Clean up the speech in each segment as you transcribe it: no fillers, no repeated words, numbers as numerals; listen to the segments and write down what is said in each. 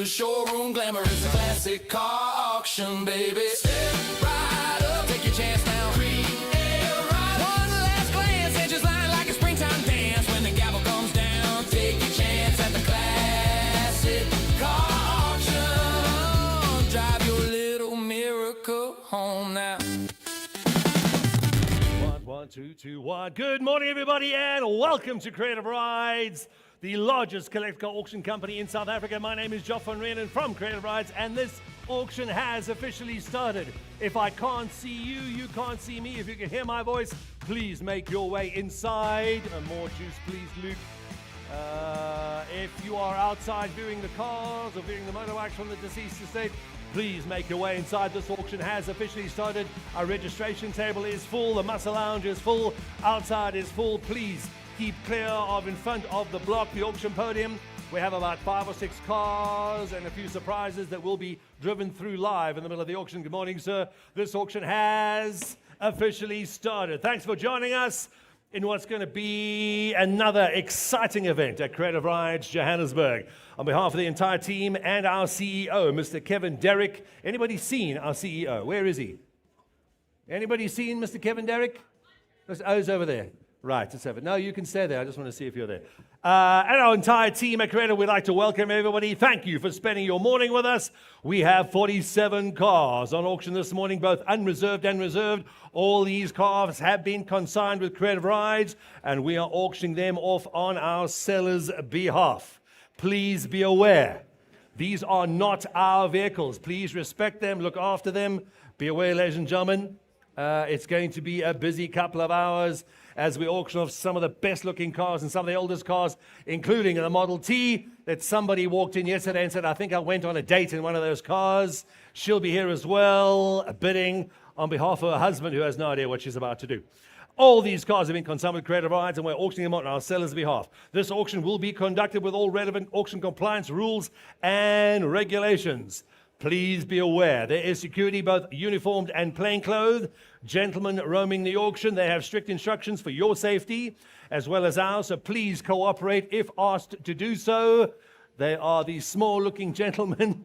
the showroom, glamour is a classic car auction, baby. Step right up, take your chance now. Creed air right. One last glance, edges line like a springtime dance. When the gavel comes down, take your chance at the classic car auction. Drive your little miracle home now. One, two, two, one. Good morning, everybody, and welcome to Creative Rides, the largest collector car auction company in South Africa. My name is Joff van Renen from Creative Rides, and this auction has officially started. If I can't see you, you can't see me. If you can hear my voice, please make your way inside. More juice, please, Luke. If you are outside viewing the cars or viewing the motorbikes from the deceased estate, please make your way inside. This auction has officially started. Our registration table is full. The muscle lounge is full. Outside is full. Please keep clear of in front of the block, the auction podium. We have about 5 or 6 cars and a few surprises that will be driven through live in the middle of the auction. Good morning, sir. This auction has officially started. Thanks for joining us in what's going to be another exciting event at Creative Rides Johannesburg. On behalf of the entire team and our CEO, Mr. Kevin Derrick. Anybody seen our CEO? Where is he? Anybody seen Mr. Kevin Derrick? Oh, he's over there. Right, it's over. No, you can stay there. I just want to see if you're there. And our entire team at Creative, we'd like to welcome everybody. Thank you for spending your morning with us. We have 47 cars on auction this morning, both unreserved and reserved. All these cars have been consigned with Creative Rides, and we are auctioning them off on our sellers' behalf. Please be aware, these are not our vehicles. Please respect them, look after them. Be aware, ladies and gentlemen, it's going to be a busy couple of hours as we auction off some of the best-looking cars and some of the oldest cars, including the Model T that somebody walked in yesterday and said, I think I went on a date in one of those cars. She'll be here as well, bidding on behalf of her husband, who has no idea what she's about to do. All these cars have been consigned with Creative Rides, and we're auctioning them on our sellers' behalf. This auction will be conducted with all relevant auction compliance rules and regulations. Please be aware, there is security, both uniformed and plainclothes. Gentlemen roaming the auction, they have strict instructions for your safety as well as ours, so please cooperate if asked to do so. They are these small-looking gentlemen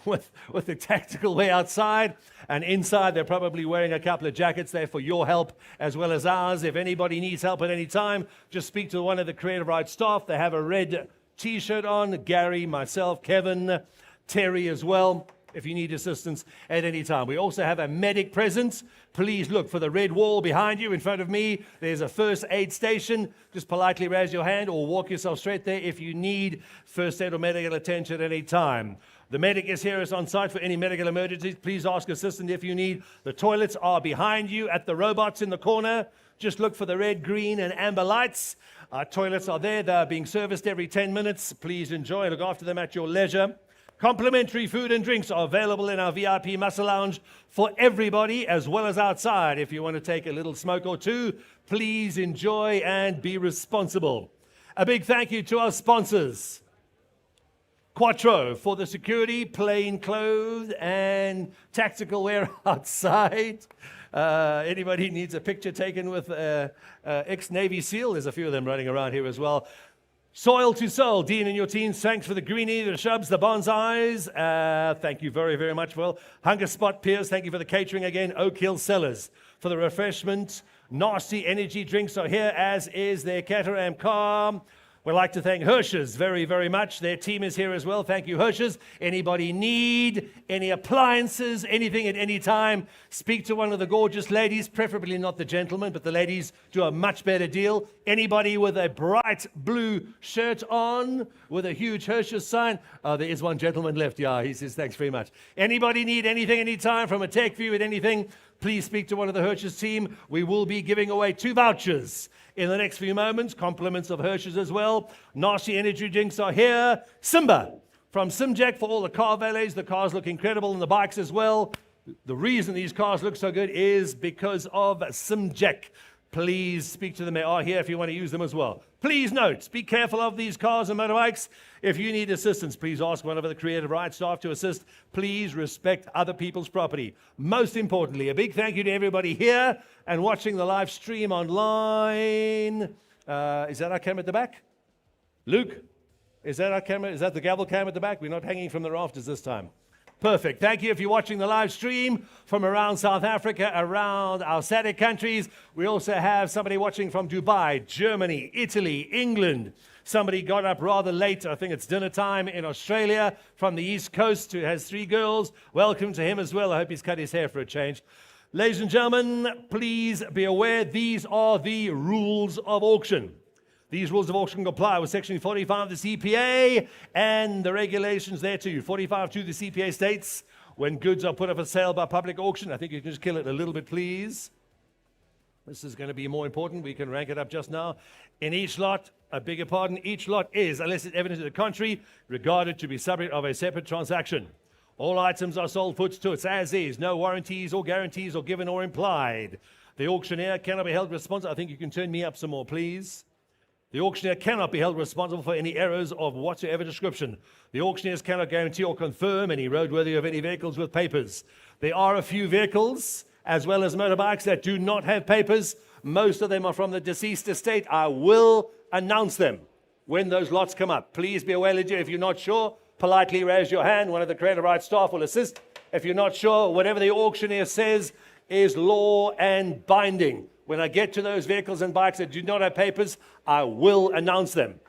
with the tactical way outside, and inside they're probably wearing a couple of jackets there for your help as well as ours. If anybody needs help at any time, just speak to one of the Creative Rides staff. They have a red T-shirt on. Gary, myself, Kevin, Terry as well, if you need assistance at any time. We also have a medic present. Please look for the red wall behind you in front of me. There's a first aid station. Just politely raise your hand or walk yourself straight there if you need first aid or medical attention at any time. The medic is here, is on site for any medical emergencies. Please ask assistance if you need. The toilets are behind you at the robots in the corner. Just look for the red, green, and amber lights. Our toilets are there. They're being serviced every 10 minutes. Please enjoy. Look after them at your leisure. Complimentary food and drinks are available in our VIP Muscle Lounge for everybody, as well as outside. If you want to take a little smoke or two, please enjoy and be responsible. A big thank you to our sponsors. Quattro for the security, plain clothes, and tactical wear outside. Anybody needs a picture taken with ex-Navy SEAL? There's a few of them running around here as well. Soil to Soul, Dean and your teams, thanks for the greenie, the shrubs, the bonsais. Thank you very, very much, Will. Hunger Spot Piers, thank you for the catering again. Oak Hill Cellars for the refreshment. Nasty energy drinks are here, as is their Caterham car. We'd like to thank Hirsch's very, very much. Their team is here as well. Thank you, Hirsch's. Anybody need any appliances, anything at any time, speak to one of the gorgeous ladies, preferably not the gentlemen, but the ladies do a much better deal. Anybody with a bright blue shirt on with a huge Hirsch's sign? There is one gentleman left. Yeah, he says thanks very much. Anybody need anything, anytime, from a tech view at anything, please speak to one of the Hirsch's team. We will be giving away 2 vouchers in the next few moments, compliments of Hirsch's as well. Nasty energy drinks are here. Simba from Simjack for all the car valets. The cars look incredible and the bikes as well. The reason these cars look so good is because of Simjack. Please speak to them. They are here if you want to use them as well. Please note, be careful of these cars and motorbikes. If you need assistance, please ask one of the Creative Rides staff to assist. Please respect other people's property. Most importantly, a big thank you to everybody here and watching the live stream online. Is that our camera at the back? Luke? Is that our camera? Is that the gavel cam at the back? We're not hanging from the rafters this time. Perfect. Thank you if you're watching the live stream from around South Africa, around our SADC countries. We also have somebody watching from Dubai, Germany, Italy, England. Somebody got up rather late. I think it's dinner time in Australia from the East Coast who has 3 girls. Welcome to him as well. I hope he's cut his hair for a change. Ladies and gentlemen, please be aware these are the rules of auction. These rules of auction comply with Section 45 of the CPA and the regulations there too. 45.2 the CPA states, when goods are put up for sale by public auction, I think you can just kill it a little bit, please. This is going to be more important. We can rank it up just now. In each lot, each lot is, unless it's evident to the contrary, regarded to be subject of a separate transaction. All items are sold foot to it as is. No warranties or guarantees are given or implied. The auctioneer cannot be held responsible. I think you can turn me up some more, please. The auctioneer cannot be held responsible for any errors of whatsoever description. The auctioneers cannot guarantee or confirm any roadworthy of any vehicles with papers. There are a few vehicles, as well as motorbikes, that do not have papers. Most of them are from the deceased estate. I will announce them when those lots come up. Please be aware, if you're not sure, politely raise your hand. One of the creative rights staff will assist. If you're not sure, whatever the auctioneer says is law and binding. When I get to those vehicles and bikes that do not have papers, I will announce them.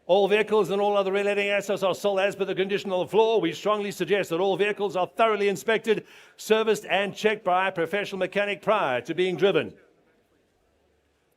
All vehicles and all other relating assets are sold as per the condition on the floor. We strongly suggest that all vehicles are thoroughly inspected, serviced and checked by a professional mechanic prior to being driven.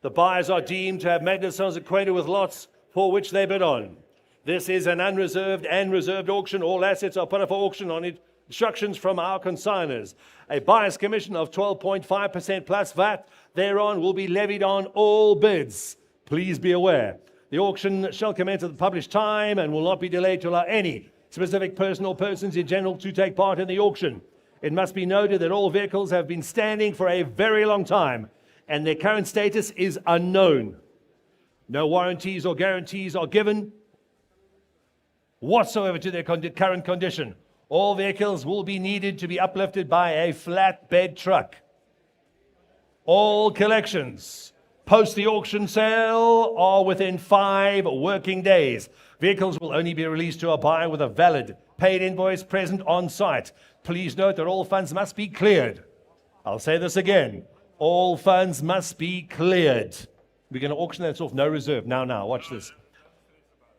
The buyers are deemed to have made themselves acquainted with lots for which they bid on. This is an unreserved and reserved auction. All assets are put up for auction on instructions from our consigners. A buyer's commission of 12.5% plus VAT thereon will be levied on all bids. Please be aware. The auction shall commence at the published time and will not be delayed to allow any specific person or persons in general to take part in the auction. It must be noted that all vehicles have been standing for a very long time and their current status is unknown. No warranties or guarantees are given whatsoever to their current condition. All vehicles will be needed to be uplifted by a flatbed truck. All collections post the auction sale are within 5 working days. Vehicles will only be released to a buyer with a valid paid invoice present on site. Please note that all funds must be cleared. I'll say this again. All funds must be cleared. We're going to auction that off, no reserve. Now, watch this.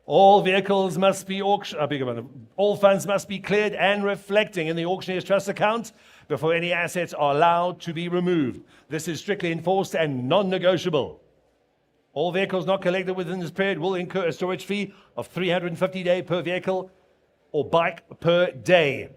All vehicles must be all funds must be cleared and reflecting in the auctioneer's trust account before any assets are allowed to be removed. This is strictly enforced and non-negotiable. All vehicles not collected within this period will incur a storage fee of $350 per vehicle or bike per day.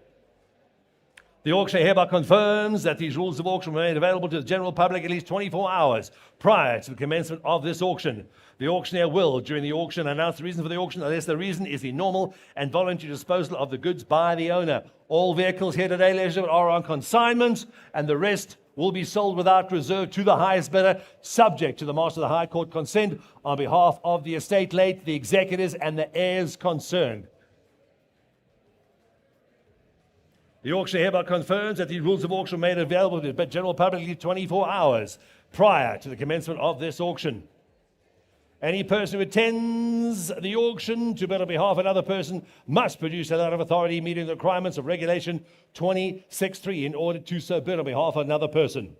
The auctioneer hereby confirms that these rules of auction remain available to the general public at least 24 hours prior to the commencement of this auction. The auctioneer will, during the auction, announce the reason for the auction unless the reason is the normal and voluntary disposal of the goods by the owner. All vehicles here today, ladies and gentlemen, are on consignment, and the rest will be sold without reserve to the highest bidder, subject to the Master of the High Court consent on behalf of the estate late, the executors, and the heirs concerned. The auctioneer hereby confirms that these rules of auction are made available to the general public 24 hours prior to the commencement of this auction. Any person who attends the auction to bid on behalf of another person must produce a letter of authority meeting the requirements of Regulation 26.3 in order to so bid on behalf of another person.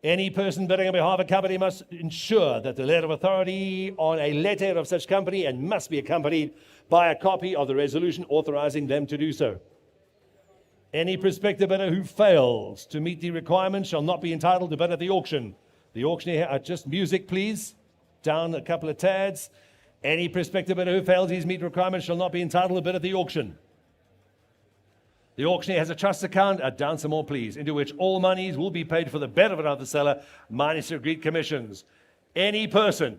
Any person bidding on behalf of a company must ensure that the letter of authority on a letterhead of such company and must be accompanied by a copy of the resolution authorizing them to do so. Any prospective bidder who fails to meet the requirements shall not be entitled to bid at the auction. The auctioneer, just music please, down a couple of tads. Any prospective bidder who fails to meet requirements shall not be entitled to bid at the auction. The auctioneer has a trust account, down some more please, into which all monies will be paid for the benefit of the seller, minus agreed commissions. Any person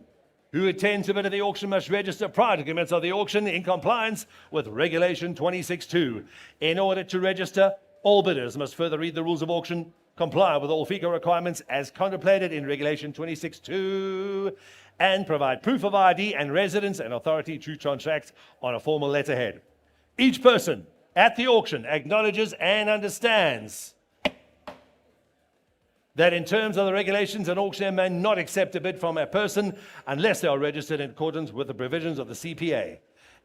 who attends to bid at the auction must register prior to commencement of the auction in compliance with Regulation 26.2. In order to register, all bidders must further read the rules of auction, comply with all FICA requirements as contemplated in Regulation 26.2, and provide proof of ID and residence and authority to transact on a formal letterhead. Each person at the auction acknowledges and understands that in terms of the regulations, an auctioneer may not accept a bid from a person unless they are registered in accordance with the provisions of the CPA.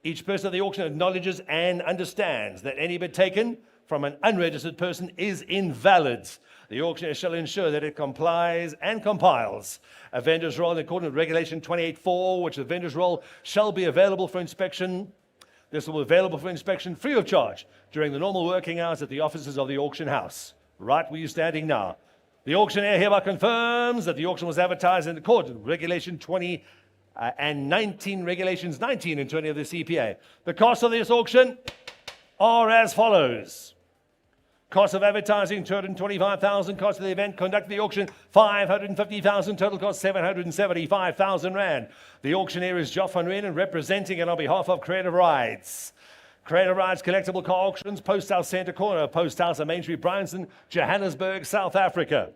Each person at the auction acknowledges and understands that any bid taken from an unregistered person is invalid. The auctioneer shall ensure that it complies and compiles a vendor's roll in accordance with Regulation 28.4, which the vendor's roll shall be available for inspection. This will be available for inspection free of charge during the normal working hours at the offices of the auction house. Right where you're standing now. The auctioneer hereby confirms that the auction was advertised in accordance with Regulation 20 and 19, Regulations 19 and 20 of the CPA. The costs of this auction are as follows. Cost of advertising, 225,000. Cost of the event, conduct the auction, 550,000. Total cost, 775,000 Rand. The auctioneer is Joff van Renen, representing it on behalf of Creative Rides. Creative Rides Collectible Car Auctions, Post House Centre Corner, Post House on Main Street, Bryanston, Johannesburg, South Africa.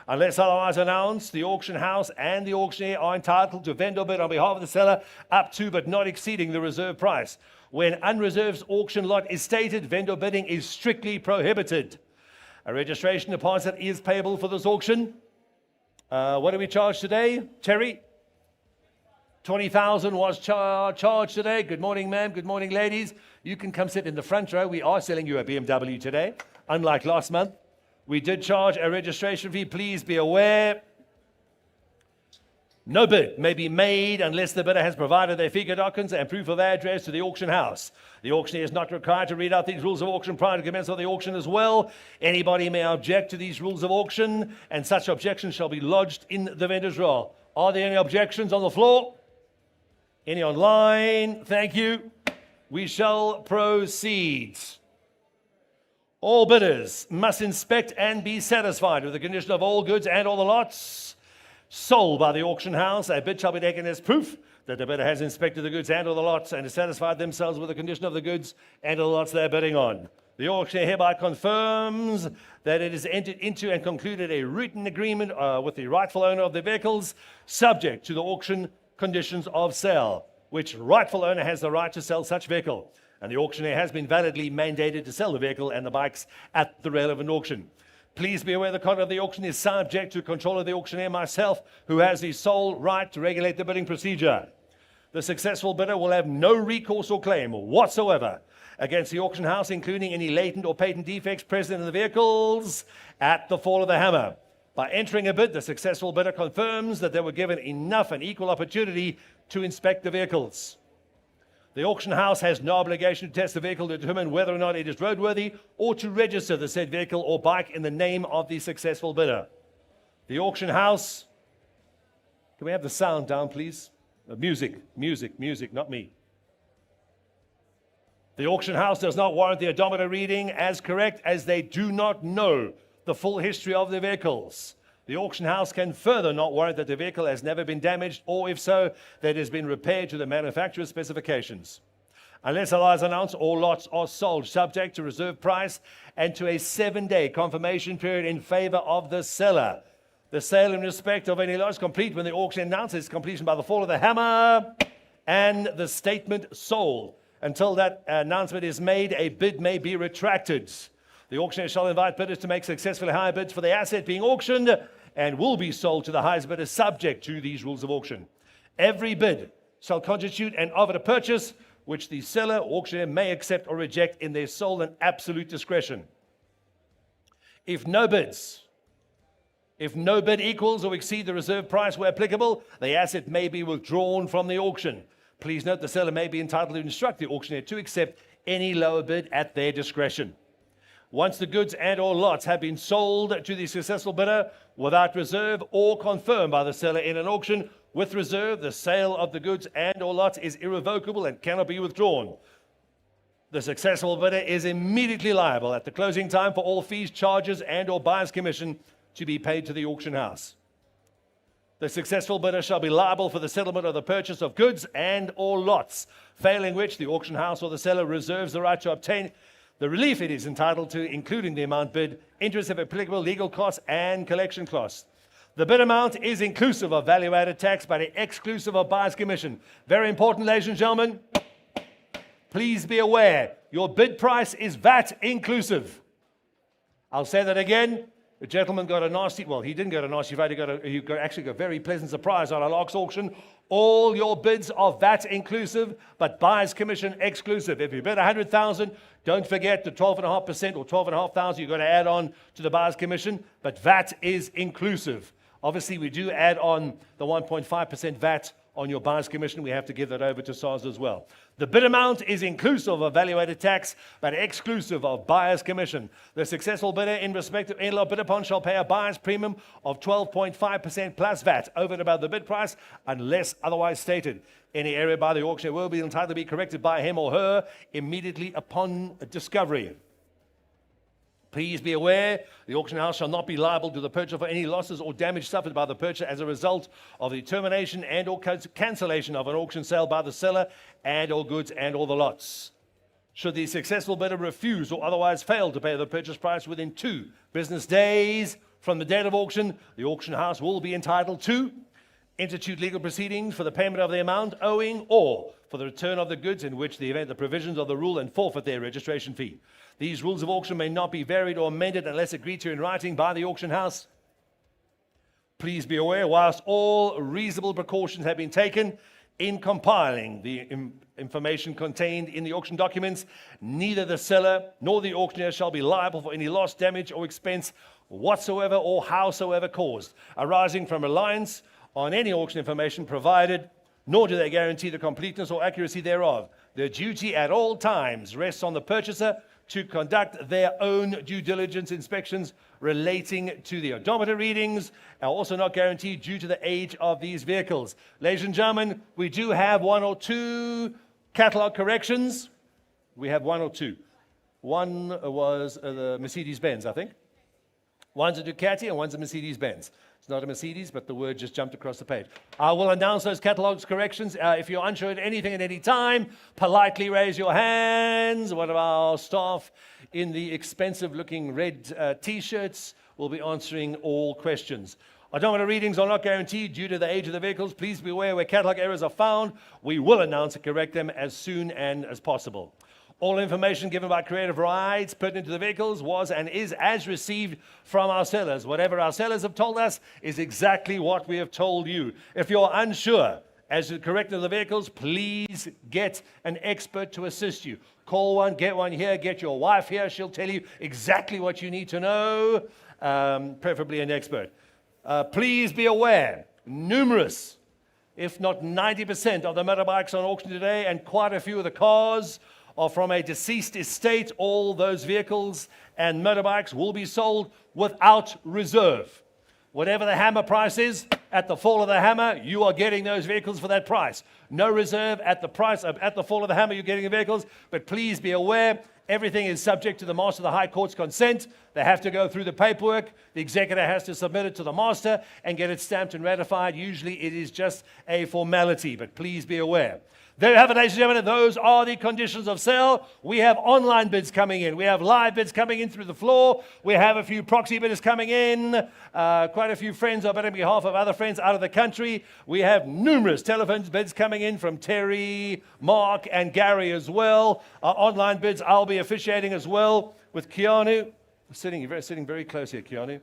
Unless otherwise announced, the auction house and the auctioneer are entitled to vendor bid on behalf of the seller up to but not exceeding the reserve price. When unreserved auction lot is stated, vendor bidding is strictly prohibited. A registration deposit is payable for this auction. What do we charge today, Terry? 20,000 was charged today. Good morning, ma'am. Good morning, ladies. You can come sit in the front row. We are selling you a BMW today, unlike last month. We did charge a registration fee. Please be aware. No bid may be made unless the bidder has provided their figure documents and proof of address to the auction house. The auctioneer is not required to read out these rules of auction prior to commencement of the auction as well. Anybody may object to these rules of auction, and such objections shall be lodged in the vendor's roll. Are there any objections on the floor? Any online? Thank you. We shall proceed. All bidders must inspect and be satisfied with the condition of all goods and all the lots sold by the auction house. A bid shall be taken as proof that the bidder has inspected the goods and all the lots and has satisfied themselves with the condition of the goods and all the lots they are bidding on. The auctioneer hereby confirms that it has entered into and concluded a written agreement with the rightful owner of the vehicles, subject to the auction conditions of sale, which rightful owner has the right to sell such vehicle. And the auctioneer has been validly mandated to sell the vehicle and the bikes at the relevant auction. Please be aware the conduct of the auction is subject to control of the auctioneer, myself, who has the sole right to regulate the bidding procedure. The successful bidder will have no recourse or claim whatsoever against the auction house, including any latent or patent defects present in the vehicles at the fall of the hammer. By entering a bid, the successful bidder confirms that they were given enough and equal opportunity to inspect the vehicles. The auction house has no obligation to test the vehicle to determine whether or not it is roadworthy or to register the said vehicle or bike in the name of the successful bidder. The auction house, can we have the sound down, please? Music, not me. The auction house does not warrant the odometer reading as correct, as they do not know the full history of the vehicles. The auction house can further not warrant that the vehicle has never been damaged, or if so, that it has been repaired to the manufacturer's specifications. Unless otherwise announced, all lots are sold subject to reserve price and to a 7-day confirmation period in favor of the seller. The sale in respect of any lot is complete when the auction announces completion by the fall of the hammer and the statement sold. Until that announcement is made, a bid may be retracted. The auctioneer shall invite bidders to make successfully higher bids for the asset being auctioned and will be sold to the highest bidder subject to these rules of auction. Every bid shall constitute an offer to purchase, which the seller or auctioneer may accept or reject in their sole and absolute discretion. If no bid equals or exceeds the reserve price where applicable, the asset may be withdrawn from the auction. Please note the seller may be entitled to instruct the auctioneer to accept any lower bid at their discretion. Once the goods and or lots have been sold to the successful bidder without reserve or confirmed by the seller in an auction with reserve, the sale of the goods and or lots is irrevocable and cannot be withdrawn. The successful bidder is immediately liable at the closing time for all fees, charges and or buyer's commission to be paid to the auction house. The successful bidder shall be liable for the settlement of the purchase of goods and or lots, failing which the auction house or the seller reserves the right to obtain the relief it is entitled to, including the amount bid, interest if applicable, legal costs, and collection costs. The bid amount is inclusive of value-added tax, but exclusive of buyer's commission. Very important, ladies and gentlemen. Please be aware, your bid price is VAT inclusive. I'll say that again. The gentleman got a nasty, well, he didn't get a nasty vote, actually got a very pleasant surprise on our last auction. All your bids are VAT inclusive, but buyer's commission exclusive. If you bid 100,000, don't forget the 12.5% or 12,500 you've got to add on to the buyer's commission, but VAT is inclusive. Obviously, we do add on the 1.5% VAT on your buyer's commission. We have to give that over to SARS as well. The bid amount is inclusive of valuated tax, but exclusive of buyer's commission. The successful bidder in respect of any lot bid upon shall pay a buyer's premium of 12.5% plus VAT over and above the bid price, unless otherwise stated. Any error by the auctioneer will be entitled to be corrected by him or her immediately upon discovery. Please be aware, the auction house shall not be liable to the purchaser for any losses or damage suffered by the purchaser as a result of the termination and or cancellation of an auction sale by the seller and all goods and all the lots. Should the successful bidder refuse or otherwise fail to pay the purchase price within 2 business days from the date of auction, the auction house will be entitled to institute legal proceedings for the payment of the amount owing or for the return of the goods, in which the event the provisions of the rule and forfeit their registration fee. These rules of auction may not be varied or amended unless agreed to in writing by the auction house. Please be aware, whilst all reasonable precautions have been taken in compiling the information contained in the auction documents, neither the seller nor the auctioneer shall be liable for any loss, damage, or expense whatsoever or howsoever caused, arising from reliance on any auction information provided, nor do they guarantee the completeness or accuracy thereof. Their duty at all times rests on the purchaser to conduct their own due diligence inspections relating to the odometer readings, are also not guaranteed due to the age of these vehicles. Ladies and gentlemen, we do have 1 or 2 catalog corrections. We have 1 or 2. One was the Mercedes-Benz, I think. One's a Ducati and one's a Mercedes-Benz. It's not a Mercedes, but the word just jumped across the page. I will announce those catalogs corrections. If you're unsure of anything at any time, politely raise your hands. One of our staff in the expensive-looking red T-shirts will be answering all questions. Odometer readings are not guaranteed due to the age of the vehicles. Please be aware where catalog errors are found, we will announce and correct them as soon and as possible. All information given by Creative Rights pertinent to the vehicles was and is as received from our sellers. Whatever our sellers have told us is exactly what we have told you. If you're unsure as to the correctness of the vehicles, please get an expert to assist you. Call one, get one here, get your wife here. She'll tell you exactly what you need to know, preferably an expert. Please be aware, numerous, if not 90% of the motorbikes on auction today, and quite a few of the cars, are from a deceased estate. All those vehicles and motorbikes will be sold without reserve. Whatever the hammer price is, at the fall of the hammer, you are getting those vehicles for that price. No reserve at the price of, at the fall of the hammer, you're getting the vehicles. But please be aware, everything is subject to the Master of the High Court's consent. They have to go through the paperwork. The executor has to submit it to the Master and get it stamped and ratified. Usually it is just a formality, but please be aware. There you have it, ladies and gentlemen. Those are the conditions of sale. We have online bids coming in. We have live bids coming in through the floor. We have a few proxy bidders coming in. Quite a few friends are bidding on behalf of other friends out of the country. We have numerous telephone bids coming in from Terry, Mark, and Gary as well. Online bids, I'll be officiating as well with Keanu. Sitting very close here, Keanu.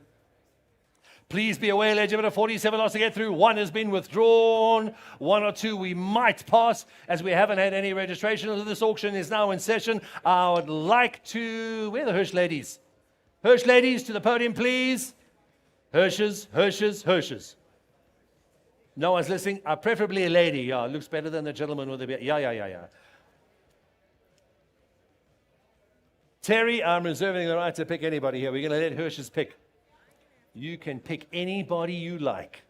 Please be aware, ladies and gentlemen, 47 lots to get through. 1 has been withdrawn. 1 or 2 we might pass, as we haven't had any registration. This auction is now in session. I would like to... Where are the Hirsch ladies? Hirsch ladies, to the podium, please. Hirsches. No one's listening. Preferably a lady. Yeah, looks better than the gentleman with the beard. Yeah. Terry, I'm reserving the right to pick anybody here. We're going to let Hirsches pick. You can pick anybody you like.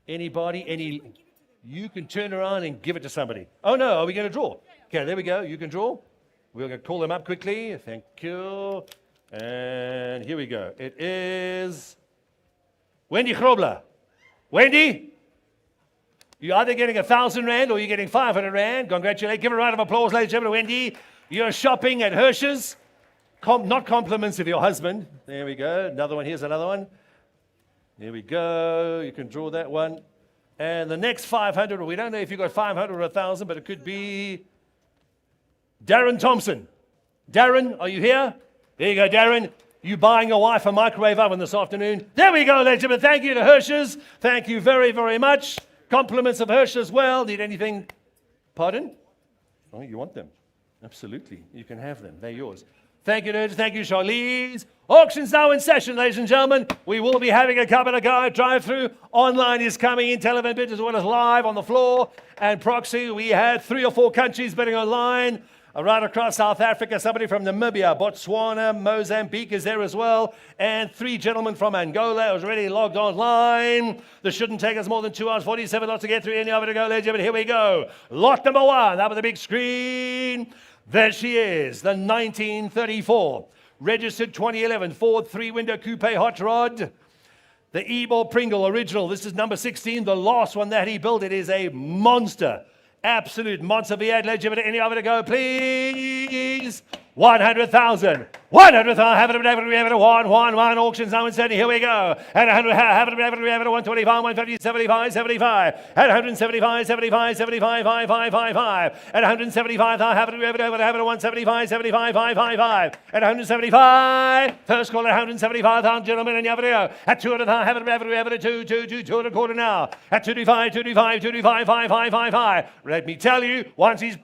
Anybody. You can turn around and give it to somebody. Oh, no, are we going to draw? Okay, there we go. You can draw. We're going to call them up quickly. Thank you. And here we go. It is Wendy Grobler. Wendy, you're either getting 1,000 Rand or you're getting 500 Rand. Congratulations. Give a round of applause, ladies and gentlemen. Wendy, you're shopping at Hirsch's. Not compliments of your husband. There we go. Another one. Here's another one. There we go. You can draw that one. And the next 500, we don't know if you've got 500 or 1,000, but it could be Darren Thompson. Darren, are you here? There you go, Darren. You buying your wife a microwave oven this afternoon? There we go, ladies and gentlemen. Thank you to Hirsch's. Thank you very, very much. Compliments of Hirsch as well. Need anything? Pardon? Oh, you want them? Absolutely. You can have them. They're yours. Thank you, Hirsch. Thank you, Charlize. Auction's now in session, ladies and gentlemen. We will be having a couple of guide drive-through. Online is coming in, telephone bid as well as live on the floor. And proxy, we had 3 or 4 countries bidding online. Right across South Africa, somebody from Namibia, Botswana, Mozambique is there as well. And 3 gentlemen from Angola who's already logged online. This shouldn't take us more than 2 hours, 47 lots to get through. Any of it to go, ladies and gentlemen. Here we go. Lot number 1, up on the big screen. There she is, the 1934. Registered 2011 Ford 3-window coupe hot rod. The Ebor Pringle original. This is number 16, the last one that he built. It is a monster. Absolute monster V8. Let's give it any of it to go, please. 100,000. 100,000. Have it. 1. Auctions now in setting. Here we go. At 100, have it. 125, 150, 75, 75. At 175, 75, 75, 5, 5, 5, 5. At 175, have it. 175, 75, 5, 5, 5. At 175. First call at 175,000, gentlemen, and you have it go. At 200,000, have it. 2 and a quarter now. At 225, 5, 5, 5, 5. Let me tell you, once these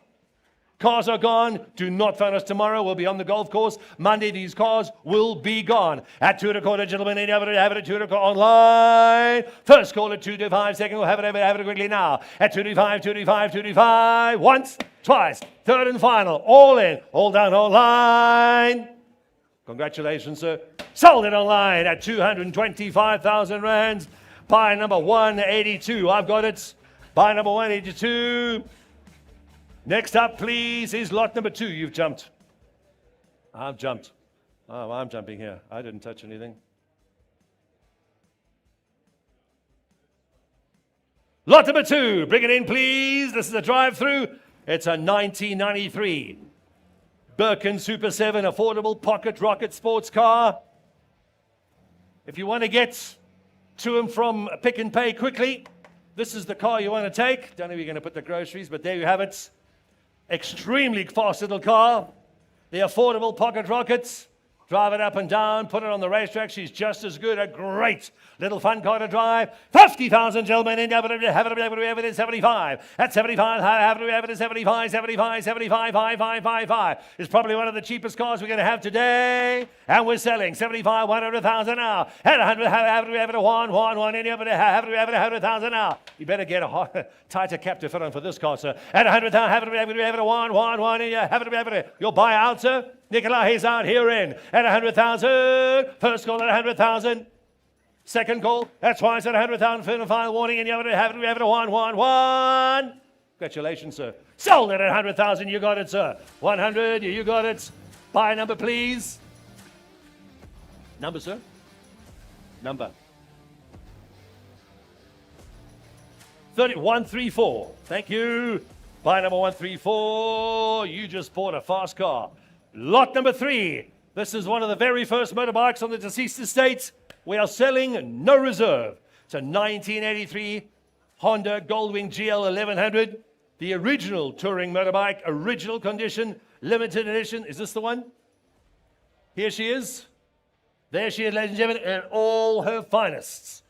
cars are gone, do not phone us tomorrow. We'll be on the golf course. Monday, these cars will be gone. At 2 and a quarter, gentlemen, and you have it at 2 and a quarter online. First call at 225, second call, have it quickly now. At 225, once, twice, third and final, all in, all down online. Congratulations, sir. Sold it online at 225,000 rands. Buy number 182. I've got it. Buy number 182. Next up, please, is lot number 2. You've jumped. I've jumped. Oh, I'm jumping here. I didn't touch anything. Lot number 2. Bring it in, please. This is a drive-through. It's a 1993 Birkin Super 7 affordable pocket rocket sports car. If you want to get to and from Pick and Pay quickly, this is the car you want to take. Don't know if you're going to put the groceries, but there you have it. Extremely fast little car. The affordable pocket rockets. Drive it up and down, put it on the racetrack. She's just as good. A great little fun car to drive. 50,000, gentlemen. And have it at 75. At 75, have it at 75, 75, 75, 5, 5, 5, 5. It's probably one of the cheapest cars we're going to have today. And we're selling 75, 100,000 now. At 100, have it at 1. Any of it, have it at 100,000 now. You better get a tighter cap to fit on for this car, sir. At 100,000, have it at 1. Have it. You'll buy out, sir. Nicola, he's out here in at 100,000. First call at 100,000. Second call, that's twice at 100,000. Final, final warning, and you have it 1. Congratulations, sir. Sold it at 100,000. You got it, sir. 100. You got it. Buy number, please. Number, sir. Number. 134. Thank you. Buy number 134. You just bought a fast car. Lot number 3. This is one of the very first motorbikes on the deceased estate. We are selling no reserve. It's a 1983 Honda Goldwing GL 1100. The original touring motorbike, original condition, limited edition. Is this the one? Here she is. There she is, ladies and gentlemen, in all her finest.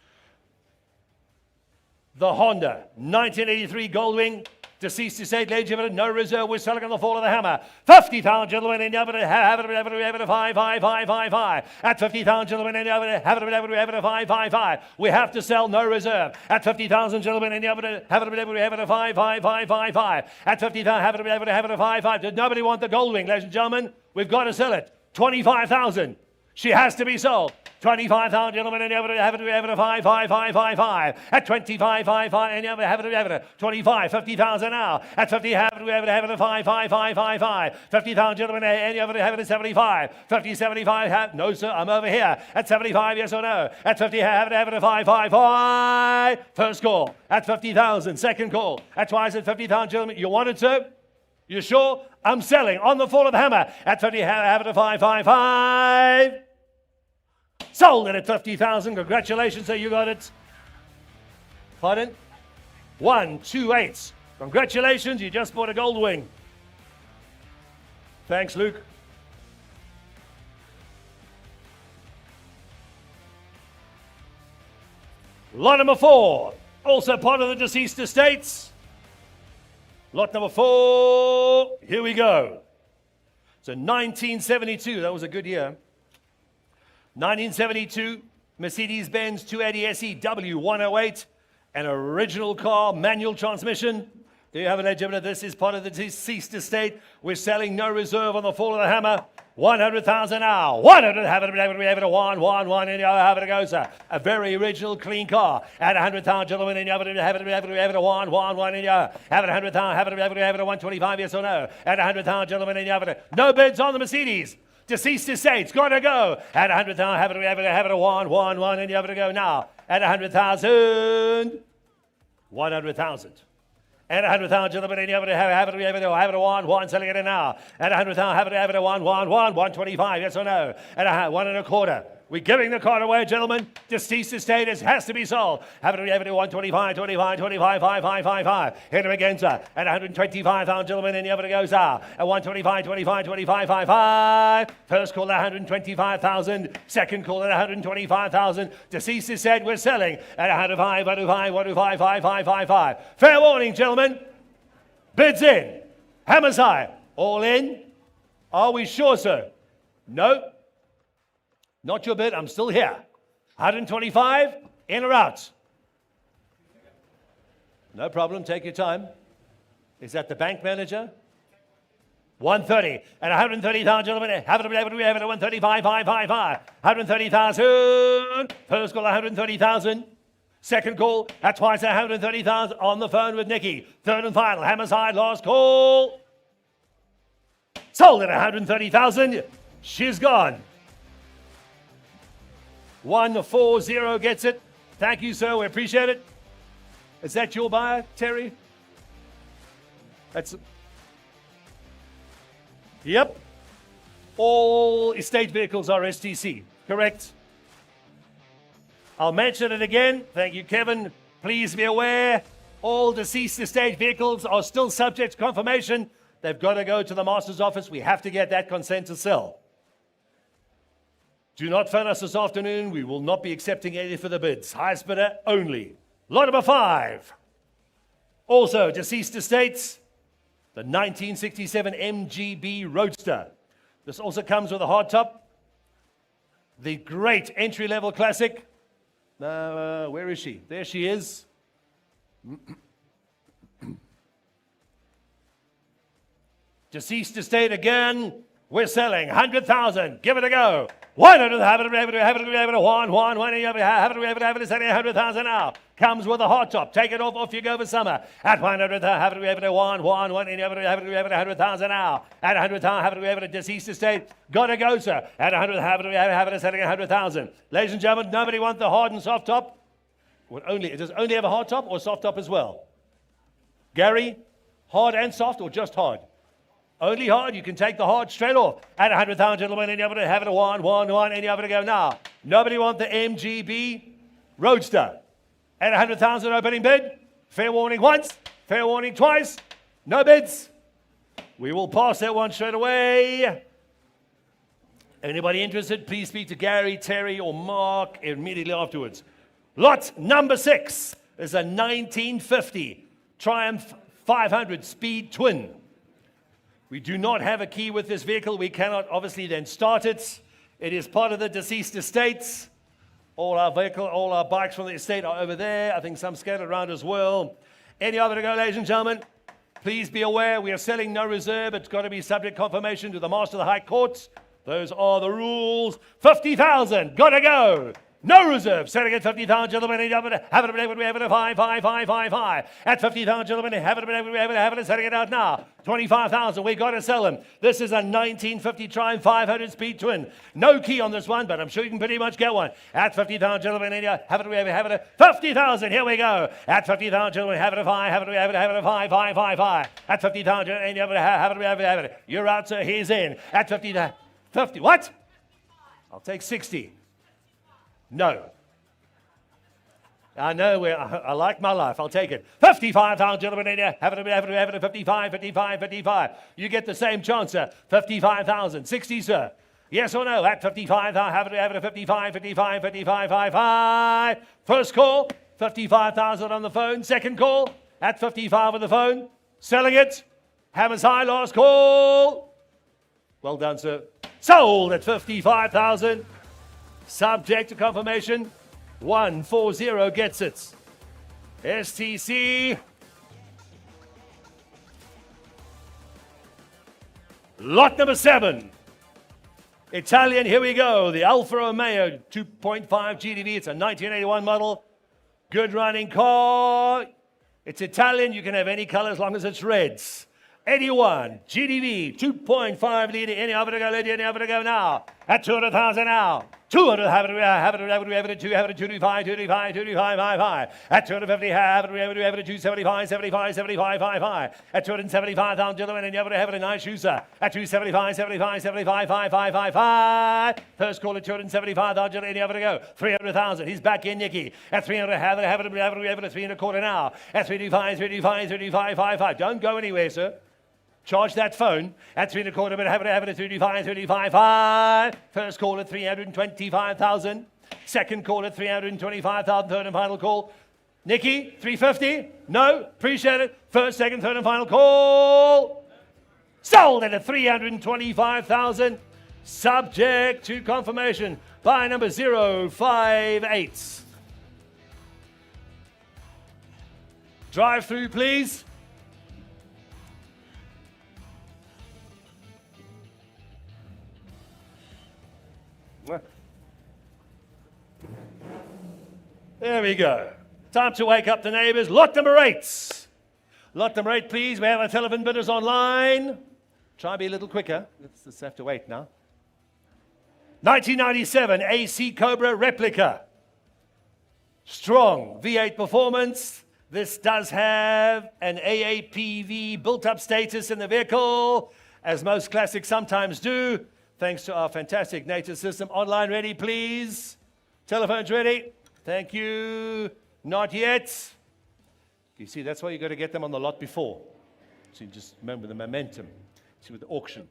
The Honda 1983 Goldwing. Deceased estate, ladies and gentlemen, no reserve. We're selling on the fall of the hammer. 50,000, gentlemen, and have it 5, 5, 5, 5, 5. At 50,000, gentlemen, and have it 5, 5, 5. We have to sell, no reserve. At 50,000, gentlemen, and have it 5, 5, 5, 5, 5. At 50,000, have it 5, 5. Did nobody want the Goldwing, ladies and gentlemen? We've got to sell it. 25,000. She has to be sold. 25,000, gentlemen, and have it 5, 5, 5, 5, 5. At 25, 5, 5, and have it 25, 50,000 now. At 50, have it 5, 5, 5, 5, 5. 50,000, gentlemen, and you have it 75. 50, 75, no, sir, I'm over here. At 75, yes or no? At 50, have it 5, 5, 5. First call. At 50,000, second call. At twice at 50,000, gentlemen, you want it, sir? You sure? I'm selling on the fall of the hammer. At 50, have it 5, 5, 5. Sold it at 50,000. Congratulations, sir. You got it. Pardon? 128. Congratulations. You just bought a Goldwing. Thanks, Luke. Lot number 4, also part of the deceased estates. Lot number 4, here we go. So 1972, that was a good year. 1972, Mercedes-Benz 280 SE W108, an original car, manual transmission. There you have it, ladies and gentlemen. This is part of the deceased estate. We're selling no reserve on the fall of the hammer. 100,000 now. 100, have it, one, and you have it, goes. A very original, clean car. At 100,000, gentlemen, and you have it, one, and you have it, 100,000, have it, 125, yes or no. At 100,000, gentlemen, and you have it. No bids on the Mercedes. Deceased estates, gotta go. At 100,000, have it, one, and you have it, go now. At 100,000, 100,000. At 100,000, gentlemen, and you have it, one, selling it now. At 100,000, have it, one, 125, yes or no? At 1 1/4. We're giving the car away, gentlemen. Deceased estate has to be sold. Have it, 125, 25, 5. Hit him again, sir. At 125,000, gentlemen, and you have it, goes out. At 125, 25, 5. First call at 125,000. Second call at 125,000. Deceased estate, we're selling at 105, 5. Fair warning, gentlemen. Bids in. Hammers high. All in. Are we sure, sir? No. Not your bid, I'm still here. 125, in or out? No problem, take your time. Is that the bank manager? 130. At 130,000, gentlemen, have it, we have it at 135, 5. 130,000. First call, 130,000. Second call, at twice 130,000. On the phone with Nikki. Third and final, hammers high, last call. Sold at 130,000. She's gone. 140 gets it. Thank you, sir. We appreciate it. Is that your buyer, Terry? That's. Yep. All estate vehicles are STC, correct? I'll mention it again. Thank you, Kevin. Please be aware, all deceased estate vehicles are still subject to confirmation. They've got to go to the master's office. We have to get that consent to sell. Do not phone us this afternoon. We will not be accepting any for the bids. Highest bidder only. Lot number 5. Also, deceased estates, the 1967 MGB Roadster. This also comes with a hardtop. The great entry-level classic. Where is she? There she is. Deceased estate again. We're selling 100,000. Give it a go. 100, have it, one, have it, selling 100,000 now. Comes with a hot top. Take it off you go for summer. At 100, have it, one, and have it, 100,000 now. At 100,000, have it, a deceased estate. Gotta go, sir. At 100, have it, selling 100,000. Ladies and gentlemen, nobody wants the hard and soft top. Does only have a hard top or soft top as well? Gary, hard and soft or just hard? Only hard, you can take the hard straight off. At 100,000, gentlemen, and you have it a one, and you have it to go now. Nobody wants the MGB Roadster. At 100,000 opening bid. Fair warning once, fair warning twice. No bids. We will pass that one straight away. Anybody interested, please speak to Gary, Terry, or Mark immediately afterwards. Lot number 6 is a 1950 Triumph 500 Speed Twin. We do not have a key with this vehicle. We cannot obviously then start it. It is part of the deceased estates. All our bikes from the estate are over there. I think some scattered around as well. Any other to go, ladies and gentlemen? Please be aware, we are selling no reserve. It's got to be subject confirmation to the Master of the High Courts. Those are the rules. 50,000, got to go. No reserve, selling at 50,000, gentlemen, have it, we have it, 5. At 50,000, gentlemen, have it, selling it out now. 25,000, we got to sell them. This is a 1950 Triumph 500 Speed Twin. No key on this one, but I'm sure you can pretty much get one. At 50,000, gentlemen, have it, we have it, 50,000, here we go. At 50,000, gentlemen, have it, 5, have it, 5. At 50,000, and you have it. You're out, sir, he's in. At 50, what? I'll take 60. No. I know, I like my life. I'll take it. 55,000, gentlemen, have it, 55. You get the same chance, sir. 55,000. 60, sir. Yes or no? At 55, have it at 55, 55, 55, 55. First call, 55,000 on the phone. Second call, at 55 on the phone. Selling it. Hammers high, last call. Well done, sir. Sold at 55,000. Subject to confirmation. 140 gets it. STC. Lot number 7. Italian, here we go. The Alfa Romeo 2.5 GDV. It's a 1981 model. Good running car. It's Italian. You can have any color as long as it's reds. 81 GDV 2.5 liter. Any other to go, lady? Any other to go now? At 200,000 now. 200, have it at 225, 25, 25, 55. At 250, have it at 275, 75, 75, 55. At 275,000, gentlemen, and you have it a nice user. At 275, 75, 75, 55, 55. First call at 275,000, gentlemen, any other to go. 300,000, he's back in, Nicky. At 300, have it at 300 quarter now. At 325, 325, 35, 55. Don't go anywhere, sir. Charge that phone at 3 1/4, but have it at 35, 35, 5. First call at 325,000. Second call at 325,000. Third and final call. Nikki, 350? No? Appreciate it. First, second, third and final call. Sold at 325,000. Subject to confirmation by number 058. Drive through, please. There we go. Time to wake up the neighbors. Lot number 8. Lot number 8, please. We have our telephone bidders online. Try and be a little quicker. Let's just have to wait now. 1997 AC Cobra replica. Strong V8 performance. This does have an AAPV built-up status in the vehicle, as most classics sometimes do, thanks to our fantastic native system. Online ready, please. Telephones ready. Thank you. Not yet. You see, that's why you got to get them on the lot before. So you just remember the momentum. See, with the auction.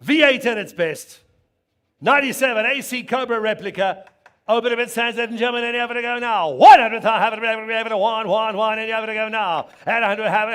V8 at its best. 97 AC Cobra replica. Open a bit, stands, ladies and gentlemen, any other to go now. 100, have it, 1, any other to go now. At 100, have it,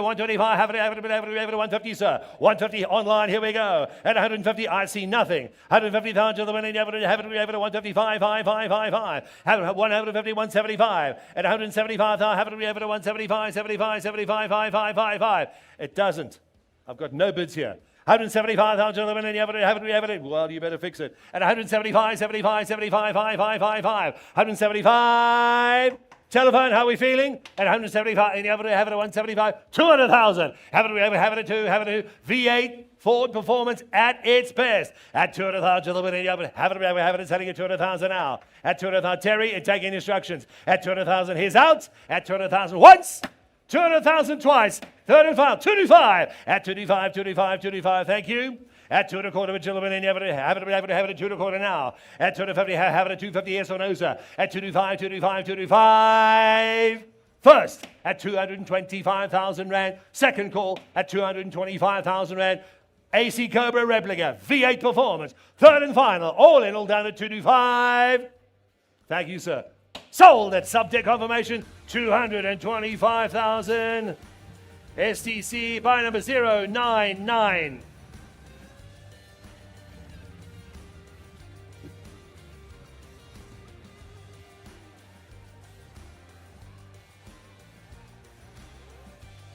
125, have it, 150, sir. 150 online, here we go. At 150, I see nothing. 150,000 to the winning, have it, 155, 5, 5, 5, 5. Have it, 150, 175. At 175, have it, 175, 75, 75, 5, 5, 5, 5. It doesn't. I've got no bids here. 175,000 to the winning, have it. Well, you better fix it. At 175, 75, 75, 5, 5, 5, 5. 175. Telephone, how are we feeling? At 175, have it at 175. 200,000. Have it at 2. V8 Ford performance at its best. At 200,000 to the winning, have it, selling at 200,000 now. At 200,000, Terry, taking instructions. At 200,000, he's out. At 200,000 once. 200,000 twice. Third and final. 225. At 225. Thank you. At 2 1/4, gentlemen, and have it at 2 1/4 now. At 250, have it at 250, yes or no, sir. At 225. First, at 225,000 rand. Second call at 225,000 rand. AC Cobra replica, V8 performance. Third and final, all in, all down at 225. Thank you, sir. Sold at subject confirmation, 225,000. STC by number 099.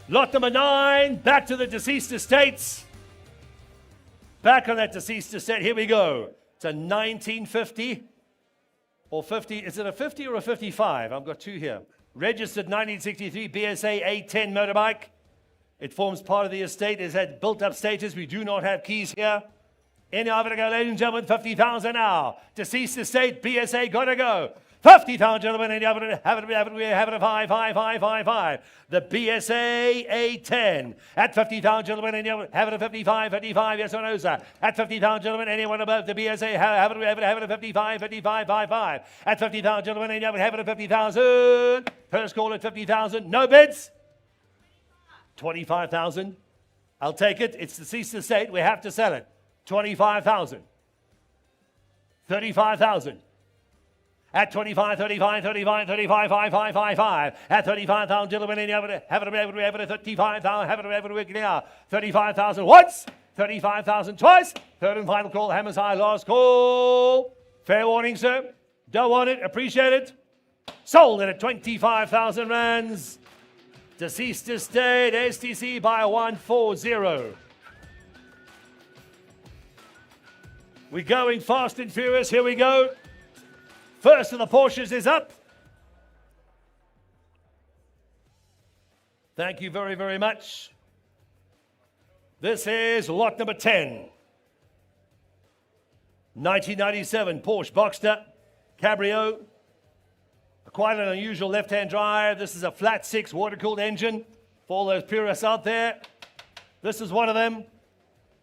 Lot number 9, back to the deceased estates. Back on that deceased estate, here we go. It's a 1950 or 50, is it a 50 or a 55? I've got two here. Registered 1963 BSA A10 motorbike. It forms part of the estate. It's had built-up status. We do not have keys here. Any other to go, ladies and gentlemen, 50,000 now. Deceased estate, BSA, gotta go. 50,000, gentlemen, any other, have it at 5. The BSA A10 at 50,000, gentlemen, any other, have it at 55, yes or no, sir. At 50,000, gentlemen, anyone above the BSA, have it at 55. At 50,000, gentlemen, any other, have it at 50,000. First call at 50,000, no bids. 25,000. I'll take it. It's deceased estate. We have to sell it. 25,000. 35,000. At 25, 35, 35, 35, 5, 5, 5, 5. At 35,000, gentlemen, in the other, have it, 35,000, have it now. 35,000 once, 35,000 twice. Third and final call, hammers high, last call. Fair warning, sir. Don't want it, appreciate it. Sold it at 25,000 rands. Deceased estate, STC by 140. We're going fast and furious, here we go. First of the Porsches is up. Thank you very, very much. This is lot number 10. 1997 Porsche Boxster Cabrio. Quite an unusual left-hand drive. This is a flat 6 water-cooled engine. For all those purists out there, this is one of them.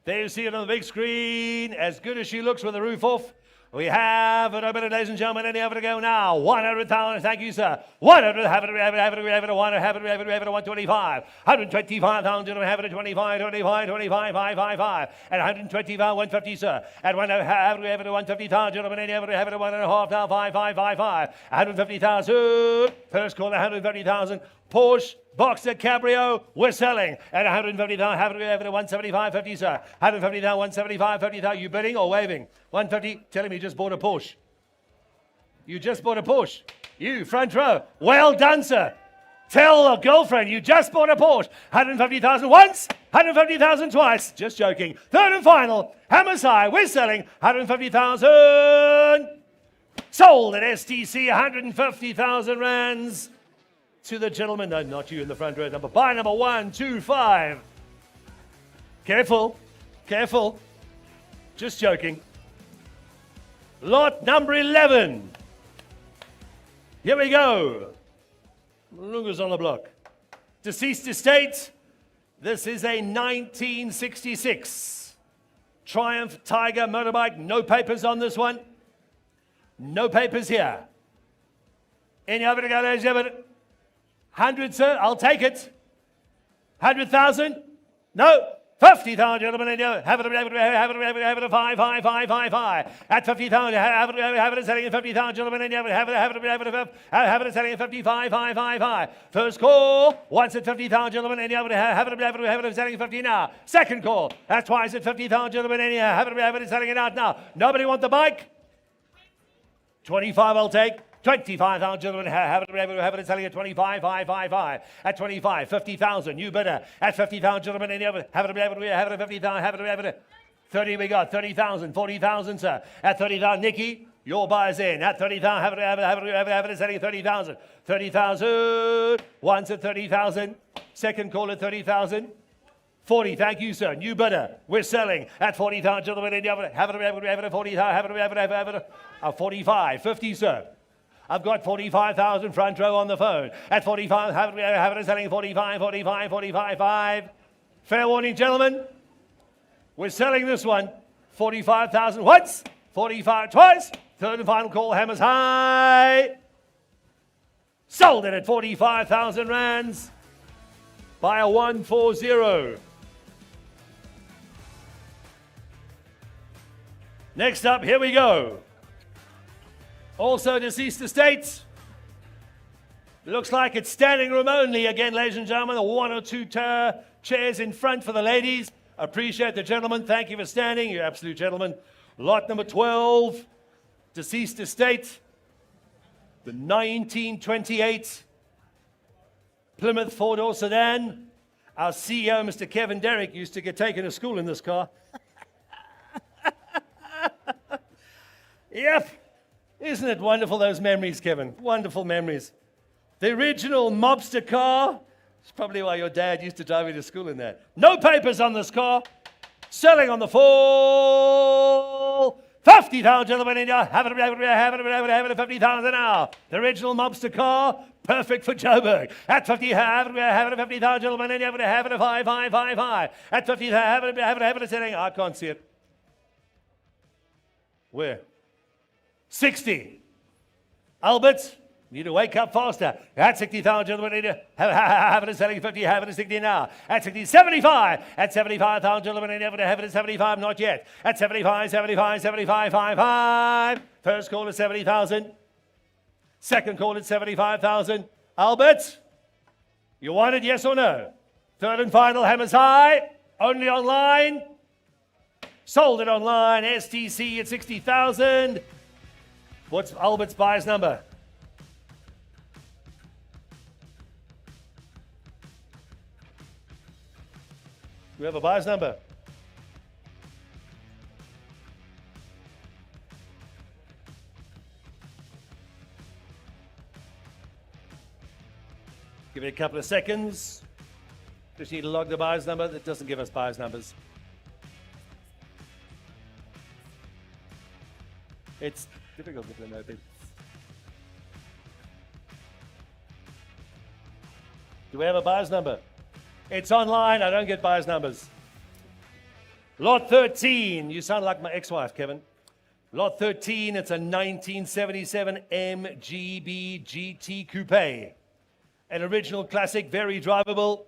There you see it on the big screen. As good as she looks with the roof off. We have it open, ladies and gentlemen, and have it to go now. 100,000, thank you, sir. 100, have it, 125. 125,000, gentlemen, have it at 25, 25, 25, 5, 5, 5. At 125, 150, sir. At 150,000, gentlemen, and have it at 1.5 now, 5, 5, 5, 5. 150,000. First call, 150,000. Porsche Boxster Cabrio, we're selling at 150,000, have it at 175.50, sir. 150,000, 175.50. You bidding or waving? 150, telling me you just bought a Porsche. You just bought a Porsche. You, front row. Well done, sir. Tell a girlfriend you just bought a Porsche. 150,000 once, 150,000 twice. Just joking. Third and final, hammers high, we're selling 150,000. Sold at STC, 150,000 rands. To the gentleman, no, not you in the front row, buy number 125. Careful, careful. Just joking. Lot number 11. Here we go. Lunga's on the block. Deceased estate. This is a 1966 Triumph Tiger motorbike. No papers on this one. No papers here. Any other to go, ladies and gentlemen? 100, sir, I'll take it. 100,000? No. 50,000, gentlemen, have it, 5, 5, 5, 5, 5. At 50,000, have it selling at 50,000, gentlemen, have it selling at 55, 5, 5, 5. First call, once at 50,000, gentlemen, and have it selling at 50 now. Second call, that's twice at 50,000, gentlemen, and have it selling it out now. Nobody want the bike? 25 I'll take. 25,000, gentlemen, have it selling at 25, 5, 5, 5. At 25, 50,000, you bidder. At 50,000, gentlemen, and have it at 50,000, have it 30, we got 30,000, 40,000, sir. At 30,000, Nikki, your buyer's in. At 30,000, have it selling at 30,000. 30,000, once at 30,000. Second call at 30,000. 40, thank you, sir. New bidder. We're selling at 40,000, gentlemen, and have it at 40,000, have it 45, 50, sir. I've got 45,000 front row on the phone. At 45, have it selling 45, 45, 45, 5. Fair warning, gentlemen. We're selling this one. 45,000 once, 45 twice. Third and final call, hammers high. Sold it at 45,000 rands by a 140. Next up, here we go. Also deceased estates. Looks like it's standing room only again, ladies and gentlemen. The one or two chairs in front for the ladies. Appreciate the gentlemen. Thank you for standing. You're absolute gentlemen. Lot number 12. Deceased estate. The 1928 Plymouth four-door sedan. Our CEO, Mr. Kevin Derrick, used to get taken to school in this car. Yep. Isn't it wonderful, those memories, Kevin? Wonderful memories. The original mobster car. It's probably why your dad used to drive you to school in that. No papers on this car. Selling on the full. 50,000, gentlemen. Have it at 50,000 now. The original mobster car. Perfect for Joburg. At 50, have it at 50,000, gentlemen. And have it at 5, 5, 5, 5. At 50, have it at selling. I can't see it. Where? 60. Albert, Need to wake up faster. At 60,000, gentlemen, need to have it at selling 50, have it at 60 now. At 60, 75. At 75,000, gentlemen, need to have it at 75, not yet. At 75, 75, 75, 55. First call at 70,000. Second call at 75,000. Albert, you want it, yes or no? Third and final, hammers high. Only online. Sold it online. STC at 60,000. What's Albert's buyer's number? Do we have a buyer's number? Give it a couple of seconds. Just need to log the buyer's number. That doesn't give us buyer's numbers. It's difficult to know things. Do we have a buyer's number? It's online. I don't get buyer's numbers. Lot 13. You sound like my ex-wife, Kevin. Lot 13. It's a 1977 MGB GT Coupe. An original classic, very drivable.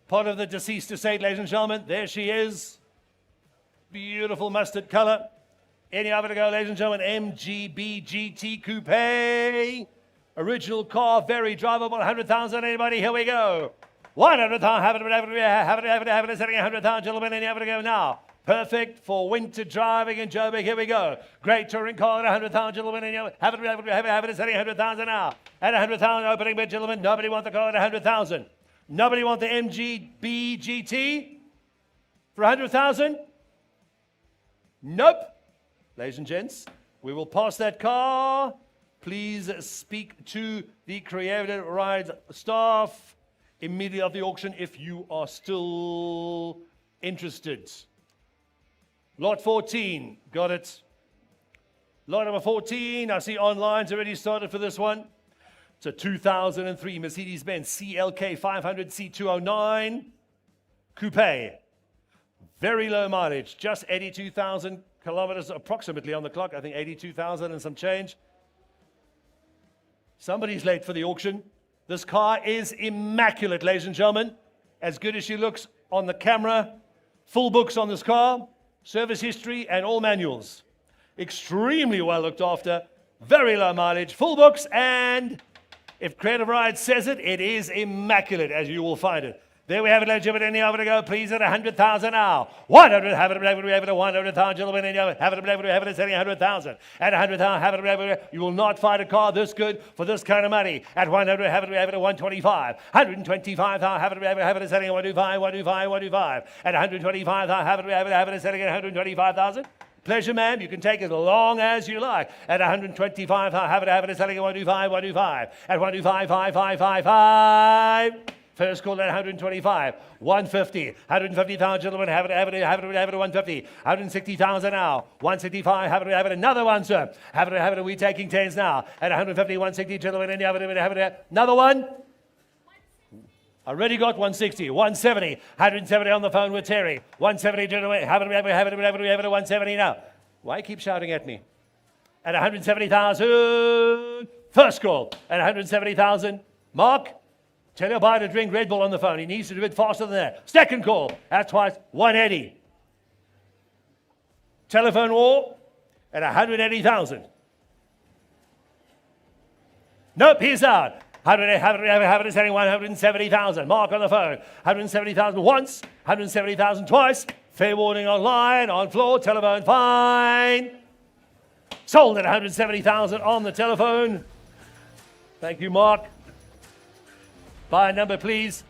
Part of the deceased estate, ladies and gentlemen. There she is. Beautiful mustard color. Any other to go, ladies and gentlemen? MGB GT Coupe. Original car, very drivable. 100,000. Anybody? Here we go. 100,000. Have it. Setting 100,000, gentlemen. Any other to go now? Perfect for winter driving in Joburg. Here we go. Great touring car at 100,000, gentlemen. Have it. Setting 100,000 now. At 100,000, opening bid, gentlemen. Nobody wants the car at 100,000. Nobody want the MGB GT for 100,000? Nope. Ladies and gents, we will pass that car. Please speak to the Creative Rides staff immediately after the auction if you are still interested. Lot 14, got it. Lot number 14, I see online's already started for this one. It's a 2003 Mercedes-Benz CLK 500 C209 Coupe. Very low mileage, just 82,000 kilometers approximately on the clock. I think 82,000 and some change. Somebody's late for the auction. This car is immaculate, ladies and gentlemen. As good as she looks on the camera. Full books on this car. Service history and all manuals. Extremely well looked after. Very low mileage. Full books, and if Creative Rides says it, it is immaculate, as you will find it. There we have it, ladies and gentlemen. Any other to go, please, at 100,000 now. 100, have it, 100,000, gentlemen. Any other, have it, setting 100,000. At 100,000, have it, you will not find a car this good for this kind of money. At 100, have it, 125. 125, have it, setting 125. At 125, have it, setting 125,000. Pleasure, ma'am. You can take as long as you like. At 125, have it, selling at 125. At 125. First call at 125. 150. 150,000, gentlemen. Have it, 150. 160,000 now. 165. Have it, another one, sir. Have it, we taking 10s now. At 150, 160, gentlemen. Any have it, another one. I already got 160, 170, 170 on the phone with Terry. 170, gentlemen, have it, 170 now. Why keep shouting at me? At 170,000, first call. At 170,000, Mark, tell your buyer to drink Red Bull on the phone. He needs to do it faster than that. Second call, at twice, 180. Telephone war at 180,000. Nope, he's out. Have it, selling 170,000. Mark on the phone. 170,000 once, 170,000 twice. Fair warning online, on floor, telephone fine. Sold at 170,000 on the telephone. Thank you, Mark. Buyer number, please.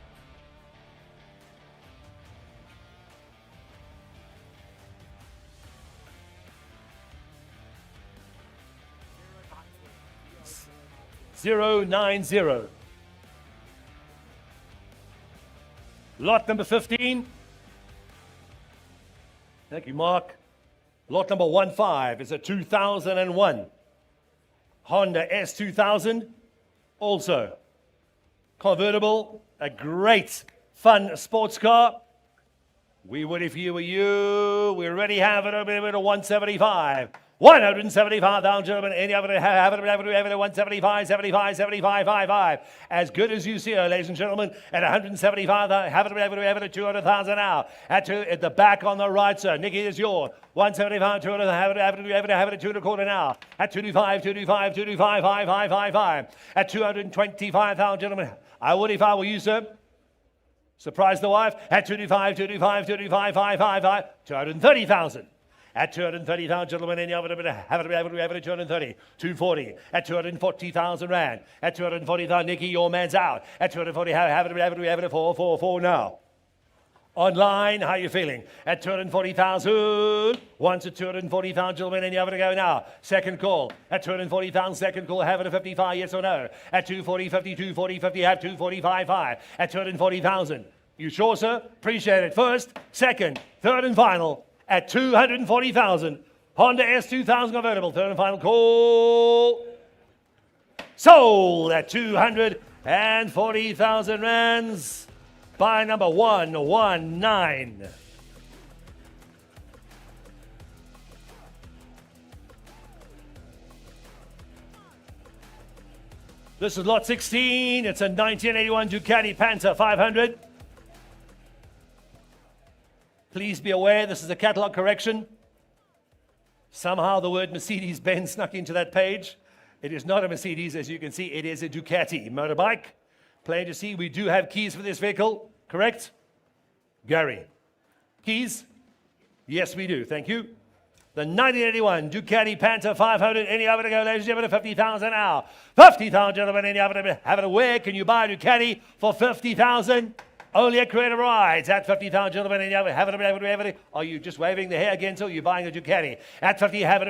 .090. Lot number 15. Thank you, Mark. Lot number 15 is a 2001 Honda S2000. Also convertible, a great, fun sports car. We would if you were you. We already have it over to 175. 175,000 gentlemen. Any other have it, 175, 75, 75, 55. As good as you see her, ladies and gentlemen, at 175, have it at 200,000 now. At the back on the right, sir. Nikki is yours. 175, 200, have it at 2 and a quarter now. At 225, 225, 225, 5555. At 225,000 gentlemen. I would if I were you, sir. Surprise the wife. At 225, 225, 225, 555. 230,000. At 230,000 gentlemen, any other have it at 230, 240, at 240,000 rand, at 240,000, Nikki, your man's out, at 240, have it 444 now. Online, how are you feeling? At 240,000, once at 240,000 gentlemen, any other to go now. Second call, at 240,000, second call, have it at 55, yes or no? At 240, 50, 240, 50, have 245, 5, at 240,000. You sure, sir? Appreciate it. First, second, third and final. At 240,000, Honda S2000 convertible, third and final call. Sold at 240,000 rands by number 119. This is lot 16. It's a 1981 Ducati Panther 500. Please be aware, this is a catalog correction. Somehow the word Mercedes-Benz snuck into that page. It is not a Mercedes, as you can see. It is a Ducati motorbike. Plain to see, we do have keys for this vehicle, correct? Gary. Keys? Yes, we do. Thank you. The 1981 Ducati Panther 500. Any other to go, ladies and gentlemen, 50,000 now. 50,000, gentlemen. Any other to have it? Where can you buy a Ducati for 50,000? Only at Creative Rides at 50,000, gentlemen. And have it. Are you just waving the hair again? So you're buying a Ducati at 50. Have it.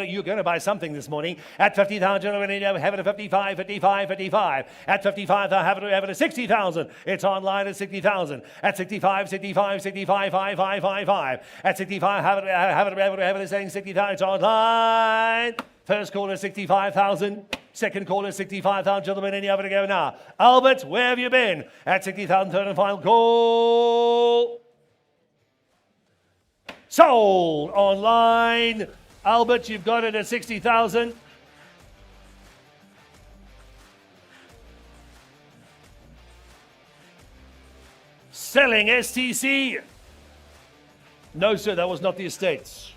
You're going to buy something this morning at 50,000, gentlemen. And have it at 55, 55, 55. At 55, have it at 60,000. It's online at 60,000. At 65, 65, 65, 5, 5, 5, 5. At 65, have it saying 60,000. It's online. First caller 65,000. Second caller 65,000. Gentlemen, any other to go now? Albert, where have you been? At 60,000, third and final call. Sold online. Albert, you've got it at 60,000. Selling STC. No, sir, that was not the estates.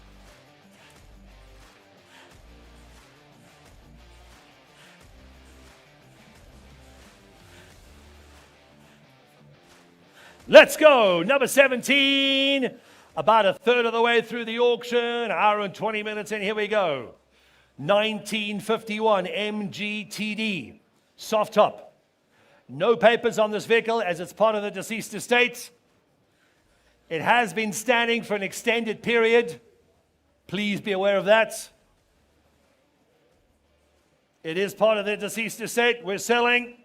Let's go. Number 17. About a third of the way through the auction. Hour and 20 minutes in. Here we go. 1951 MGTD. Soft top. No papers on this vehicle as it's part of the deceased estate. It has been standing for an extended period. Please be aware of that. It is part of the deceased estate. We're selling.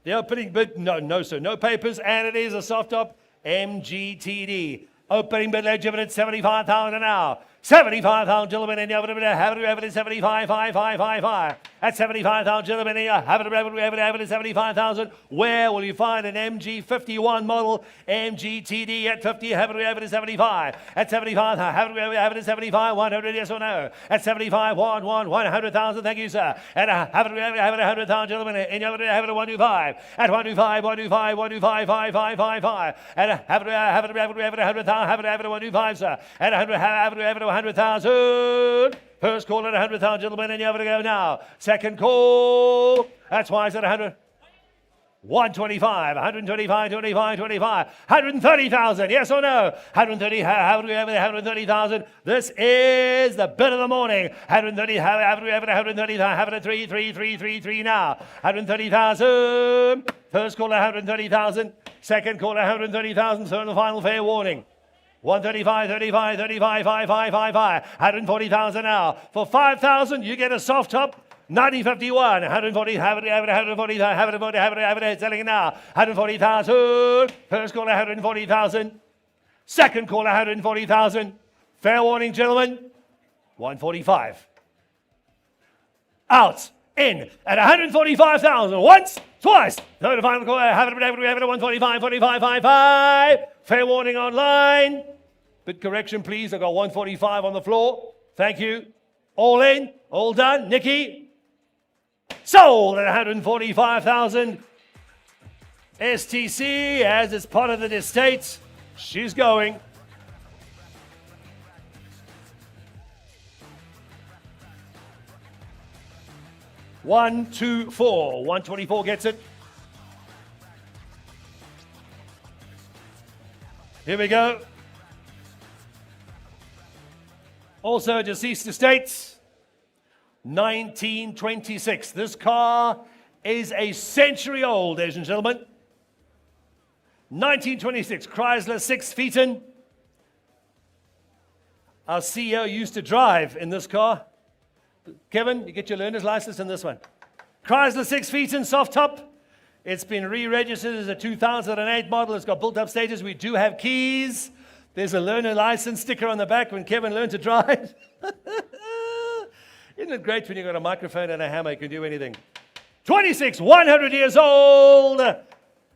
The opening bid, no, sir, no papers, and it is a soft top MGTD. Opening bid legitimate 75,000 an hour. 75,000 gentlemen, and you have it at 75,555. At 75,000 gentlemen, and you have it at 75,000. Where will you find an MG51 model MGTD at 50? Have it at 75. At 75, have it at 75. 100, yes or no? At 75, 100,000. Thank you, sir. And have it at 100,000 gentlemen, and you have it at 125. At 125, 125, 555. And have it at 100,000. Have it at 125, sir. At 100, have it at 100,000. First call at 100,000, gentlemen, and you have to go now. Second call. That's why it's at 100. 125, 125, 25, 25, 130,000, yes or no? 130, have we have 130,000? This is the bid of the morning. 130, have we have 130,000? Have it at 3 now. 130,000. First call at 130,000. Second call at 130,000. Third and final fair warning. 135, 35, 35, 5, 5, 5, 5. 140,000 now. For 5,000, you get a soft top. 1951, 140, have it, 140, have it, selling it now. 140,000. First call, 140,000. Second call, 140,000. Fair warning, gentlemen. 145. Out, in, at 145,000. Once, twice. Third and final call, have it, 145, 45, 55. Fair warning online. Bid correction, please. I've got 145 on the floor. Thank you. All in, all done. Nikki, sold at 145,000. STC, as it's part of the estate, she's going. One, two, four. 124 gets it. Here we go. Also deceased estates. 1926. This car is a century old, ladies and gentlemen. 1926 Chrysler 6 Phaeton. Our CEO used to drive in this car. Kevin, you get your learner's license in this one. Chrysler 6 Phaeton, soft top. It's been re-registered as a 2008 model. It's got built-up stages. We do have keys. There's a learner license sticker on the back when Kevin learned to drive. Isn't it great when you've got a microphone and a hammer, you can do anything. 26, 100 years old,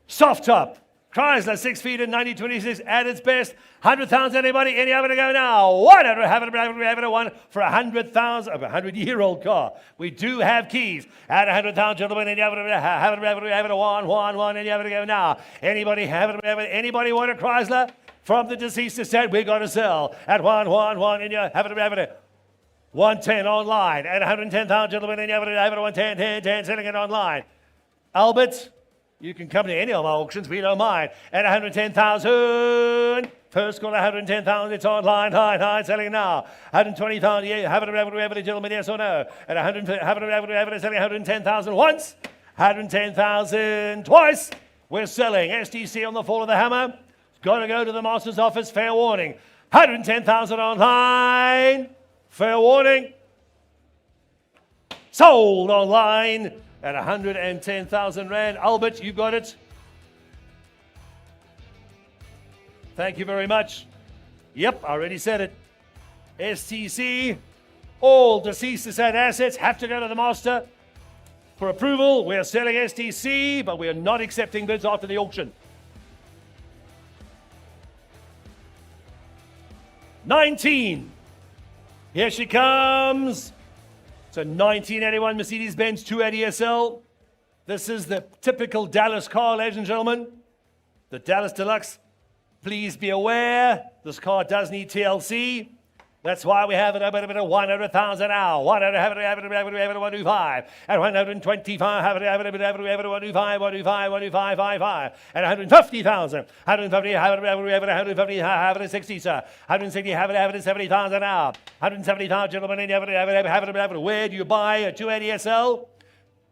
soft top. Chrysler 6 feet in 1926 at its best. 100,000, anybody? Any other to go now? 100, have it, one for 100,000, a 100-year-old car. We do have keys. At 100,000, gentlemen, any other, have it, one, any other to go now? Anybody have it, anybody want a Chrysler? From the deceased estate, we got to sell. At one, and you have it. 110 online. At 110,000, gentlemen, and you have it, 110, 10, selling it online. Albert, you can come to any of our auctions, we don't mind. At 110,000, first call 110,000, it's online, high, selling now. 120,000, yeah, have it, gentlemen, yes or no? At 100, have it, selling 110,000 once, 110,000 twice. We're selling. STC on the fall of the hammer. Got to go to the master's office, fair warning. 110,000 online, fair warning. Sold online at 110,000 Rand. Albert, you got it. Thank you very much. Yep, I already said it. STC, all deceased estate assets have to go to the master for approval. We are selling STC, but we are not accepting bids after the auction. 19. Here she comes. It's a 1981 Mercedes-Benz 280 SL. This is the typical Dallas car, ladies and gentlemen. The Dallas Deluxe. Please be aware, this car does need TLC. That's why we have it a bit of 100,000 now. 100, have it, 125. At 125, have it, 125, 125. At 150,000. 150, have it, 60, sir. 160, have it, 70,000 now. 170,000, gentlemen, have it. Where do you buy a 280 SL?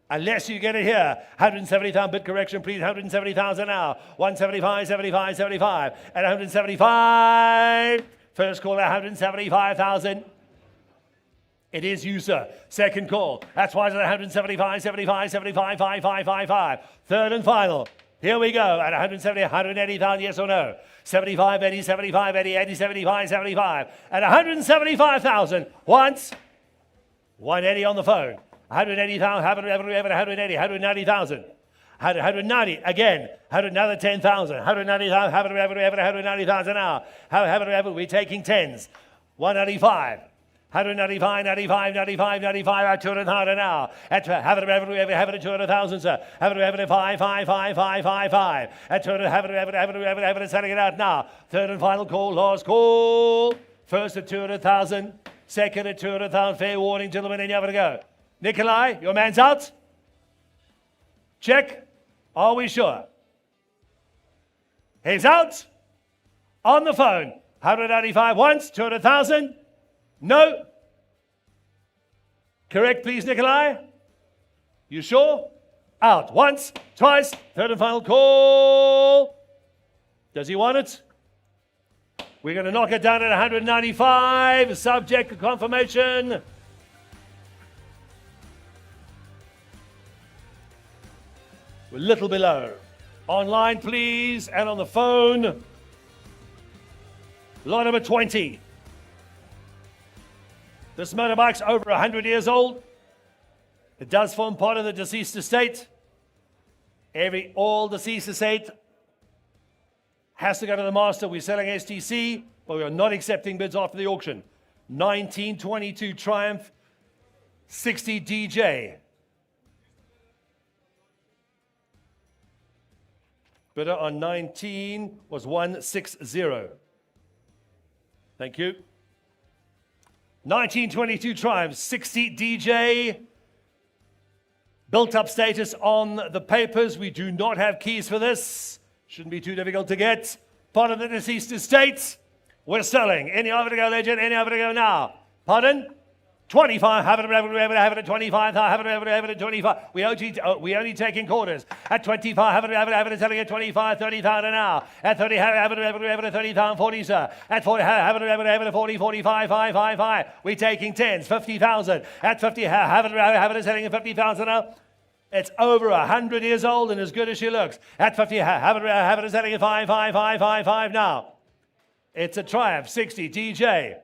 Unless you get it here. 170,000, bid correction, please. 170,000 now. 175, 75. At 175. First call at 175,000. It is you, sir. Second call. That's why it's at 175, 5. Third and final. Here we go. At 170, 180,000, yes or no? 75, 80, 75, 80, 75. At 175,000. Once. 180 on the phone. 180,000, 190,000. 190 again, another 10,000, 190,000, 190,000 now. We're taking tens. 195, 195, 95, at 200,000 now. Have it at 200,000, sir. Have it at 5. At 200, have it, selling it out now. Third and final call, last call. First at 200,000, second at 200,000. Fair warning, gentlemen, and you have to go. Nikolai, your man's out. Check. Are we sure? He's out. On the phone. 195 once, 200,000. No. Correct, please, Nikolai. You sure? Out. Once, twice, third and final call. Does he want it? We're going to knock it down at 195, subject to confirmation. A little below. Online, please, and on the phone. Lot number 20. This motorbike's over 100 years old. It does form part of the deceased estate. All deceased estate has to go to the master. We're selling STC, but we are not accepting bids after the auction. 1922 Triumph 60 DJ. Bidder on 19 was 160. Thank you. 1922 Triumph, 60 DJ. Built up status on the papers. We do not have keys for this. Shouldn't be too difficult to get. Part of the deceased estate. We're selling. Any offer to go, legend? Any offer to go now? Pardon? 25. Have it at 25. Have it at 25. We only taking quarters. At 25. Have it selling at 25. 30,000 now. At 30. Have it at 30,000. 40, sir. At 40. Have it at 40. 45. 5. We're taking 10s. 50,000. At 50. Have it selling at 50,000 now. It's over 100 years old and as good as she looks. At 50. Have it selling at 5 now. It's a Triumph 60 DJ.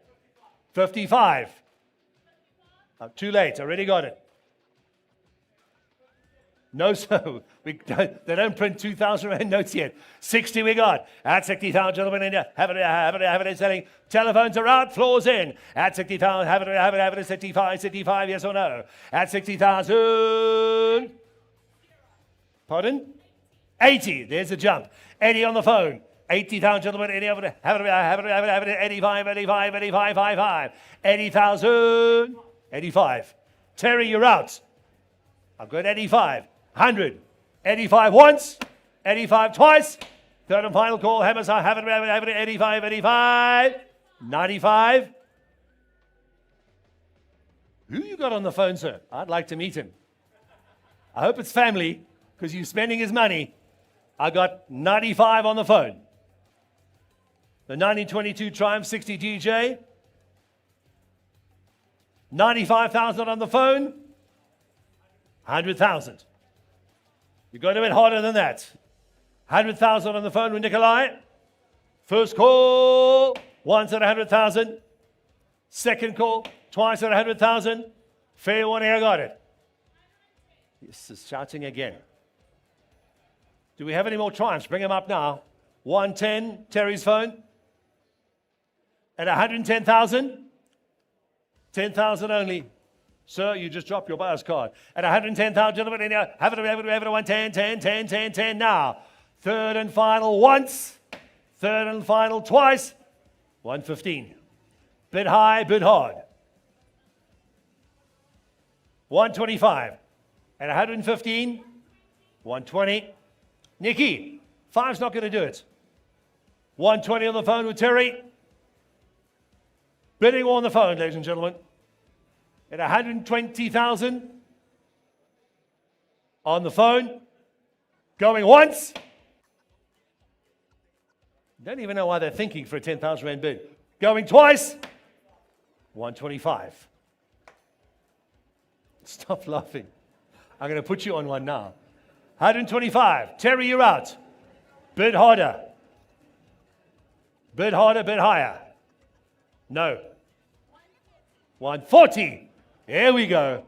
55. Too late, already got it. No, so they don't print 2,000 Rand notes yet. 60 we got. At 60,000, gentlemen, in have it selling. Telephones are out, floors in. At 60,000, have it 65, yes or no? At 60,000. Pardon? 80, there's a jump. 80 on the phone. 80,000, gentlemen, any of it, have it, 85, 80,000. 85. Terry, you're out. I've got 85. 100. 85 once. 85 twice. Third and final call. Hammers, have it, 85. 95. Who you got on the phone, sir? I'd like to meet him. I hope it's family, because you're spending his money. I got 95 on the phone. The 1922 Triumph 60 DJ. 95,000 on the phone. 100,000. You're going a bit harder than that. 100,000 on the phone with Nikolai. First call, once at 100,000. Second call, twice at 100,000. Fair warning, I got it. This is shouting again. Do we have any more Triumphs? Bring them up now. 110, Terry's phone. At 110,000. 10,000 only. Sir, you just dropped your buyer's card. At 110,000, gentlemen, have it, 110, 10 now. Third and final once. Third and final twice. 115. Bid high, bid hard. 125. At 115. 120. Nikki, 5's not going to do it. 120 on the phone with Terry. Bidding on the phone, ladies and gentlemen. At 120,000 on the phone. Going once. Don't even know why they're thinking for a 10,000 Rand bid. Going twice. 125. Stop laughing. I'm going to put you on one now. 125. Terry, you're out. Bid harder. Bid harder, bid higher. No. 140. Here we go.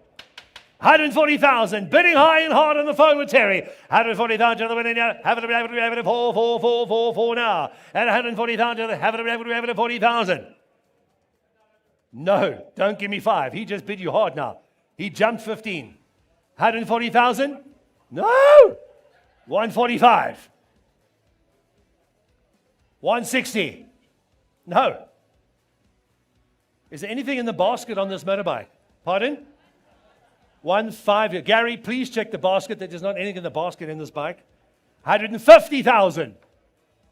140,000. Bidding high and hard on the phone with Terry. 140,000, gentlemen. Have it, 4 now. At 140,000, have it, 40,000. No, don't give me 5. He just bid you hard now. He jumped 15. 140,000? No! 145. 160. No. Is there anything in the basket on this motorbike? Pardon? 15. Gary, please check the basket. There's not anything in the basket in this bike. 150,000.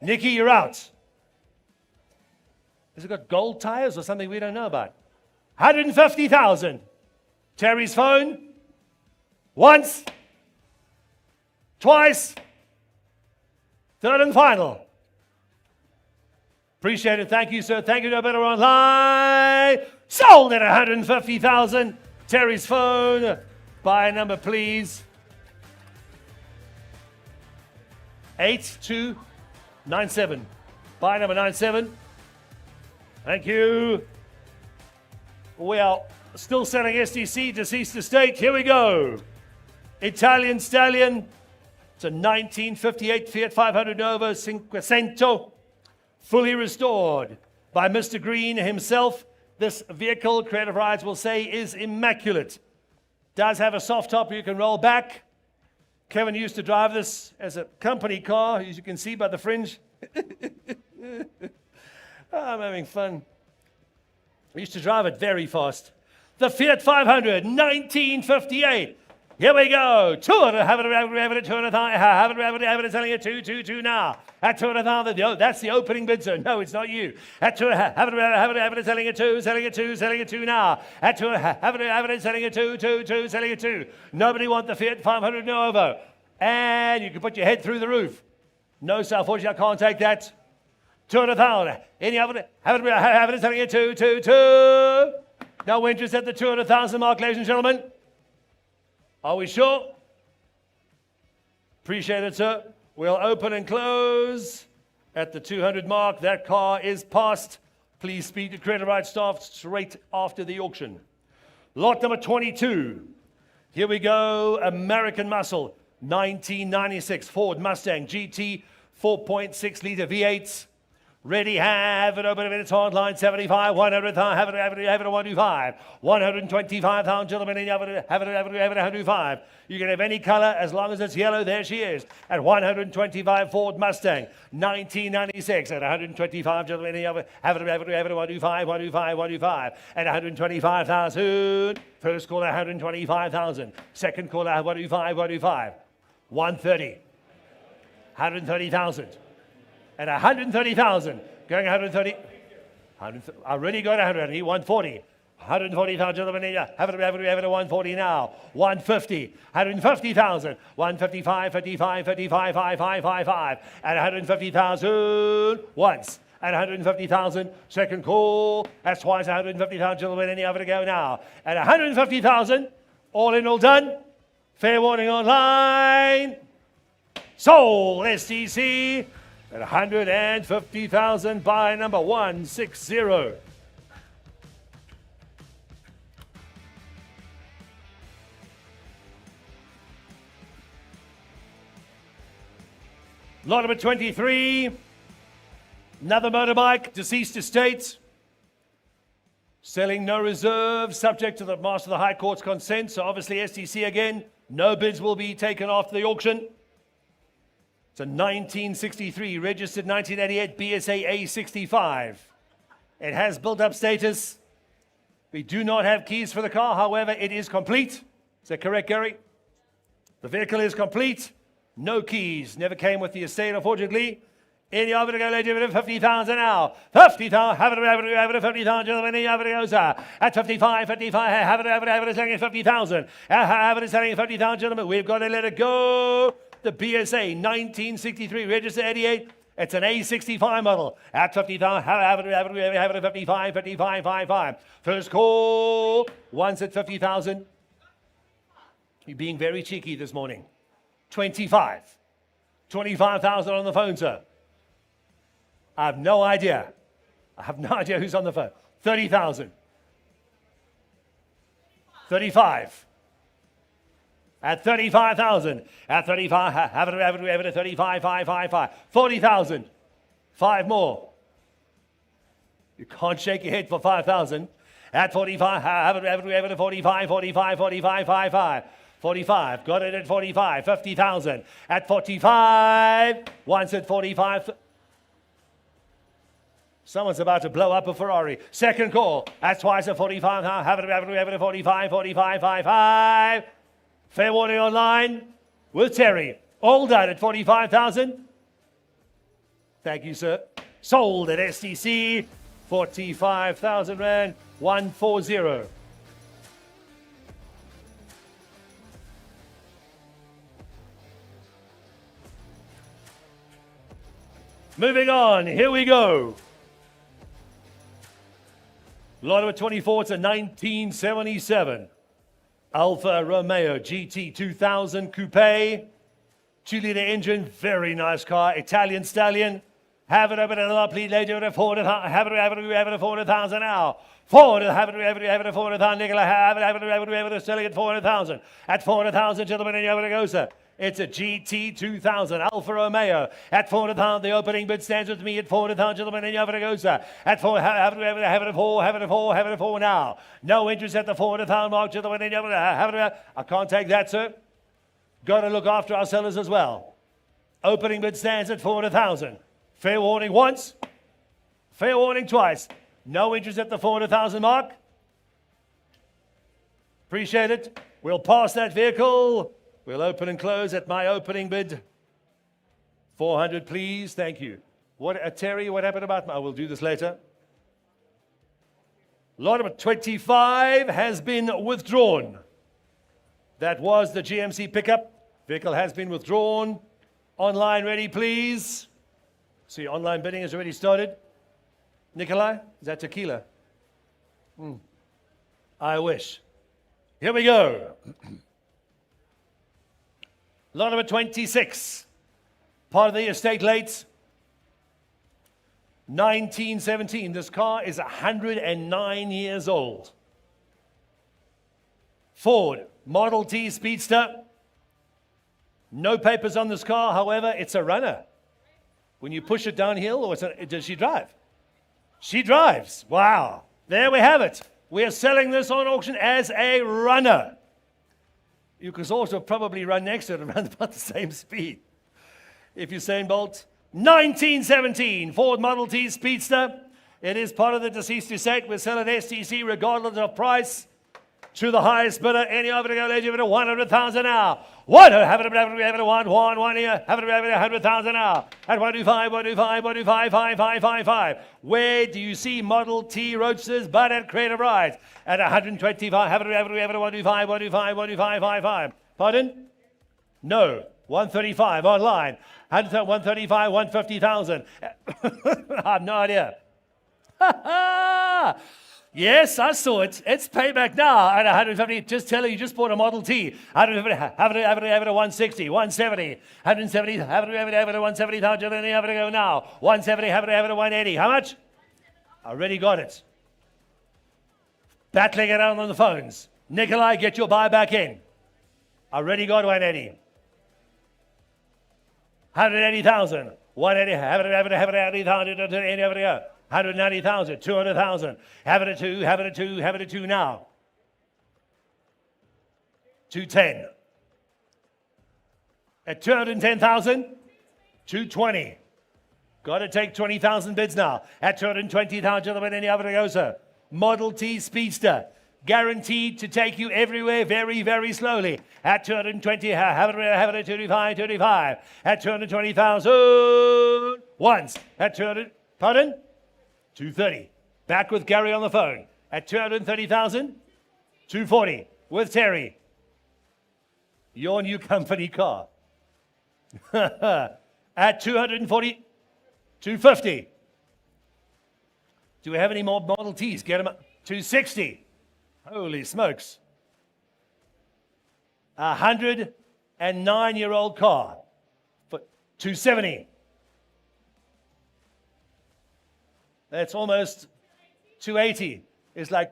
Nikki, you're out. Has it got gold tires or something we don't know about? 150,000. Terry's phone. Once. Twice. Third and final. Appreciate it. Thank you, sir. Thank you. No better online. Sold at 150,000. Terry's phone. Buy number, please. 8297. Buy number 97. Thank you. We are still selling STC, deceased estate. Here we go. Italian Stallion. It's a 1958 Fiat 500 Nova Cinquecento. Fully restored by Mr. Green himself. This vehicle, Creative Rides will say, is immaculate. Does have a soft top you can roll back. Kevin used to drive this as a company car, as you can see by the fringe. I'm having fun. I used to drive it very fast. The Fiat 500, 1958. Here we go. 200, have it, 200,000, have it, selling it 222 now. At 200,000, that's the opening bid, sir. No, it's not you. At 200, have it, selling it 2 now. At 200, have it, selling it 2, selling it 2. Nobody want the Fiat 500 Nuovo. And you can put your head through the roof. No, sir, unfortunately, I can't take that. 200,000. Any other, have it, selling it 2. No interest at the 200,000 mark, ladies and gentlemen. Are we sure? Appreciate it, sir. We'll open and close at the 200 mark. That car is passed. Please speak to credit rights staff straight after the auction. Lot number 22. Here we go. American Muscle, 1996 Ford Mustang GT, 4.6 liter V8. Ready, have it, open a minute, hardline, 75, 100,000, have it, 125, 125,000, gentlemen, have it, 125. You can have any color as long as it's yellow, there she is, at 125 Ford Mustang, 1996, at 125, gentlemen, have it, 125, 125, at 125,000. First caller, 125,000. Second caller, 125, 130, 130,000. At 130,000, going 130, I already got 100, 140, 140,000, gentlemen, have it, 140 now, 150, 150,000, 155, 55, 55, 55, at 150,000, once, at 150,000, second call, that's twice 150,000, gentlemen, any other to go now, at 150,000, all in, all done, fair warning online, sold, STC, at 150,000 by number 160. Lot number 23. Another motorbike, deceased estate. Selling no reserve, subject to the Master of the High Court's consent. So obviously STC again. No bids will be taken after the auction. It's a 1963, registered 1988 BSA A65. It has built-up status. We do not have keys for the car, however, it is complete. Is that correct, Gary? The vehicle is complete. No keys. Never came with the estate, unfortunately. Any other to go, lady, 50,000 now. 50,000, have it, 50,000, gentlemen, any other to go, sir. At 55, have it, selling at 50,000. Have it, selling at 50,000, gentlemen. We've got to let it go. The BSA 1963, registered 88. It's an A65 model. At 50,000, have it, 55, 55. First call, once at 50,000. You're being very cheeky this morning. 25. 25,000 on the phone, sir. I have no idea. Who's on the phone. 30,000. 35. At 35,000. At 35, have it, 35, 5. 40,000. 5 more. You can't shake your head for 5,000. At 45, have it, 45, 5. 45, got it at 45, 50,000. At 45, once at 45. Someone's about to blow up a Ferrari. Second call, that's twice at 45, have it, 45, 5. Fair warning online with Terry. All done at 45,000. Thank you, sir. Sold at STC, 45,000 Rand, 140. Moving on, here we go. Lot number 24, it's a 1977 Alfa Romeo GT 2000 Coupe. 2-liter engine, very nice car, Italian stallion. Have it over to the lot, please, lady, have it, 400,000 now. 400, have it, 400,000, Nicola, have it, selling at 400,000. At 400,000, gentlemen, and you have to go, sir. It's a GT 2000 Alfa Romeo at 400,000. The opening bid stands with me at 400,000, gentlemen, and Eggstravaganza at 4. Have it at 4 now. No interest at the 400,000 mark, gentlemen, and Eggstravaganza. I can't take that, sir. Got to look after our sellers as well. Opening bid stands at 400,000. Fair warning once. Fair warning twice. No interest at the 400,000 mark. Appreciate it. We'll pass that vehicle. We'll open and close at my opening bid. 400, please. Thank you. Terry, what happened about my... We'll do this later. Lot number 25 has been withdrawn. That was the GMC pickup. Vehicle has been withdrawn. Online ready, please. See, online bidding has already started. Nikolai, is that tequila? I wish. Here we go. Lot number 26. Part of the estate late. 1917. This car is 109 years old. Ford Model T Speedster. No papers on this car, however, it's a runner. When you push it downhill, or does she drive? She drives. Wow. There we have it. We are selling this on auction as a runner. You could also probably run next to it around about the same speed. If Usain Bolt. 1917 Ford Model T Speedster. It is part of the deceased estate. We sell at STC regardless of price. To the highest bidder, any over to go, lady, over 100,000 now. One, have it, one here, have it, 100,000 now. At 125. Where do you see Model T Roadsters but at Creative Rides? At 125, have it, 125. Pardon? No, 135 online. 135, 150,000. I have no idea. Yes, I saw it. It's payback now at 150. Just tell her you just bought a Model T. Have it at 160, 170, 170. Have it at 170,000. Have it go now. 170. Have it at 180. How much? I already got it. Battling it out on the phones. Nikolai, get your buy back in. I already got 180. 180,000. 180. Have it at 80,000. Have it go. 190,000, 200,000. Have it at 2, have it at 2, have it at 2 now. 210. At 210,000, 220. Got to take 20,000 bids now. At 220,000, any other goes, sir. Model T Speedster. Guaranteed to take you everywhere very, very slowly. At 220, have it at 25. At 220,000. Once. At 200, pardon? 230. Back with Gary on the phone. At 230,000. 240. With Terry. Your new company car. At 240. 250. Do we have any more Model Ts? Get them up. 260. Holy smokes. 109-year-old car. For 270. That's almost 280. It's like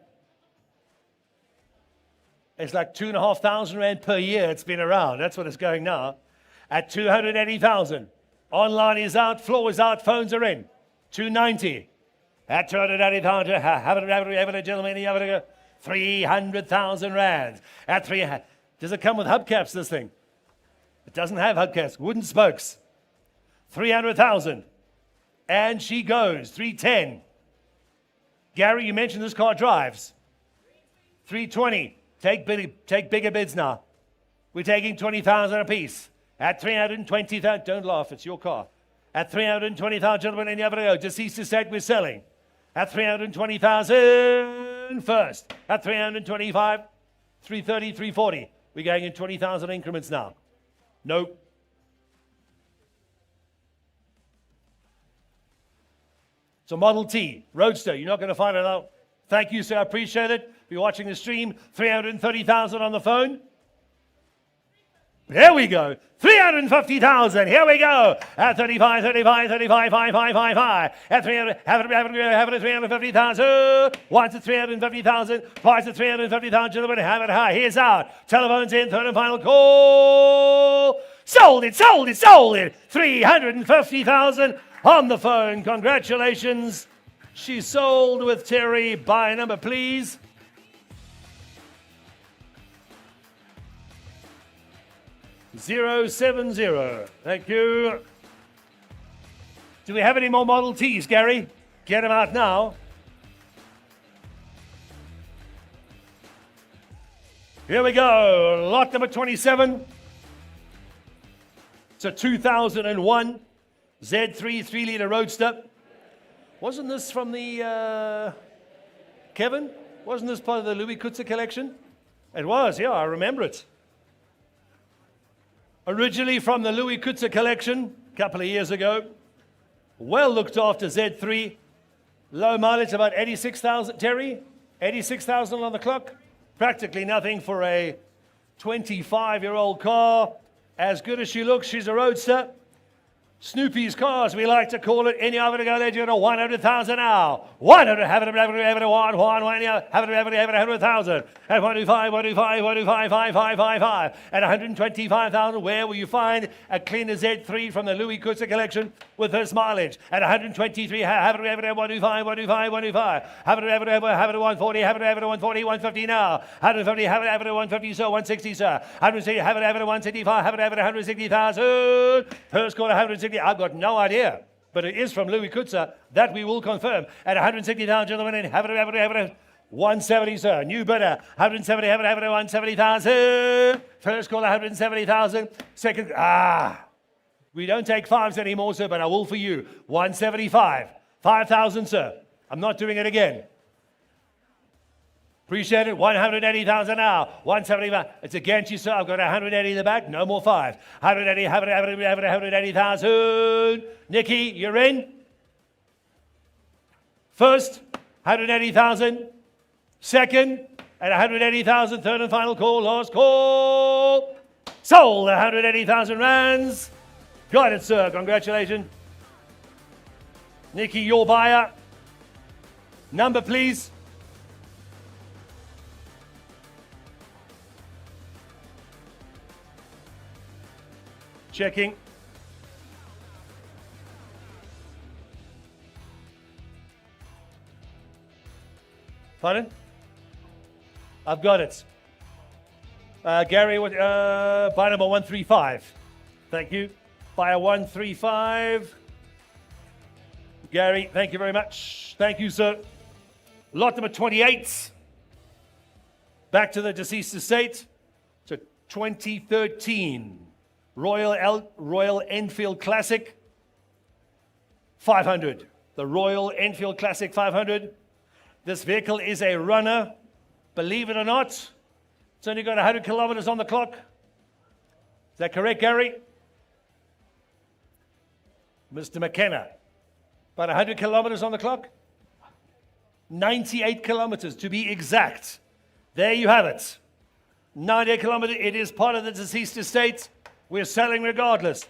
2,500 rand per year it's been around. That's what it's going now. At 280,000. Online is out, floor is out, phones are in. 290. At 280,000. Have it, gentlemen. 300,000 rands. At 3. Does it come with hubcaps, this thing? It doesn't have hubcaps. Wooden spokes. 300,000. And she goes, 310. Gary, you mentioned this car drives. 320. Take bigger bids now. We're taking 20,000 apiece. At 320,000, don't laugh, it's your car. At 320,000, gentlemen, any other go. Deceased estate, we're selling. At 320,000 first. At 325, 330, 340. We're going in 20,000 increments now. Nope. So Model T, Roadster, you're not going to find it out. Thank you, sir. I appreciate it. If you're watching the stream, 330,000 on the phone. There we go. 350,000. Here we go. At 35, 5. At 300, have it at 350,000. Once at 350,000. Twice at 350,000. Gentlemen, have it high. Here's out. Telephone's in. Third and final call. Sold it, sold it, sold it. 350,000 on the phone. Congratulations. She sold with Terry. Buy a number, please. (070). Thank you. Do we have any more Model Ts, Gary? Get them out now. Here we go. Lot number 27. It's a 2001 Z3 3-litre Roadster. Wasn't this from the, Kevin? Wasn't this part of the Louis Kutzer collection? It was, yeah, I remember it. Originally from the Louis Kutzer collection, a couple of years ago. Well looked after Z3. Low mileage, about 86,000, Terry? 86,000 on the clock. Practically nothing for a 25-year-old car. As good as she looks, she's a roadster. Snoopy's cars, we like to call it. Any other to go there, you know, 100,000 now. 100, have it, 100,000. At 125, 125, 125, 555. At 125,000, where will you find a cleaner Z3 from the Louis Kutzer collection with this mileage? At 123, have it, 125, 125, 125. Have it, 140, have it, 140, 150 now. 150, have it, 150, so 160, sir. 160, have it, 165, have it, 160,000. First quarter, 160. I've got no idea, but it is from Louis Kutzer. That we will confirm. At 160,000, gentlemen, and have it, 170, sir. New bidder, 170, have it, 170,000. First call, 170,000. Second, we don't take fives anymore, sir, but I will for you. 175, 5,000, sir. I'm not doing it again. Appreciate it. 180,000 now. 175. It's against you, sir. I've got 180 in the back. No more five. 180, have it, 180,000. Nikki, you're in. First, 180,000. Second, at 180,000. Third and final call. Last call. Sold 180,000 rands. Got it, sir. Congratulations. Nikki, your buyer. Number, please. Checking. Pardon? I've got it. Gary, buy number 135. Thank you. Buyer 135. Gary, thank you very much. Thank you, sir. Lot number 28. Back to the deceased estate. It's a 2013 Royal Enfield Classic 500. The Royal Enfield Classic 500. This vehicle is a runner. Believe it or not, it's only got 100 kilometers on the clock. Is that correct, Gary? Mr. McKenna. About 100 kilometers on the clock? 98 kilometers to be exact. There you have it. 98 kilometers. It is part of the deceased estate. We're selling regardless.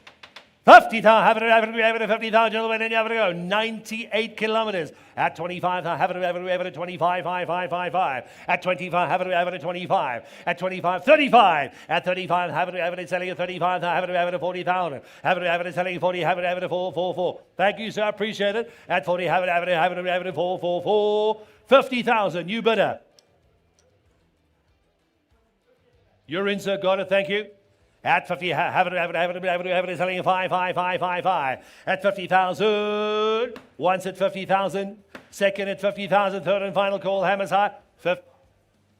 50,000, have it, 50,000, gentlemen, and you have to go. 98 kilometers. At 25, have it, 25, 5, 5, 5, 5. At 25, have it, 25. At 25, 35. At 35, have it, selling at 35, have it, 40,000. Have it, selling 40, have it, 4, 4, 4. Thank you, sir, appreciate it. At 40, have it, 4, 4, 4. 50,000, new bidder. You're in, sir, got it, thank you. At 50, have it, selling 5, 5, 5, 5, 5. At 50,000. Once at 50,000. Second at 50,000. Third and final call, hammers high.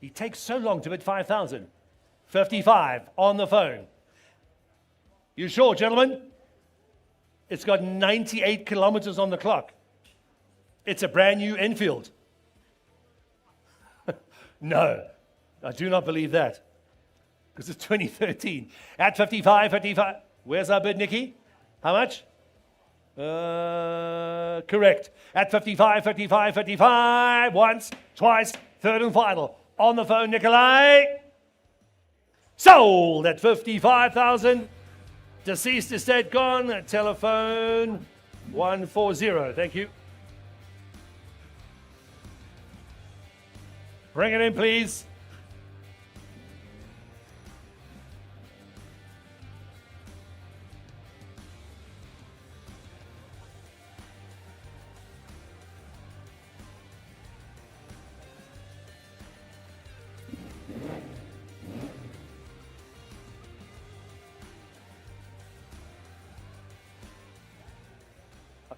He takes so long to bid 5,000. 55 on the phone. You sure, gentlemen? It's got 98 kilometers on the clock. It's a brand new Enfield. No, I do not believe that. Because it's 2013. At 55, 55. Where's our bid, Nikki? How much? Correct. At 55, 55, 55. Once, twice, third and final. On the phone, Nikolai. Sold at 55,000. Deceased estate gone. Telephone 140. Thank you. Bring it in, please.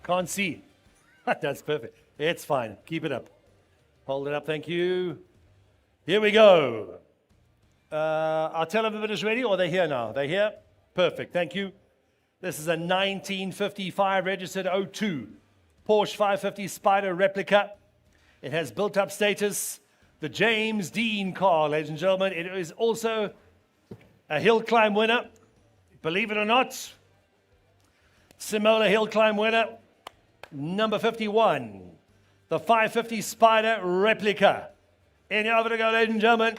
can't see. That's perfect. It's fine. Keep it up. Hold it up. Thank you. Here we go. Our television is ready, or they're here now? They're here? Perfect. Thank you. This is a 1955 registered 02 Porsche 550 Spider replica. It has built-up status. The James Dean car, ladies and gentlemen. It is also a hill climb winner. Believe it or not, Simola hill climb winner, number 51, the 550 Spider replica. In over to go, ladies and gentlemen.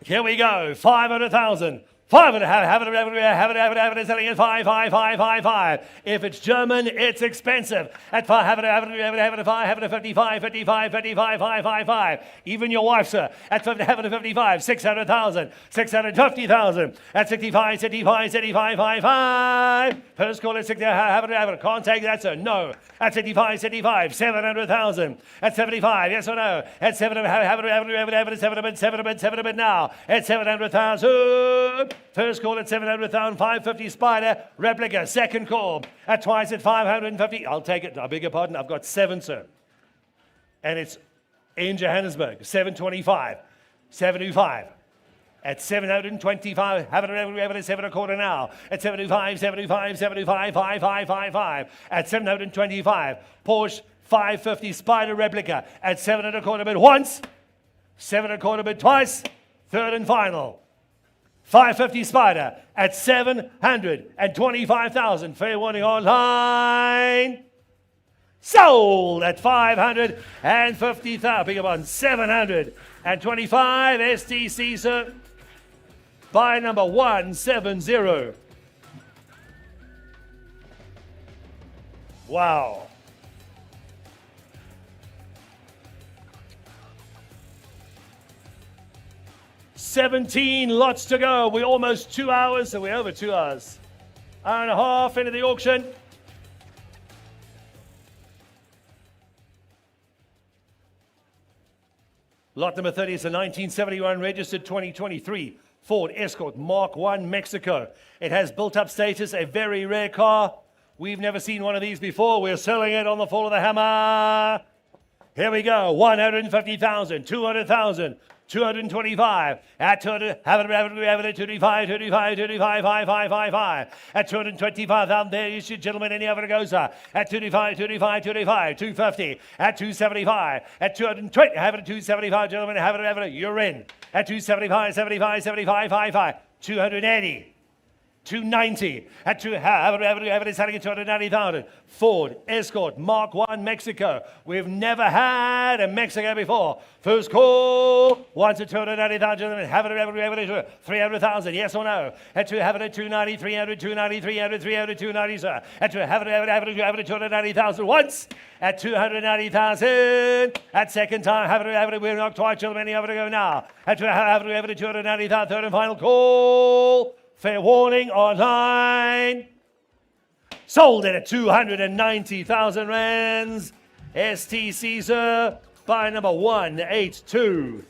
Here we go, 500,000. 500, have it, selling it, 5. If it's German, it's expensive. At 5, have it, 55. Even your wife, sir. At 50, have it, 55, 600,000, 650,000. At 65, 55. First call at 60, have it, can't take that, sir. No. At 65, 700,000. At 75, yes or no? At 7, have it, 7 now. At 700,000. First call at 700,000, 550 Spider replica. Second call at twice at 550. I'll take it. I beg your pardon. I've got 7, sir. And it's in Johannesburg. 725. 725. At 725. Have it 7 a quarter now. At 75. 55. At 725. Porsche 550 Spider replica. At 7 and a quarter bid once. 7 and a quarter bid twice. Third and final. 550 Spider at 725,000. Fair warning online. Sold at 550,000. Big one, 725 STC, sir. Buy number 170. Wow. 17 lots to go. We're almost 2 hours, so we're over 2 hours. Hour and a half into the auction. Lot number 30 is a 1971 registered 2023 Ford Escort Mark I Mexico. It has built-up status, a very rare car. We've never seen one of these before. We're selling it on the fall of the hammer. Here we go. 150,000, 200,000. 225 at 200, have it, 225, 5. At 225,000, there you should, gentlemen, any other goes at 250, at 275, at 220, have it at 275, gentlemen, have it, you're in. At 275, 55, 280. 290 at 2 have it selling at 290,000. Ford Escort Mark I Mexico. We've never had a Mexico before. First call. Once at 290,000. Have it 300,000. Yes or no? At 2 have it at 290, 300, 290, 300, 300, 290, sir. At 2 have it at 290,000 once. At 290,000. At second time have it. We're not twice, gentlemen. Any other to go now. At 2 have it at 290,000. Third and final call. Fair warning online. Sold it at 290,000 rands. STC, sir. Buy number 182.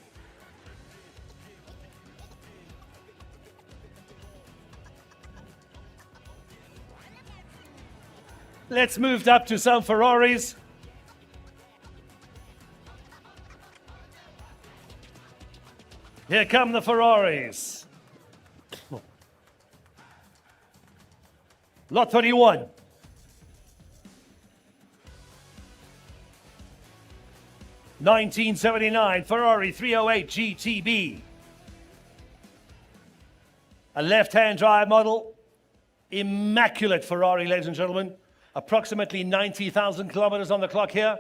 Let's move up to some Ferraris. Here come the Ferraris. Lot 31. (1979) Ferrari 308 GTB. A left-hand drive model. Immaculate Ferrari, ladies and gentlemen. Approximately 90,000 kilometers on the clock here.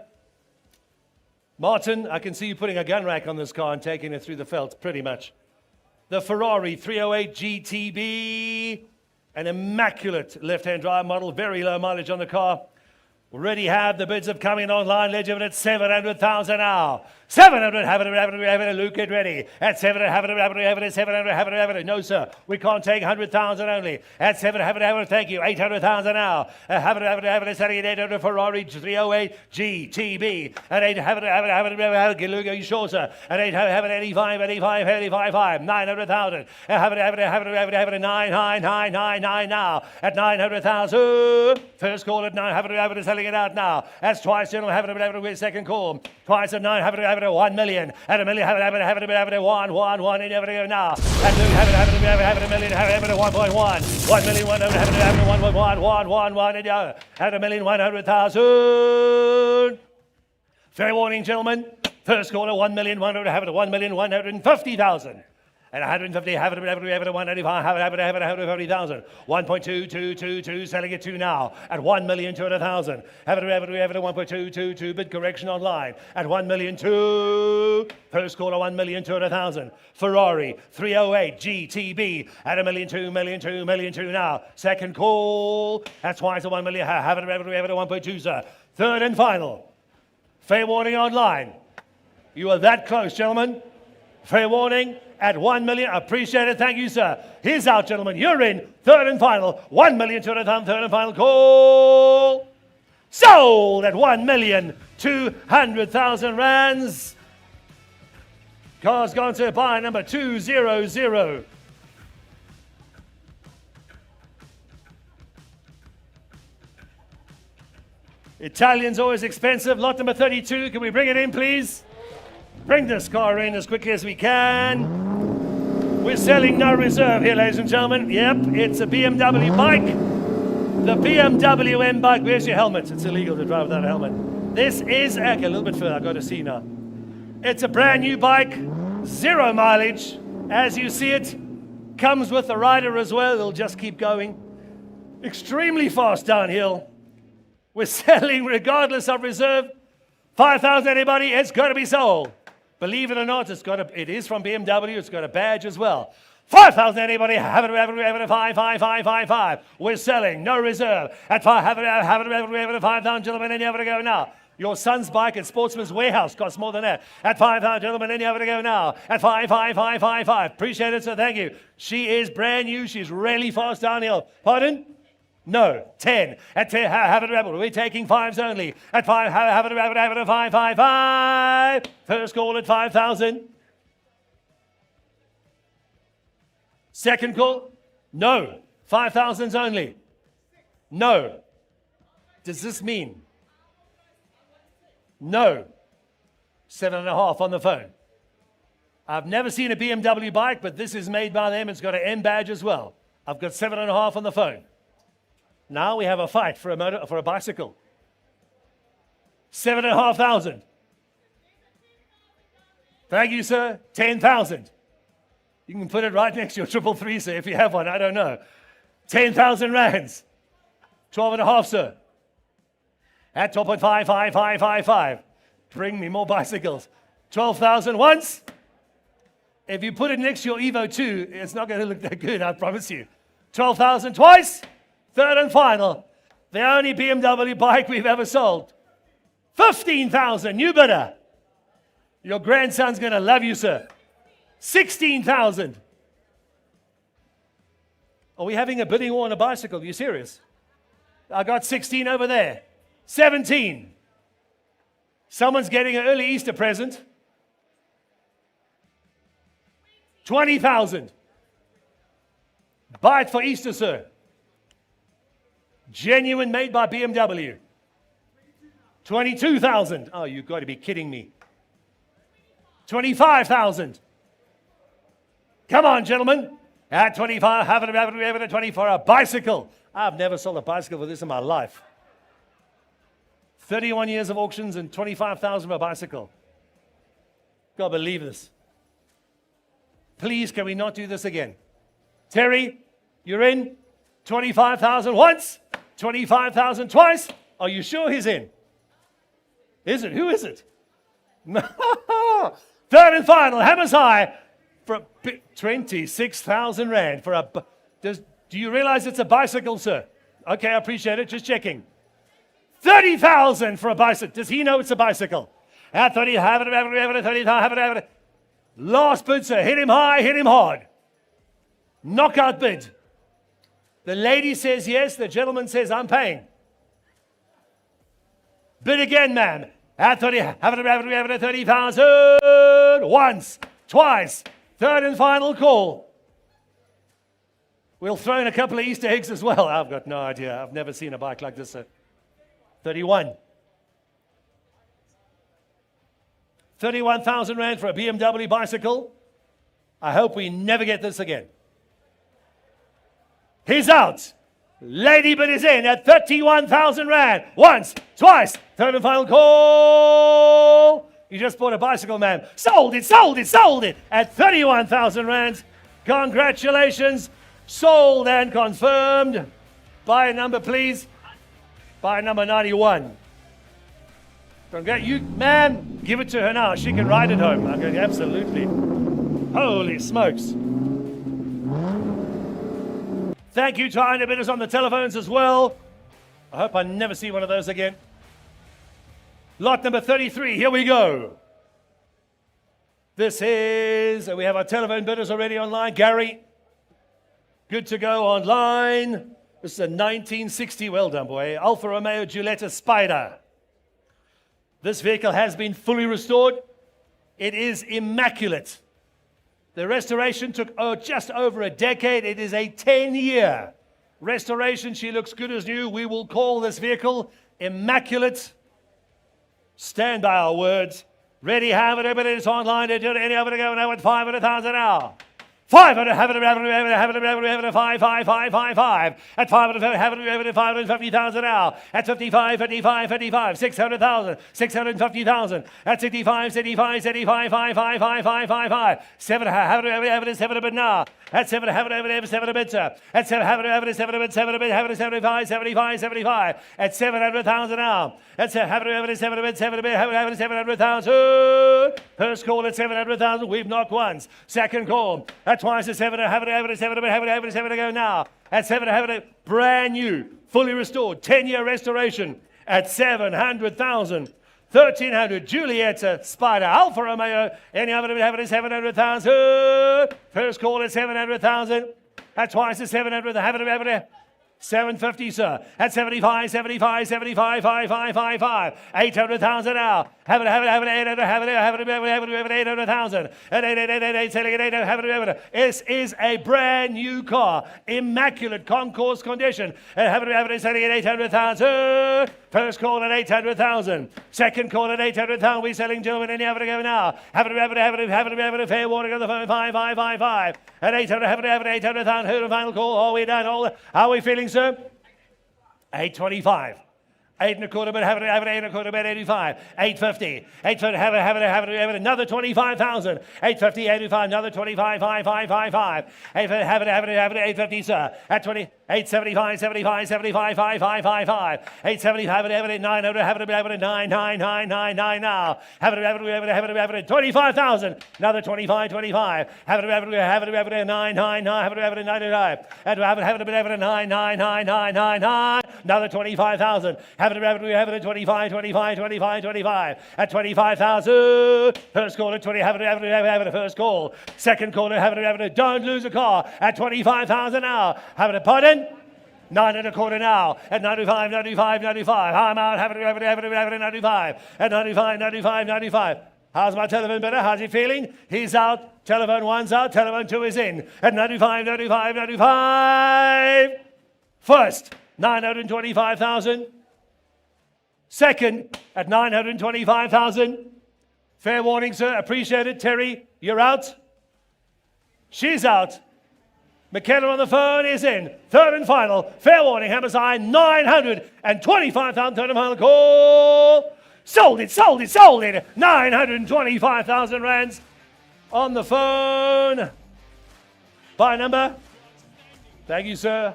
Martin, I can see you putting a gun rack on this car and taking it through the felt, pretty much. The Ferrari 308 GTB. An immaculate left-hand drive model, very low mileage on the car. Already have the bids have come in online. Let's give it at 700,000 now. 700, have it, Luke, get ready. At 700, have it, 700, have it. No, sir, we can't take 100,000 only. At 700, have it, thank you. 800,000 now. Have it, selling it, 800, Ferrari 308 GTB. At 8, have it, Luke, are you sure, sir? At 8, have it, 85, 900,000. Have it, 999 now. At 900,000. First call at 9, have it, selling it out now. That's twice, gentlemen, have it, with second call. Twice at 9, have it, 1 million. At a million, have it, 1, and have it, go now. At Luke, have it, a million, have it, 1.1. 1 million, 1, have it, 1, and go. At a million, 100,000. Fair warning, gentlemen. First caller, 1 million, 100, have it, 1,150,000. And 150, have it, 185, have it, 150,000. 1.2222, selling it to now at 1,200,000. Have it, 1.222, bid correction online at 1,200,000. First caller, 1,200,000. Ferrari 308 GTB at 1,200,000 now. Second call, that's twice at 1 million. Have it, 1.2, sir. Third and final. Fair warning online. You are that close, gentlemen. Fair warning at 1 million. Appreciate it. Thank you, sir. Here's out, gentlemen. You're in. Third and final. 1,200,000. Third and final call. Sold at 1,200,000 rands. Car's gone to buy number 200. Italian's always expensive. Lot number 32. Can we bring it in, please? Bring this car in as quickly as we can. We're selling no reserve here, ladies and gentlemen. Yep, it's a BMW bike. The BMW M bike. Where's your helmet? It's illegal to drive without a helmet. This is, okay, a little bit further, I've got to see now. It's a brand new bike, 0 mileage. As you see it, comes with the rider as well. It'll just keep going. Extremely fast downhill. We're selling regardless of reserve. 5,000 anybody, it's got to be sold. Believe it or not, it is from BMW. It's got a badge as well. 5,000 anybody, have it, 5. We're selling, no reserve. At 5, have it, 5,000 gentlemen, and you have to go now. Your son's bike at Sportsman's Warehouse costs more than that. At 5,000 gentlemen, and you have to go now. At 5. Appreciate it, sir, thank you. She is brand new. She's really fast downhill. Pardon? No, 10. At 10, have it, rebel. We're taking 5s only. At 5, have it, 5. First call at 5,000. Second call? No. 5,000s only. No. Does this mean? No. 7.5 on the phone. I've never seen a BMW bike, but this is made by them. It's got an M badge as well. I've got 7.5 on the phone. Now we have a fight for a bicycle. 7,500. Thank you, sir. 10,000. You can put it right next to your 333, sir, if you have one. I don't know. 10,000 rands. 12.5, sir. At 12.5. Bring me more bicycles. 12,000 once. If you put it next to your Evo 2, it's not going to look that good, I promise you. 12,000 twice. Third and final, the only BMW bike we've ever sold. 15,000, new bidder. Your grandson's going to love you, sir. 16,000. Are we having a bidding war on a bicycle? Are you serious? I got 16 over there. 17. Someone's getting an early Easter present. 20,000. Buy it for Easter, sir. Genuine, made by BMW. 22,000. Oh, you've got to be kidding me. 25,000. Come on, gentlemen. At 25, have it at 20 for a bicycle. I've never sold a bicycle for this in my life. 31 years of auctions and 25,000 for a bicycle. God, believe this. Please, can we not do this again? Terry, you're in. 25,000 once. 25,000 twice. Are you sure he's in? Is it? Who is it? Third and final, hammers high for 26,000 rand for a. Do you realize it's a bicycle, sir? Okay, I appreciate it. Just checking. 30,000 for a bicycle. Does he know it's a bicycle? At 30, have it, 30, have it. Last bid, sir. Hit him high, hit him hard. Knockout bid. The lady says yes, the gentleman says I'm paying. Bid again, ma'am. At 30, have it, 30,000. Once, twice, third and final call. We'll throw in a couple of Easter eggs as well. I've got no idea. I've never seen a bike like this, sir. 31. 31,000 rand for a BMW bicycle. I hope we never get this again. He's out. Lady bid is in at 31,000 rand. Once, twice, third and final call. You just bought a bicycle, ma'am. Sold it at 31,000 rand. Congratulations. Sold and confirmed. Buy number, please. Buy number 91. You, ma'am, give it to her now. She can ride it home. I'm going, absolutely. Holy smokes. Thank you to our bidders on the telephones as well. I hope I never see one of those again. Lot number 33, here we go. This is, we have our telephone bidders already online. Gary, good to go online. This is a 1960, well done boy, Alfa Romeo Giulietta Spider. This vehicle has been fully restored. It is immaculate. The restoration took just over a decade. It is a 10-year restoration. She looks good as new. We will call this vehicle immaculate. Stand by our words. Ready, have it, everybody is online. Any of it go now at 500,000 an hour. 500, have it, 5. At 500, have it, 550,000 now. At 55, 600,000, 650,000. At 65, 5. 7, have it, 7 a bit now. At 7, have it, 7 a bit, sir. At 7, have it, 7 a bit, 75. At 700,000 now. At 7, have it, 7 a bit, 700,000. First call at 700,000. We've knocked once. Second call. At twice at 7, have it, 7 to go now. At 7, have it, brand new, fully restored, 10-year restoration at 700,000. 1,300, Giulietta Spider, Alfa Romeo, any other have it, 700,000. First call at 700,000. At twice at 700, have it, 750, sir. At 75, 800,000 now. Have it, 800,000. At 8, selling it, have it. This is a brand new car, immaculate concourse condition. Have it, selling it, 800,000. First call at 800,000. Second call at 800,000. We're selling, gentlemen, any have it go now. Have it, fair warning on the phone, 5. At 800, have it, 800,000. Heard a final call. Are we done? How are we feeling, sir? 825. 8 and a quarter, but have it, 8 and a quarter, but 85. 850. 850, have it, another 25,000. 850, 85, another 25, 5. 850, have it, 850, sir. At 20, 875, 5. 870, have it, 900, have it, 9 now. Have it, 25,000. Another 25. Have it, 9, have it, 95. Have it, 9. Another 25,000. Have it, 25. At 25,000. First call at 20, have it, first call. Second call, have it, don't lose a car. At 25,000 now. Have it, pardon? 9 and a quarter now. At 95. I'm out, have it, 95. At 95. How's my telephone better? How's he feeling? He's out. Telephone 1's out. Telephone 2 is in. At 95. First, 925,000. Second, at 925,000. Fair warning, sir. Appreciate it. Terry, you're out. She's out. McKenna on the phone is in. Third and final. Fair warning. Hammers Eye, 925,000. Third and final call. Sold it. 925,000 rands on the phone. Buy number. Thank you, sir.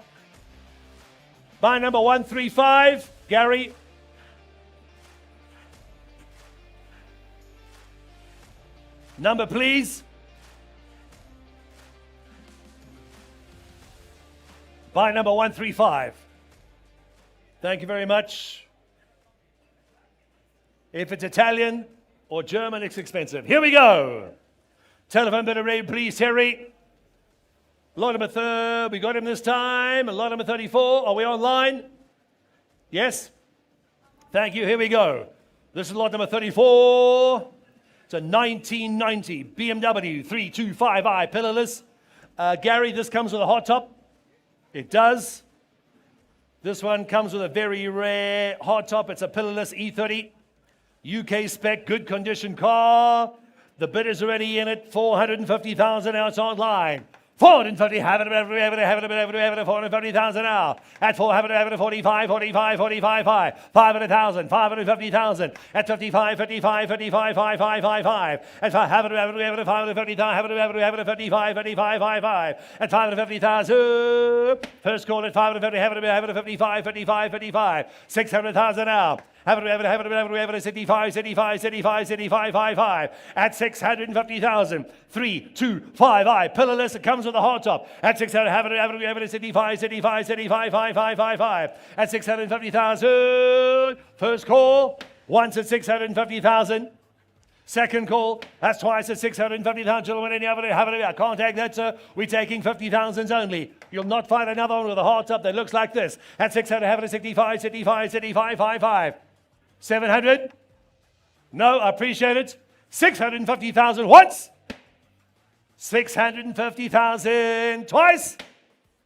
Buy number 135. Gary. Number, please. Buy number 135. Thank you very much. If it's Italian or German, it's expensive. Here we go. Telephone bidder ready, please, Terry. Lot number third, we got him this time. Lot number 34, are we online? Yes? Thank you, here we go. This is lot number 34. It's a 1990 BMW 325i pillarless. Gary, this comes with a hot top. It does. This one comes with a very rare hard top. It's a pillarless E30. UK spec, good condition car. The bid is already in it. 450,000 now. It's online. 450, have it, 450,000 now. At 400, 45, 45, 45, 5. 500,000, 550,000. At 55, 55, 55, 5, 5, 5, 5. At 500, 550,000, 55, 55, 5, 5. At 550,000. First call at 550, 55, 55, 55. 600,000 now. Have it, 65, 65, 65, 65, 5, 5. At 650,000. 3, 2, 5, I. Pillarless, it comes with a hard top. At 600, have it, 65, 65, 65, 5, 5, 5, 5. At 650,000. First call, once at 650,000. Second call, that's twice at 650,000. Gentlemen, any other, have it, I can't take that, sir. We're taking 50,000s only. You'll not find another one with a hard top that looks like this. At 600, have it, 65, 65, 65, 5, 5. 700? No, I appreciate it. 650,000 once. 650,000 twice.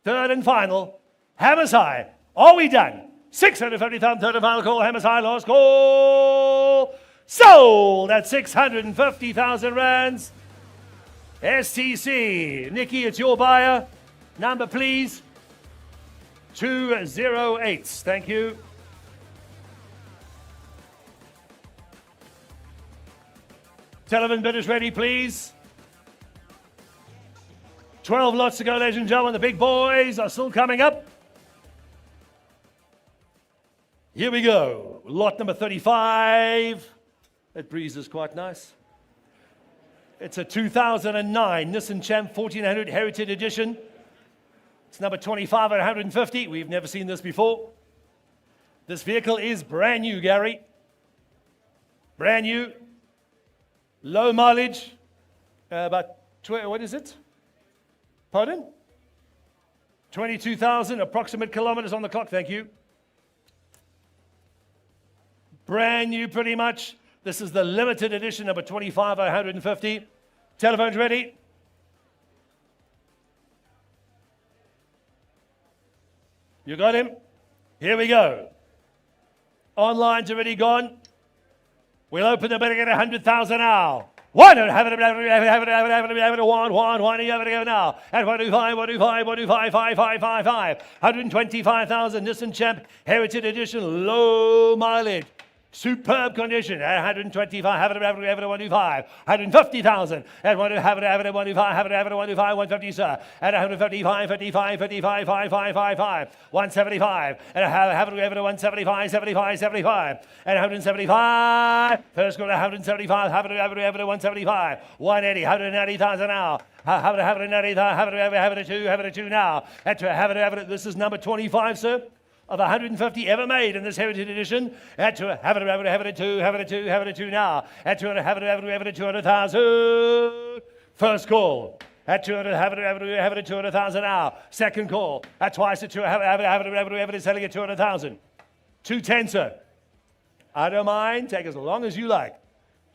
Third and final. Hammers high. Are we done? 650,000, third and final call. Hammers high, last call. Sold at 650,000 rands. STC. Nikki, it's your buyer. Number, please. 208. Thank you. Telephone bidders ready, please. 12 lots to go, ladies and gentlemen. The big boys are still coming up. Here we go. Lot number 35. That breeze is quite nice. It's a 2009 Nissan Champ 1400 Heritage Edition. It's number 25 at 150. We've never seen this before. This vehicle is brand new, Gary. Brand new. Low mileage, what is it? Pardon? 22,000 approximate kilometers on the clock, thank you. Brand new pretty much. This is the limited edition, number 25 by 150. Telephone's ready. You got him? Here we go. Online's already gone. We'll open the bidding at 100,000 now. One, have it, one, you have to go now. At 125, 125,000, Nissan Champ, Heritage Edition, low mileage. Superb condition at 125, have it, 125, 150,000, at 125, 150, sir, at 155, 55, 55, 5, 5, 5, 5, 175, and have it, 175, 75, 75, and 175, first go to 175, have it, 175, 180, 190,000 now. Have it, two now. Have it, this is number 25, sir. Of 150 ever made in this Heritage Edition. At to have it two now. At 200, have it 200,000. First call. At 200, have it 200,000 now. Second call. At twice at 200, have it selling at 200,000. 210, sir. I don't mind. Take as long as you like.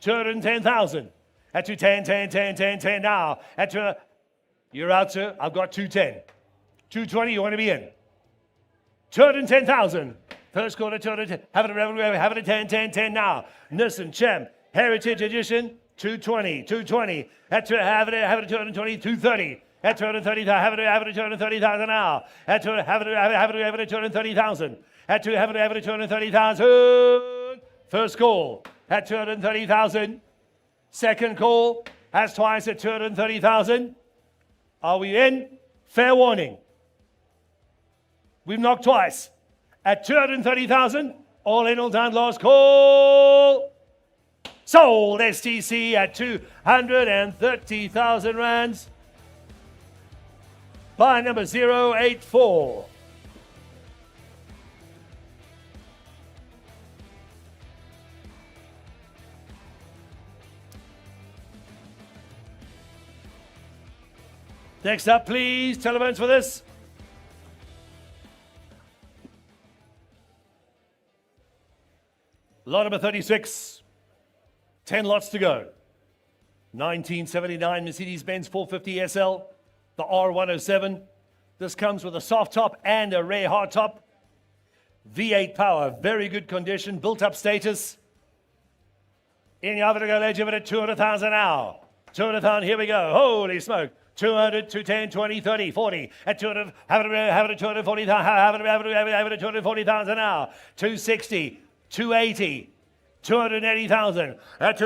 210,000. At 210, 10 now. At 200, you're out, sir. I've got 210. 220, you want to be in. 210,000. First quarter, 210. Have it 10 now. Nissan Champ, Heritage Edition, 220. At 220, 230. At 230,000, have it 230,000 now. At 230,000. At 230,000. First call at 230,000. Second call has twice at 230,000. Are we in? Fair warning. We've knocked twice. At 230,000, all in, all done, last call. Sold STC at 230,000 rands. Buy number 084. Next up, please, telephones for this. Lot number 36. 10 lots to go. 1979 Mercedes-Benz 450 SL, the R107. This comes with a soft top and a rare hard top. V8 power, very good condition, built-up status. In your to go, let's give it at 200,000 now. 200,000, here we go. Holy smoke. 200, 210, 20, 30, 40. At 200, have it at 240,000, have it at 240,000 now. 260, 280. 280,000. Have it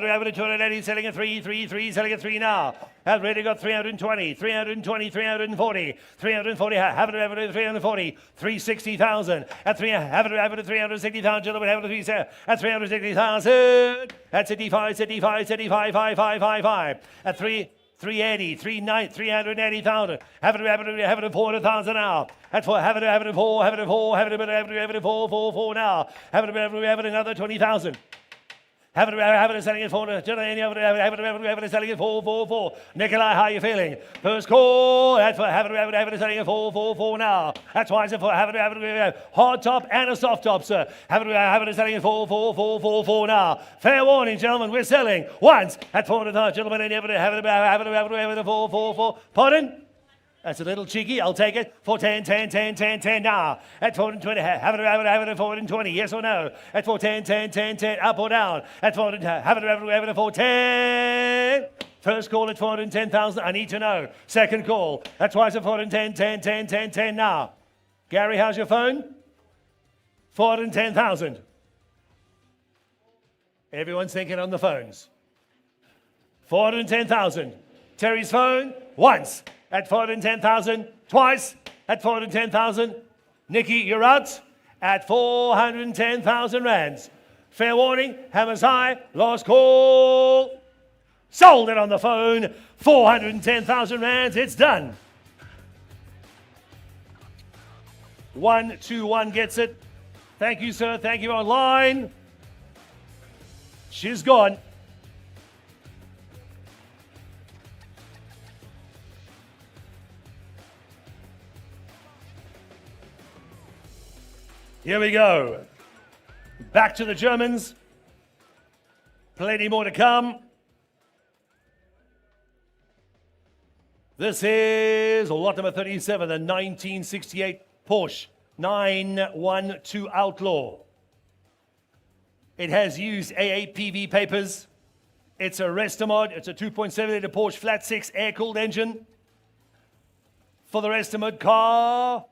at 280, selling at 3, selling at 3 now. Have already got 320, 320, 340, 340, have it at 340, 360,000. At 3, have it at 360,000, gentlemen, have it at 360,000. At 75, 5. At 380, 380,000. Have it at 400,000 now. At 4, have it at 4 now. Have it another 20,000. Have it selling it 4. Have it selling it 4. Nikolai, how are you feeling? First call. Have it selling it 4 now. That's why I said have it hard top and a soft top, sir. Have it selling it 4 now. Fair warning, gentlemen, we're selling once at 400,000, gentlemen, and have it 4. Pardon? That's a little cheeky. I'll take it. 410 now. At 420, have it at 420. Yes or no? At 410, up or down? At 410, have it at 410. First call at 410,000. I need to know. Second call. That's why it's at 410, 10 now. Gary, how's your phone? 410,000. Everyone's thinking on the phones. 410,000. Terry's phone, once. At 410,000, twice at 410,000. Nikki, you're out at 410,000 rands. Fair warning, hammers high, last call. Sold it on the phone, 410,000 rands, it's done. 121 gets it. Thank you, sir, thank you online. She's gone. Here we go. Back to the Germans. Plenty more to come. This is lot number 37, the 1968 Porsche 912 Outlaw. It has used AAPV papers. It's a Restomod. It's a 2.7 litre Porsche flat 6 air-cooled engine. For the Restomod car,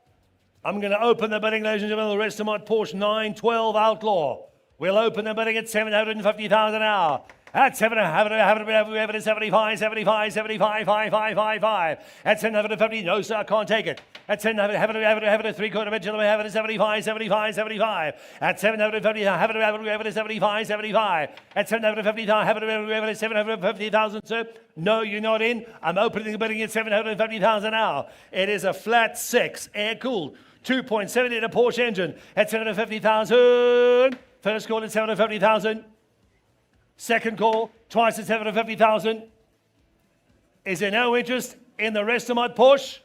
I'm going to open the bidding, ladies and gentlemen, the Restomod Porsche 912 Outlaw. We'll open the bidding at 750,000 an hour. At 75, 5. At 750, no sir, can't take it. At 700, have it a 3/4 bit, gentlemen, have it a 75. At 750, have it a 75. At 750,000, have it a 750,000, sir. No, you're not in. I'm opening the bidding at 750,000 an hour. It is a flat 6, air-cooled, 2.7 litre Porsche engine at 750,000. First call at 750,000. Second call, twice at 750,000. Is there no interest in the Restomod Porsche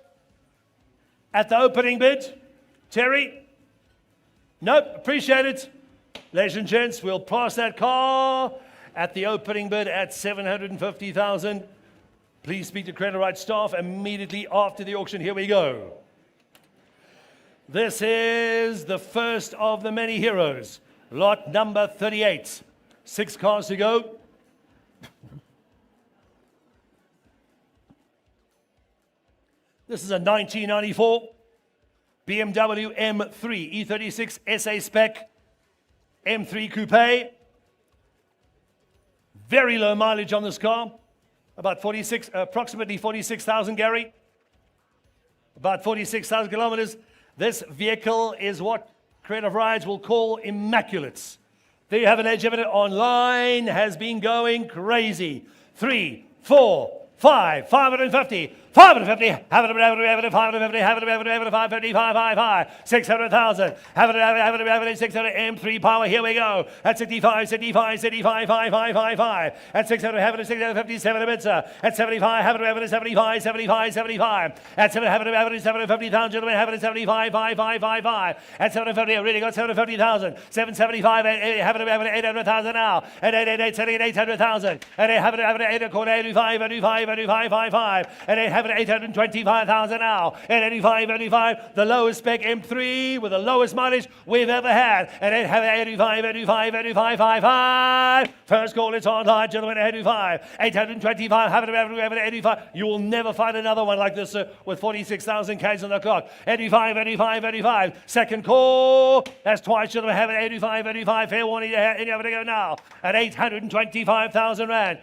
at the opening bid? Terry? Nope, appreciate it. Ladies and gents, we'll pass that car at the opening bid at 750,000. Please speak to credit rights staff immediately after the auction. Here we go. This is the first of the many heroes. Lot number 38. 6 cars to go. This is a 1994 BMW M3 E36 SA spec M3 Coupe. Very low mileage on this car. About approximately 46,000, Gary. About 46,000 kilometers. This vehicle is what Creative Rides will call immaculate. There you have it, ladies and gentlemen. Online has been going crazy. 3, 4, 5, 550. 550, have it, 550, have it, 550, 555, 600,000, have it, 600, M3 power, here we go, at 65, 65, 65, 555, at 600, have it, 657 a bit, sir, at 75, have it, 75, 75, 75, at 7, have it, 750,000, gentlemen, have it, 75, 5555, at 750, I really got 750,000, 775, have it, 800,000 now, at 800,000, and have it, 8 quarter, 85, 85, 85, 55, and have it, 825,000 now, and 85, 85, the lowest spec M3 with the lowest mileage we've ever had, and have it, 85, 85, 85, 55, first call, it's online, gentlemen, 85, 825, have it, 85, you will never find another one like this, with 46,000 Ks on the clock, 85, 85, 85, second call, that's twice, gentlemen, have it, 85, 85, fair warning, you have to go now, at 825,000 Rand.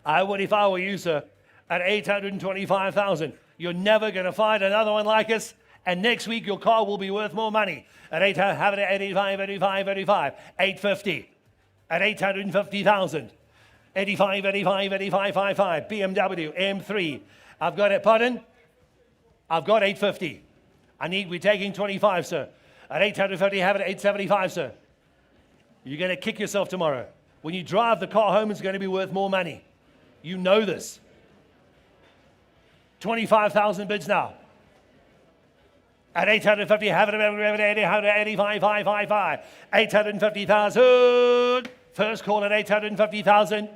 I would if I were you, sir, at 825,000. You're never going to find another one like us, and next week your car will be worth more money. At 85, 85, 85, 850, at 850,000. 85, 85, 85, 55, BMW M3. I've got it, pardon? I've got 850. We're taking 25, sir. At 850, have it at 875, sir. You're going to kick yourself tomorrow. When you drive the car home, it's going to be worth more money. You know this. 25,000 bids now. At 850, have it, 885, 555, 850,000. First call at 850,000.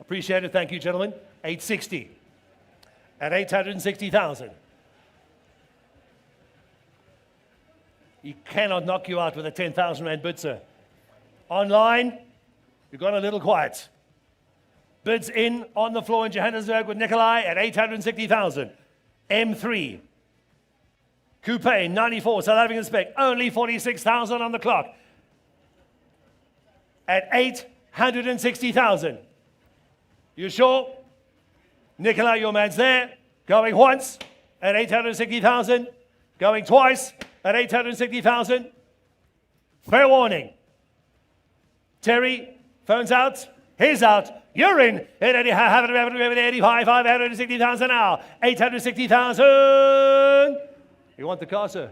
Appreciate it. Thank you, gentlemen. 860. At 860,000. He cannot knock you out with a 10,000 Rand bid, sir. Online, you've gone a little quiet. Bids in on the floor in Johannesburg with Nikolai at 860,000. M3. Coupe, 94, South African spec. Only 46,000 on the clock. At 860,000. You sure? Nikolai, your man's there. Going once at 860,000. Going twice at 860,000. Fair warning. Terry, phone's out. He's out. You're in. 85, 560,000 now. 860,000. You want the car, sir?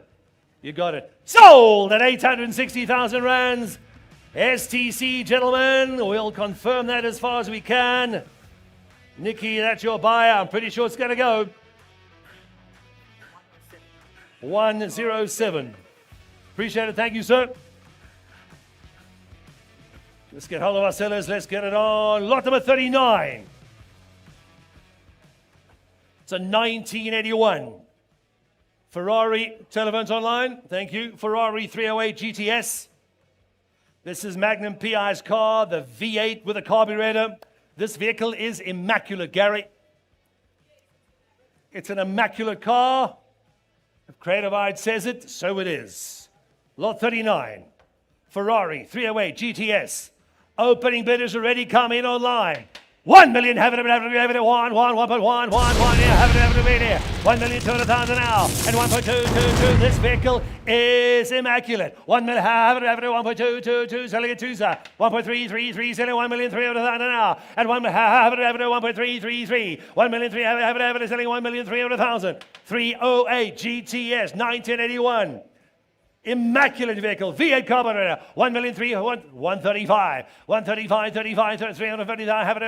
You got it. Sold at 860,000 Rands. STC, gentlemen. We'll confirm that as far as we can. Nikki, that's your buyer. I'm pretty sure it's going to go. 107. Appreciate it. Thank you, sir. Let's get hold of our sellers. Let's get it on. Lot number 39. It's a 1981. Ferrari, telephones online. Thank you. Ferrari 308 GTS. This is Magnum PI's car, the V8 with a carburetor. This vehicle is immaculate, Gary. It's an immaculate car. If Creative Eye says it, so it is. Lot 39. Ferrari 308 GTS. Opening bid is already come in online. 1 million, have it, 1.1, yeah, have it, here. 1,200,000 now, and 1.222. This vehicle is immaculate. 1 million, have it, 1.222, selling it to sir. 1.333, selling 1,300,000 now, and 1 have it, 1.333. 1,300,000, have it, selling 1,300,000. 308 GTS, 1981. Immaculate vehicle, V8 carburetor, 1,300,000, 135, 135, 35, 350,000, have it,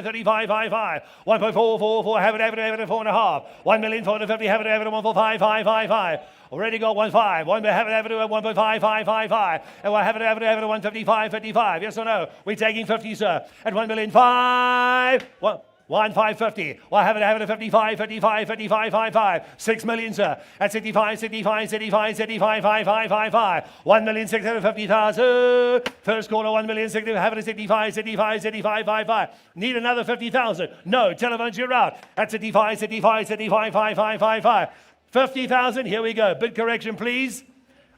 35, 55, 1.444, have it, 4.5, 1,450,000, have it, 1.45, 555. Already got 1.5, 1 have it, 1.5555, and we'll have it, 155, 55. Yes or no? We're taking 50, sir, at 1,500,000. 1,550. Well, have it, 55, 55, 55, 55. 6 million, sir. At 65, 65, 65, 65, 55, 1,650,000. First corner, 1,650,000. Have it at 65, 65, 65, 55. Need another 50,000. No, telephones, you're out. At 65, 65, 65, 55. 50,000. Here we go. Bid correction, please.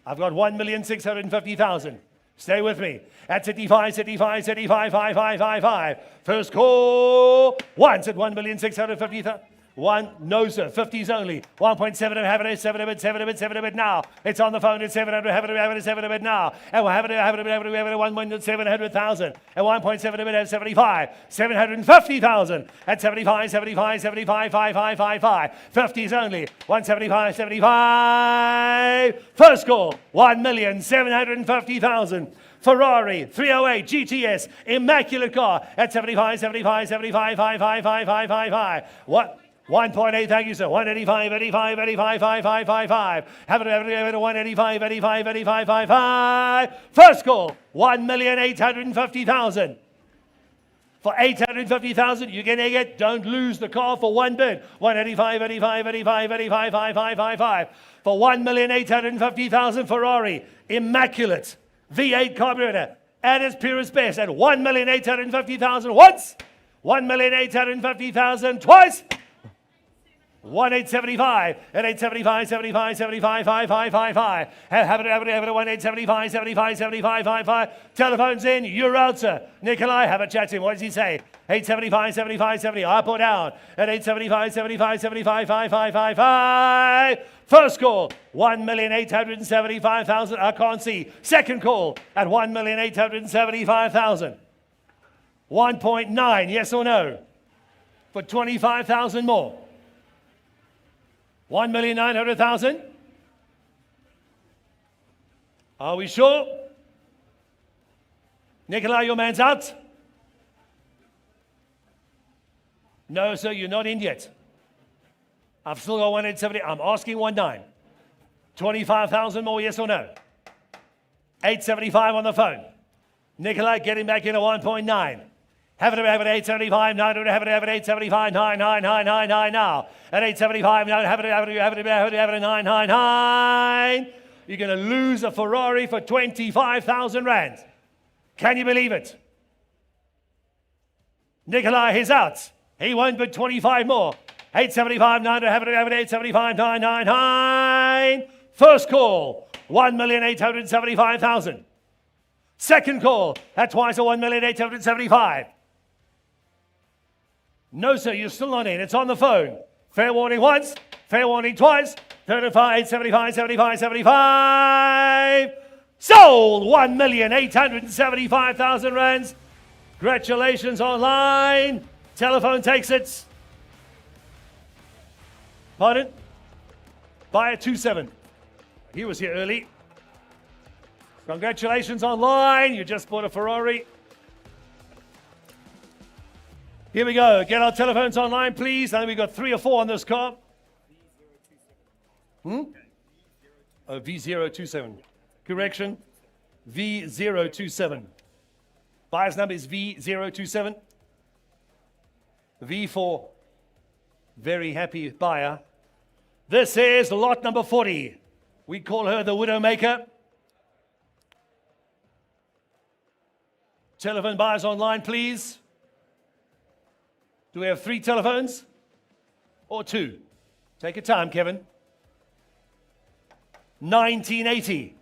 I've got 1,650,000. Stay with me. At 65, 65, 65, 55. First call. Once at 1,650,000. One, no sir, 50s only. 1.7, have it, 7 of it, 7 of it, 7 of it now. It's on the phone, it's 700, have it, 7 of it now. And we'll have it, 1,700,000. At 1.7 of it, have 75. 750,000. At 75, 75, 75, 5, 5, 5, 5. 50s only. 175, 75. First call, 1,750,000. Ferrari 308 GTS, immaculate car at 75, 75, 75, 5, 5, 5, 5, 5, 5. What? 1.8, thank you, sir. 185, 85, 85, 5, 5, 5, 5. Have it, 185, 85, 85, 5, 5. First call, 1,850,000. For 850,000, you're going to get, don't lose the car for one bid. 185, 85, 85, 85, 5, 5, 5, 5. For 1,850,000 Ferrari, immaculate V8 carburetor at its purest best at 1,850,000 once, 1,850,000 twice. 1,875 at 875, 75, 75, 5, 5, 5, 5. Have it, 1,875, 75, 75, 5, 5. Telephone's in, you're out, sir. Nikolai, have a chat to him. What does he say? 875, 75, 70, up or down. At 875, 75, 75, 5, 5, 5, 5. First call, 1,875,000. I can't see. Second call at 1,875,000. 1.9, yes or no? For 25,000 more. 1,900,000. Are we sure? Nikolai, your man's out? No, sir, you're not in yet. I've still got 1,870. I'm asking 1.9. 25,000 more, yes or no? 875 on the phone. Nikolai, getting back into 1.9. Have it, 875, 900, have it, 875, 99999 now. At 875, now have it, 999. You're going to lose a Ferrari for 25,000 rand. Can you believe it? Nikolai, he's out. He won't bid 25 more. 875, 900, have it, 875, 999. First call, 1,875,000. Second call, at twice a 1,875. No, sir, you're still not in. It's on the phone. Fair warning once, fair warning twice. 35, 75, 75, 75. Sold 1,875,000 rands. Congratulations online. Telephone takes it. Pardon? Buyer 27. He was here early. Congratulations online. You just bought a Ferrari. Here we go. Get our telephones online, please. I think we've got 3 or 4 on this car. Oh, V027. Correction. V027. Buyer's number is V027. V for very happy buyer. This is lot number 40. We call her the Widowmaker. Telephone buyers online, please. Do we have 3 telephones? Or 2? Take your time, Kevin. 1980.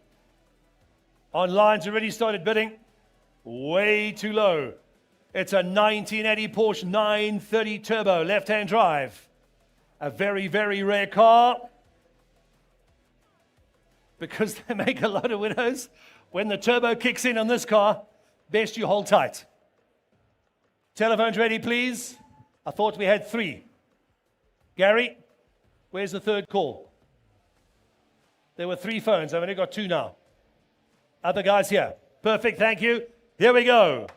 Online's already started bidding. Way too low. It's a 1980 Porsche 930 Turbo, left-hand drive. A very, very rare car. Because they make a lot of widows. When the turbo kicks in on this car, best you hold tight. Telephones ready, please. I thought we had 3. Gary, where's the third call? There were 3 phones. I've only got 2 now. Other guys here. Perfect, thank you. Here we go.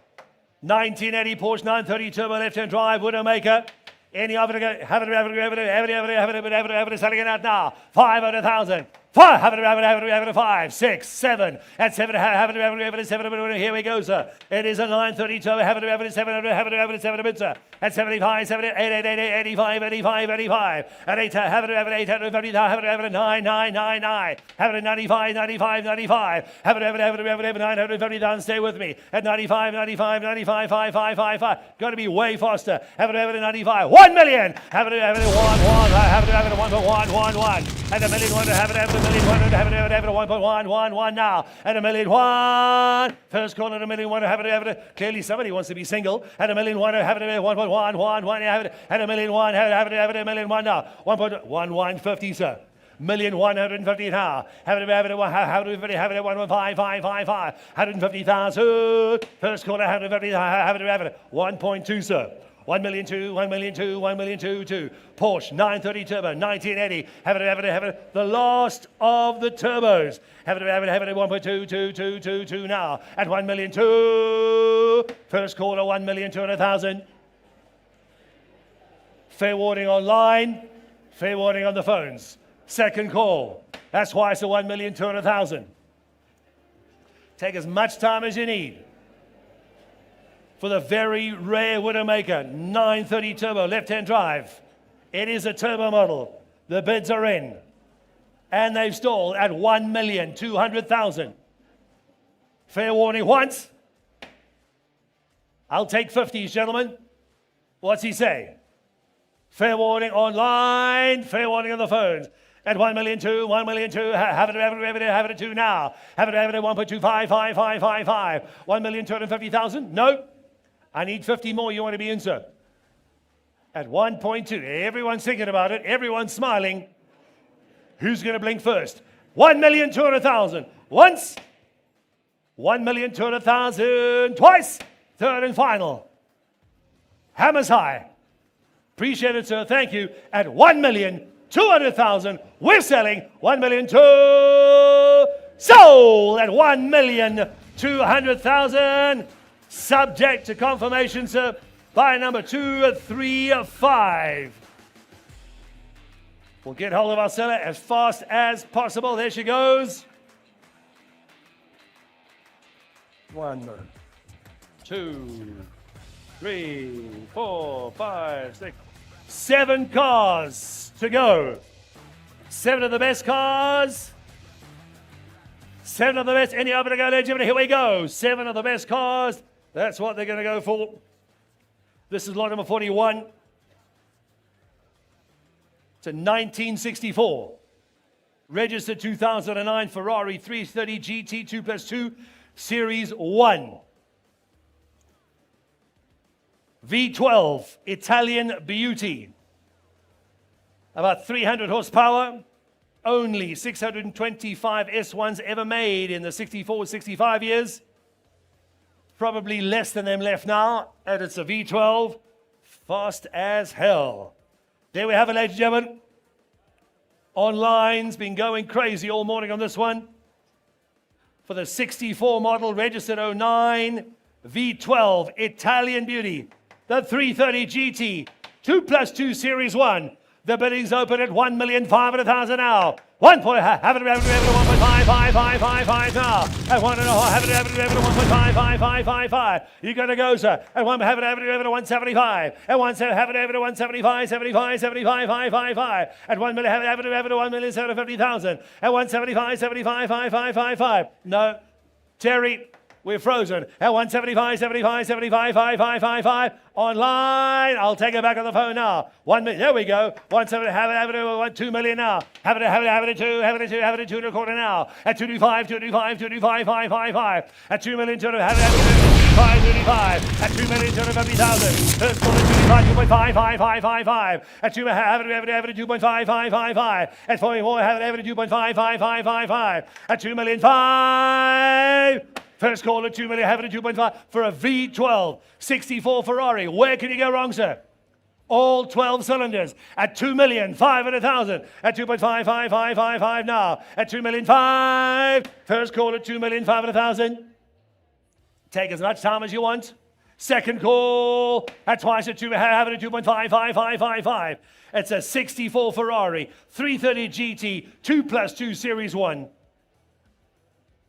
1980 Porsche 930 Turbo left-hand drive, Widowmaker. Any of it, have it, selling it out now. 500,000. 5, 6, 7. At 7, have it, 7. Here we go, sir. It is a 930 Turbo. Have it, 700, 7 sir. At 75, 70, 85, 85, 85. At 8, have it, 850, have it, 9999. Have it, 95, 95, 95. Have it, 950,000. Stay with me. At 95, 95, 95, 5, 5, 5, 5. Got to be way faster. Have it, 95. 1 million. Have it, 1, 1. Have it, 1 for 1, 1, 1. and $1 million, have it, have it, $1 million, have it, have it, have it, 1.111 now, and $1 million, first call at $1 million, have it, clearly somebody wants to be single, and $1 million, have it, 1.111, have it, and $1 million, have it, $1 million now, 1.1150, sir. 1,150 now. Have it, 1.555. 150,000. First corner, have it, 1.2, sir. 1,000,002, 1,000,002, 1,000,002. Porsche 930 Turbo, 1980. Have it. The last of the turbos. Have it, 1.22222 now. At 1,000,002. First corner, 1,200,000. Fair warning online. Fair warning on the phones. Second call. That's why it's a 1,200,000. Take as much time as you need. For the very rare Widowmaker 930 Turbo left-hand drive. It is a turbo model. The bids are in. And they've stalled at 1,200,000. Fair warning once. I'll take 50s, gentlemen. What's he say? Fair warning online. Fair warning on the phones. At 1,000,002, 1,000,002, have it at 2 now. Have it at 1.25555. 1,250,000? No. I need 50 more. You want to be in, sir? At 1.2. Everyone's thinking about it. Everyone's smiling. Who's going to blink first? 1,200,000. Once. 1,200,000. Twice. Third and final. Hammers high. Appreciate it, sir. Thank you. At 1,200,000. We're selling 1,200,000. Sold at 1,200,000. Subject to confirmation, sir, by number 235. We'll get hold of our seller as fast as possible. There she goes. 1, 2, 3, 4, 5, 6, 7 cars to go. 7 of the best cars. 7 of the best. Any other to go there, Jimmy? Here we go. 7 of the best cars. That's what they're going to go for. This is lot number 41. It's a 1964. Registered 2009 Ferrari 330 GT 2+2 Series 1. V12 Italian Beauty. About 300 horsepower. Only 625 S1s ever made in the 64, 65 years. Probably less than them left now. And it's a V12. Fast as hell. There we have it, ladies and gentlemen. Online's been going crazy all morning on this one. For the 64 model, registered 09, V12 Italian Beauty. The 330 GT 2+2 Series 1. The bidding's open at 1,500,000 now. 1 point, have it, 1.55555 now. At 1 and a half, have it, 1.55555. You gotta go, sir. At 1, have it, 175. At 1, have it, 175, 75, 75, 555. At 1 million, have it, 1,750,000. At 175, 75, 5555. No, Terry. We're frozen at 175, 75, 75, 5555. Online. I'll take it back on the phone now. 1 million. There we go. 170. Have it. 2 million now. Have it at 2. Have it at 2 and a quarter now. At 225, 225, 555. At 2 million. Have it at 225. At 2,250,000. First call at 225, 2.5555. At 2, have it at 2.5555. At 44, have it at 2.55555. At 2 million 5. First call at 2 million, have it at 2.5 for a V12 64 Ferrari. Where can you go wrong, sir? All 12 cylinders at 2,500,000 at 2.55555 now. At 2 million 5. First call at 2,500,000. Take as much time as you want. Second call at twice at 2. Have it at 2.55555. It's a 64 Ferrari 330 GT 2+2 Series 1.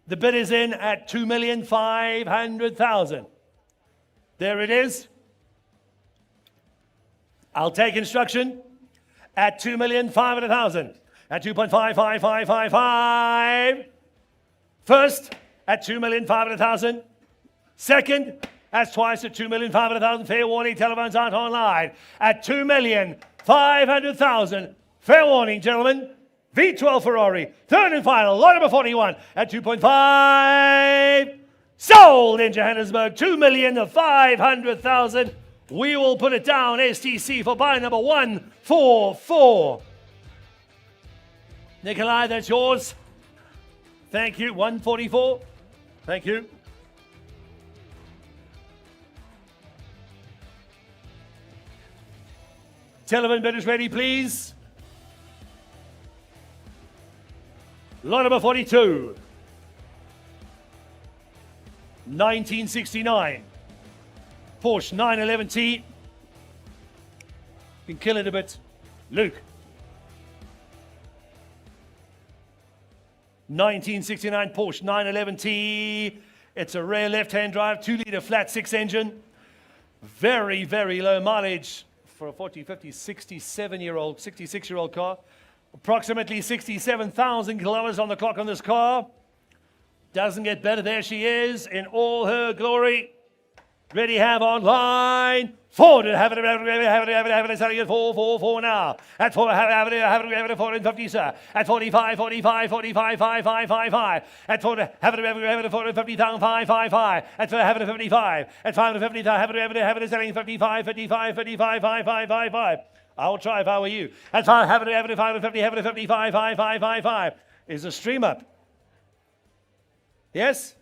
The bid is in at 2,500,000. There it is. I'll take instruction at 2,500,000 at 2.55555. First at 2,500,000. Second, that's twice at 2,500,000. Fair warning, telephones aren't online. At 2,500,000. Fair warning, gentlemen. V12 Ferrari, third and final, lot number 41 at 2.5. Sold in Johannesburg, 2,500,000. We will put it down, STC, for buy number 144. Nikolai, that's yours. Thank you, 144. Thank you. Telephone bidders ready, please. Lot number 42. 1969. Porsche 911T. Can kill it a bit. Luke. 1969 Porsche 911T. It's a rear left-hand drive, 2-litre flat 6 engine. Very, very low mileage for a 40, 50, 67-year-old, 66-year-old car. Approximately 67,000 kilometers on the clock on this car. Doesn't get better. There she is in all her glory. Ready, have online. Ford, have it, selling it 444 now. At 4, have it, 450, sir. At 45, 5, 5. At 4, have it, 450,000, 5. At 4, have it, 55. At 550, have it, selling 55, 5. I will try if I were you. At 5, have it, 550, 55, 5. Is the stream up? Yes?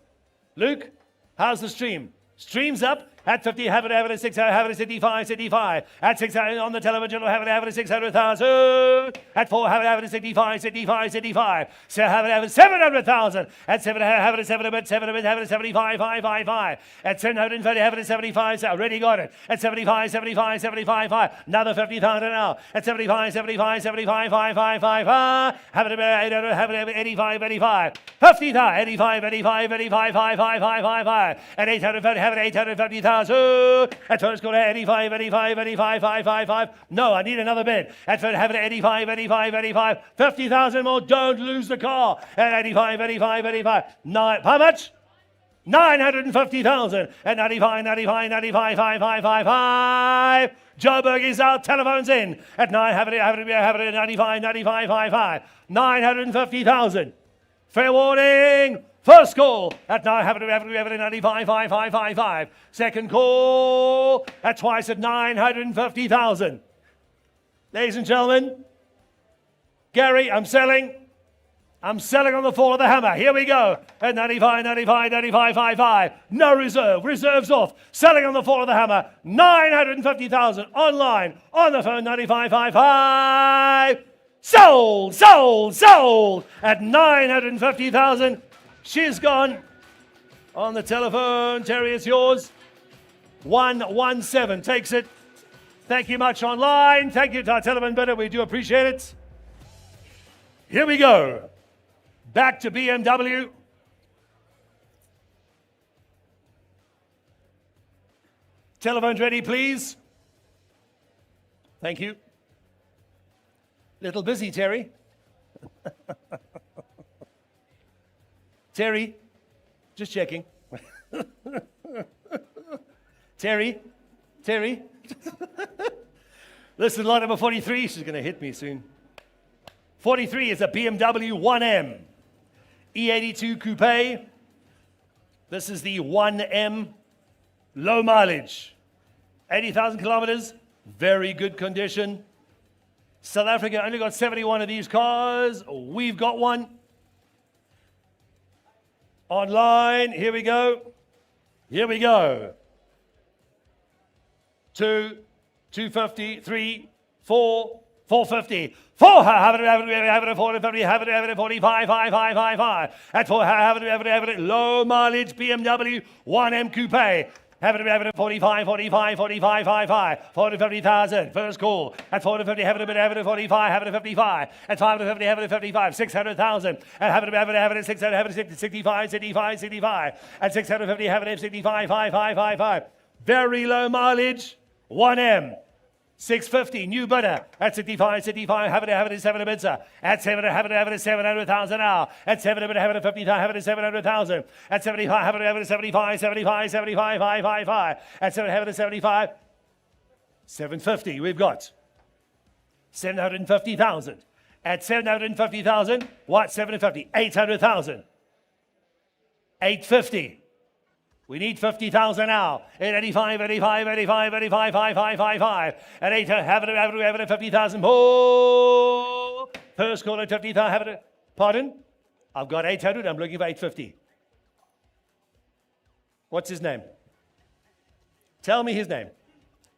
Luke, how's the stream? Streams up. At 50, have it, 6, have it, 65. At 6, on the television, have it, 600,000. At 4, have it, 65. So have it, 700,000. At 7, have it, 7 a bit, have it, 75, 5. At 730, have it, 75, so already got it. At 75, 5. Another 50,000 now. At 75, 5. Have it, 85. 50,000, 85, 5. At 850, have it, 850,000. At first, go to 85, 5. No, I need another bid. At first, have it 85. 50,000 more. Don't lose the car. At 85. How much? 950,000. At 95, 5. Joburg is out. Telephones in. At 9, have it 95, 5. 950,000. Fair warning. First call at 9, have it 95, 5. Second call at twice at 950,000. Ladies and gentlemen, Gary, I'm selling on the fall of the hammer. Here we go. At 95, 5. No reserve. Reserves off. Selling on the fall of the hammer. 950,000 online. On the phone, 95, 5. Sold at 950,000. She's gone. On the telephone, Terry, it's yours. 117 takes it. Thank you much online. Thank you to our telephone bidder. We do appreciate it. Here we go. Back to BMW. Telephones ready, please. Thank you. Little busy, Terry. Terry, just checking. Terry. Listen, lot number 43. She's going to hit me soon. 43 is a BMW 1M E82 Coupe. This is the 1M, low mileage, 80,000 kilometers, very good condition. South Africa only got 71 of these cars. We've got one. Online, here we go. 2, 250, 3, 4, 450. 4, have it, 450, have it, 45, 5. At 4, have it, low mileage BMW 1M Coupe. Have it, 45, 5. 450,000, first call. At 450, have it, 45, have it, 55. At 550, have it, 55, 600,000. And have it, 600, have it, 65. At 650, have it, 65, 5. Very low mileage, 1M. 650, new bidder. At 65, have it, 7 a bid, sir. At 7, have it, 700,000 now. At 7, have it, 50, have it, 700,000. At 75, have it, 75, 5. At 7, have it, 75. 750, we've got 750,000. At 750,000, what? 750, 800,000. 850. We need 50,000 now. At 85, 85, 85, 85, 5, 5, 5, 5. At 8, have it, 50,000 more. First call at 50,000, have it. Pardon? I've got 800, I'm looking for 850. What's his name? Tell me his name.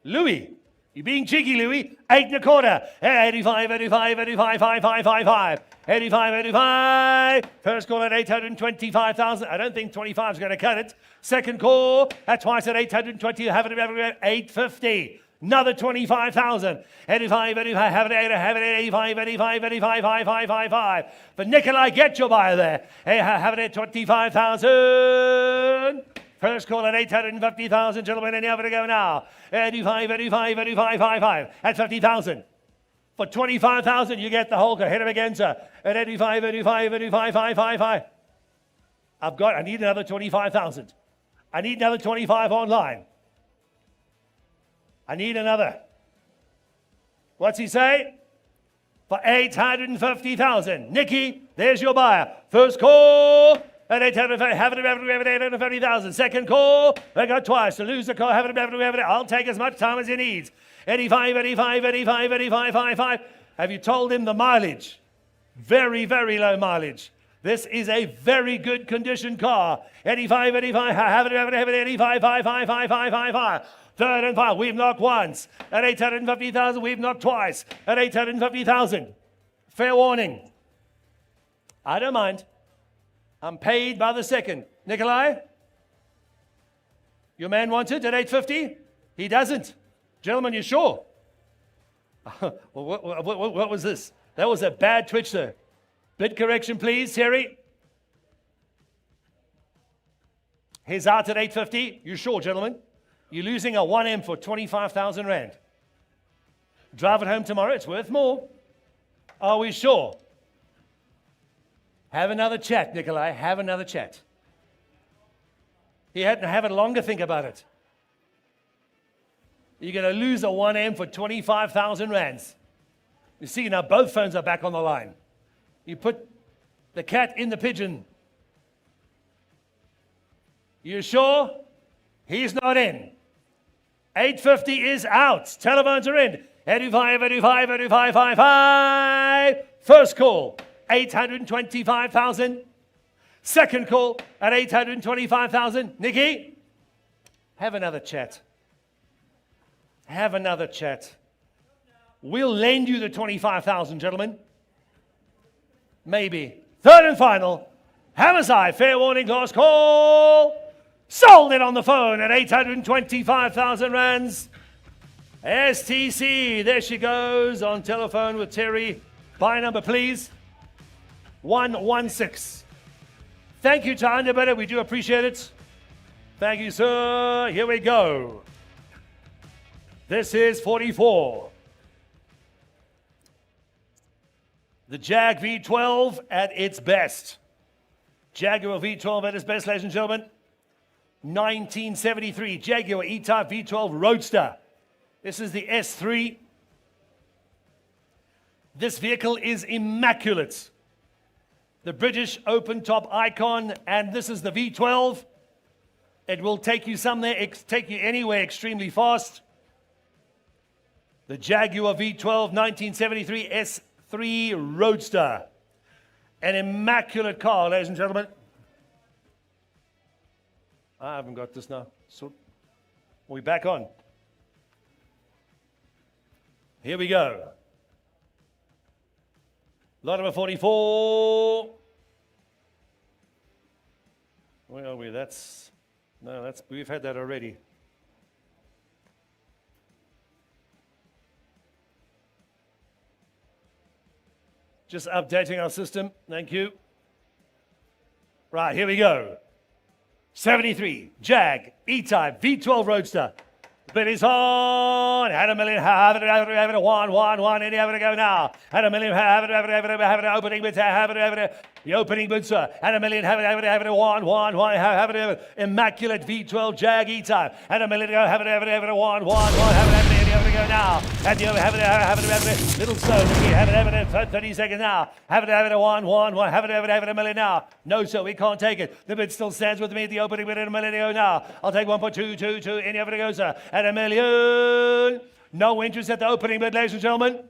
Louis. You're being cheeky, Louis. 8 and a quarter. 85, 85, 85, 5, 5, 5, 5. 85, 85. First call at 825,000. I don't think 25 is going to cut it. Second call at twice at 820. Have it at 850. Another 25,000. 85, 85, have it at 85, 85, 85, 5, 5, 5, 5. For Nikolai, get your buyer there. Hey, have it at 25,000. First call at 850,000, gentlemen, and you have to go now. 85, 85, 85, 5, 5. At 50,000. For 25,000, you get the whole Eggstravaganza. At 85, 85, 85, 5, 5, 5. I need another 25,000. I need another 25 online. I need another. What's he say? For 850,000. Nikki, there's your buyer. First call. At 850,000. Second call. I got twice. To lose the call. Have it. I'll take as much time as he needs. 85, 85, 85, 85, 55. Have you told him the mileage? Very, very low mileage. This is a very good condition car. 85, 85, have it, 85, 5, 5, 5, 5, 5, 5. Third and final. We've knocked once. At 850,000, we've knocked twice. At 850,000. Fair warning. I don't mind. I'm paid by the second. Nikolai? Your man wants it at 850? He doesn't. Gentlemen, you sure? What was this? That was a bad twitch there. Bid correction, please, Terry. He's out at 850. You sure, gentlemen? You're losing a 1M for 25,000 Rand. Drive it home tomorrow. It's worth more. Are we sure? Have another chat, Nikolai. Have another chat. He had to have a longer think about it. You're going to lose a 1M for 25,000 Rands. You see, now both phones are back on the line. You put the cat in the pigeon. You sure? He's not in. 850 is out. Telephones are in. 85, 85, 85, 55. First call, 825,000. Second call at 825,000. Nikki, have another chat. Have another chat. We'll lend you the 25,000, gentlemen. Maybe. Third and final. Hammerside, fair warning, last call. Sold it on the phone at 825,000 Rands. STC, there she goes on telephone with Terry. Buy number, please. 116. Thank you, Better. We do appreciate it. Thank you, sir. Here we go. This is 44. The Jag V12 at its best. Jaguar V12 at its best, ladies and gentlemen. 1973 Jaguar E-Type V12 Roadster. This is the S3. This vehicle is immaculate. The British open top icon, and this is the V12. It will take you take you anywhere extremely fast. The Jaguar V12 1973 S3 Roadster. An immaculate car, ladies and gentlemen. I haven't got this now. So, we're back on. Here we go. Lot number 44. Where are we? We've had that already. Just updating our system. Thank you. Right, here we go. 73 Jag E-Type V12 Roadster. Bid is on. Had a million. Have it. One. Any have it go now. Had a million. Have it. Opening bids. Have it. The opening bid, sir. Had a million. Have it. One. Have it. Immaculate V12 Jag E-Type. Had a million. Have it. One. Have it. have to go now. And you have it, little slow. Have it, 30 seconds now. Have it, one, have it, a million now. No, sir, we can't take it. The bid still stands with me at the opening bid at a million to go now. I'll take 1.222, any of it to go, sir. At a million. No interest at the opening bid, ladies and gentlemen.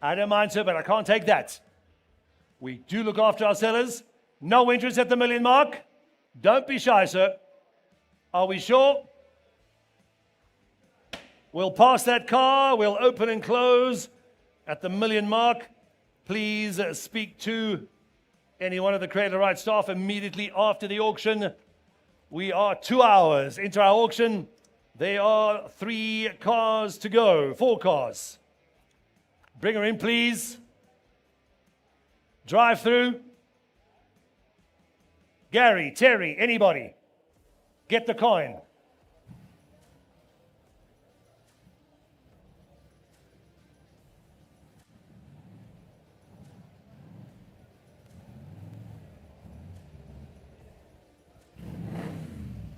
I don't mind, sir, but I can't take that. We do look after our sellers. No interest at the million mark. Don't be shy, sir. Are we sure? We'll pass that car. We'll open and close at the million mark. Please speak to any one of the Creator Rights staff immediately after the auction. We are 2 hours into our auction. There are 3 cars to go, 4 cars. Bring her in, please. Drive through. Gary, Terry, anybody. Get the coin.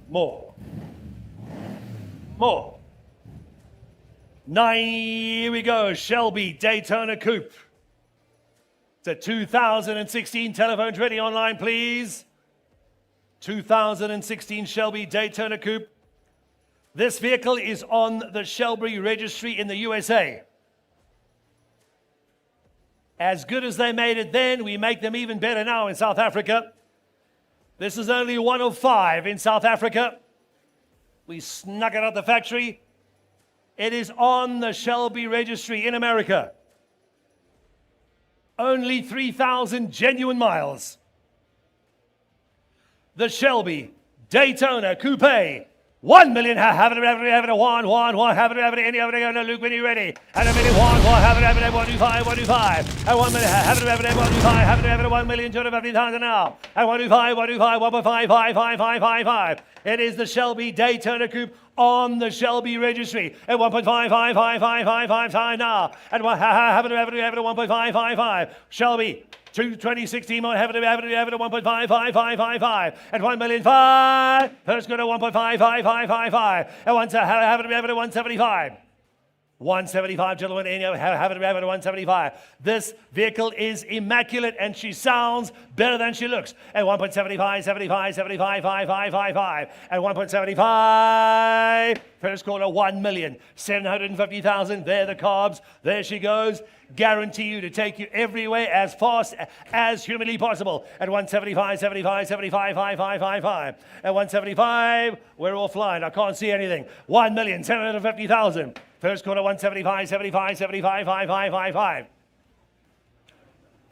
More. More. 9, here we go. Shelby Daytona Coupe. It's a 2016. Telephones ready online, please. 2016 Shelby Daytona Coupe. This vehicle is on the Shelby registry in the USA. As good as they made it then, we make them even better now in South Africa. This is only 1 of 5 in South Africa. We snuck it out the factory. It is on the Shelby registry in America. Only 3,000 genuine miles. The Shelby Daytona Coupe. 1 million, have it, one, have it, any of it, no, Luke, when you're ready. And a million, have it, 125, and 1 million, have it, 125, have it, 1,250,000 now. And 125, 1.5. It is the Shelby Daytona Coupe on the Shelby registry at 1.5 now. And have it, 1.5. Shelby. 2016 might have it at 1.5. At 1,000,005. First go to 1.5. At once have it at 175. 175, gentlemen, and have it at 175. This vehicle is immaculate and she sounds better than she looks. At 1.75, 5. At 1.75, first quarter, 1,750,000. There the carbs. There she goes. Guarantee you to take you everywhere as fast as humanly possible. At 175, 5. At 175, we're offline. I can't see anything. 1,750,000. First quarter, 175, 5.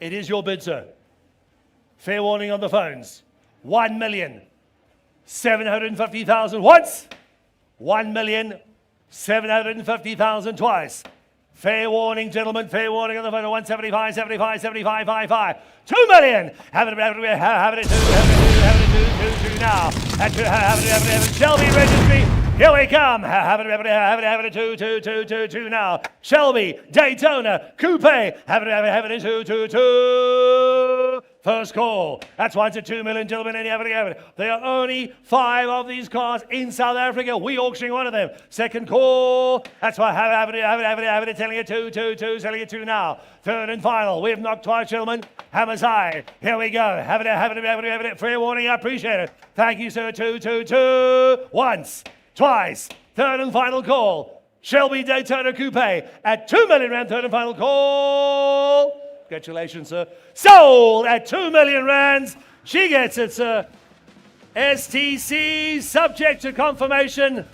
It is your bid, sir. Fair warning on the phones. 1,750,000 once. 1,750,000 twice. Fair warning, gentlemen. Fair warning on the phone. 175, 5. 2 million. Have it at 2 now. Have it. Shelby registry. Here we come. Have it at 2 now. Shelby Daytona Coupe. Have it at 2. First call. That's 1 to 2 million, gentlemen, and you have it. There are only 5 of these cars in South Africa. We auctioning one of them. Second call. That's why have it. Selling it 2. Selling it 2 now. Third and final. We have knocked twice, gentlemen. Hammers high. Here we go. Have it. Fair warning. I appreciate it. Thank you, sir. 2. Once. Twice. Third and final call. Shelby Daytona Coupe at 2 million rand. Third and final call. Congratulations, sir. Sold at 2 million rands. She gets it, sir. STC subject to confirmation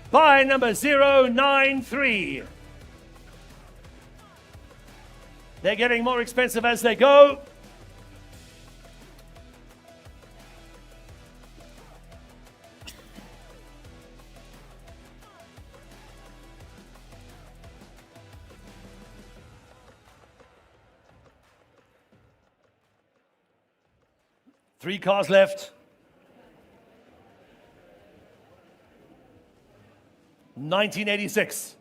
by number 093. They're getting more expensive as they go. Three cars left. 1986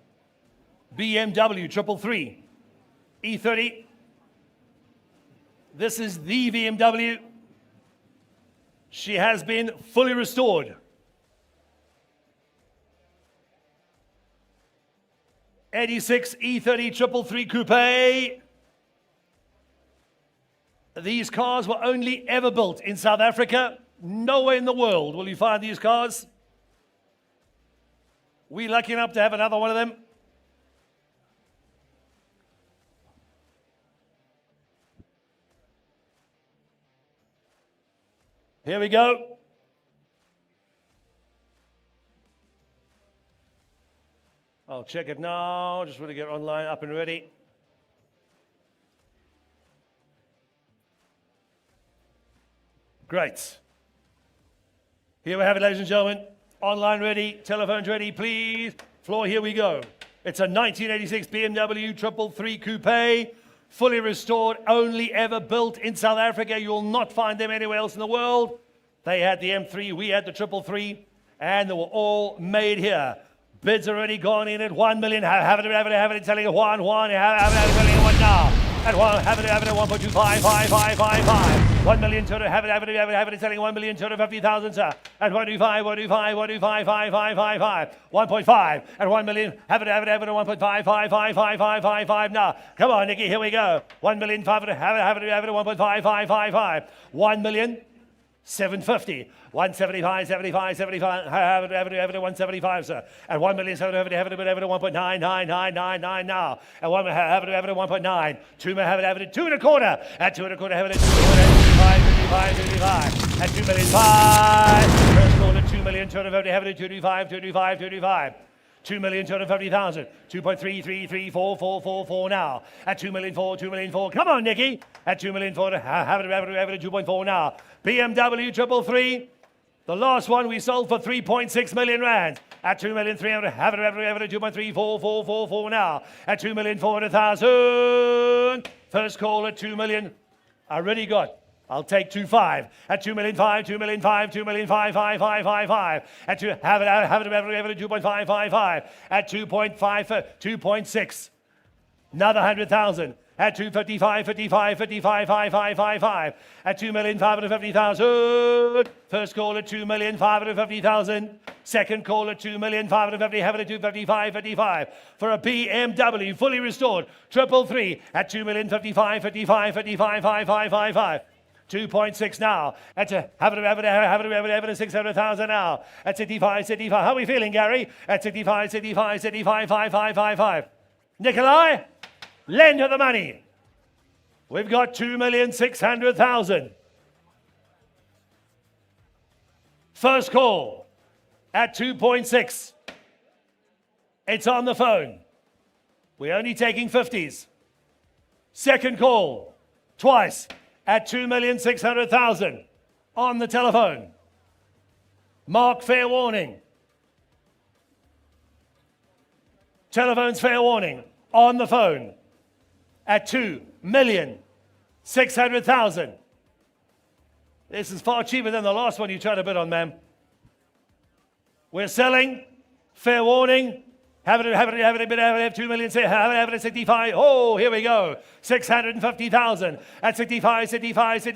BMW 333 E30. This is the BMW. She has been fully restored. 86 E30 333 Coupe. These cars were only ever built in South Africa. Nowhere in the world will you find these cars. We're lucky enough to have another one of them. Here we go. I'll check it now. Just want to get online, up and ready. Great. Here we have it, ladies and gentlemen. Online ready, telephones ready, please. Floor, here we go. It's a 1986 BMW 333 Coupe, fully restored, only ever built in South Africa. You'll not find them anywhere else in the world. They had the M3, we had the 333, and they were all made here. Bids already gone in at 1 million. Have it, telling you one, have it, telling you one now. At one, have it at 1.25, 1 million, have it, telling 1 million, 250,000, sir. At 125, 1.5, at 1 million, have it, at 1.5 now. Come on, Nicky, here we go. 1 million, have it, at 1.5, 1 million. 750, 175, 75, have it, 175, sir. At 1 million, have it, 1.99999 now. At 1, have it, 1.9. 2, have it, 2 and a quarter. At 2 and a quarter, have it, 55. At 2 million, 5. First call at 2 million, 250, have it, 225. 2,250,000, 2.3334444 now. At 2,000,004. Come on, Nicky. At 2,000,004, have it, 2.4 now. BMW 333. The last one we sold for 3.6 million rand. At 2,300,000, have it, 2.344444 now. At 2,400,000. First call at 2 million. I already got. I'll take 2.5 at 2,000,005, 2,000,005, 2,000,005. At 2, have it 2.555 at 2.6. Another 100,000 at 255, 55. At 2,550,000. First call at 2,550,000. Second call at 2,550,000. Have it at 255 for a BMW fully restored 333 at 2,055,55. 2.6 now. At have it 600,000 now. At 65. How are we feeling, Gary? At 65, 5. Nikolai, lend her the money. We've got 2,600,000. First call at 2.6. It's on the phone. We're only taking 50s. Second call, twice. At 2,600,000 on the telephone. Mark, fair warning. Telephone's fair warning on the phone at 2,600,000. This is far cheaper than the last one you tried to bid on, ma'am. We're selling, fair warning. Have it, 2 million, have it at 65. Oh, here we go. 650,000. At 65, 5.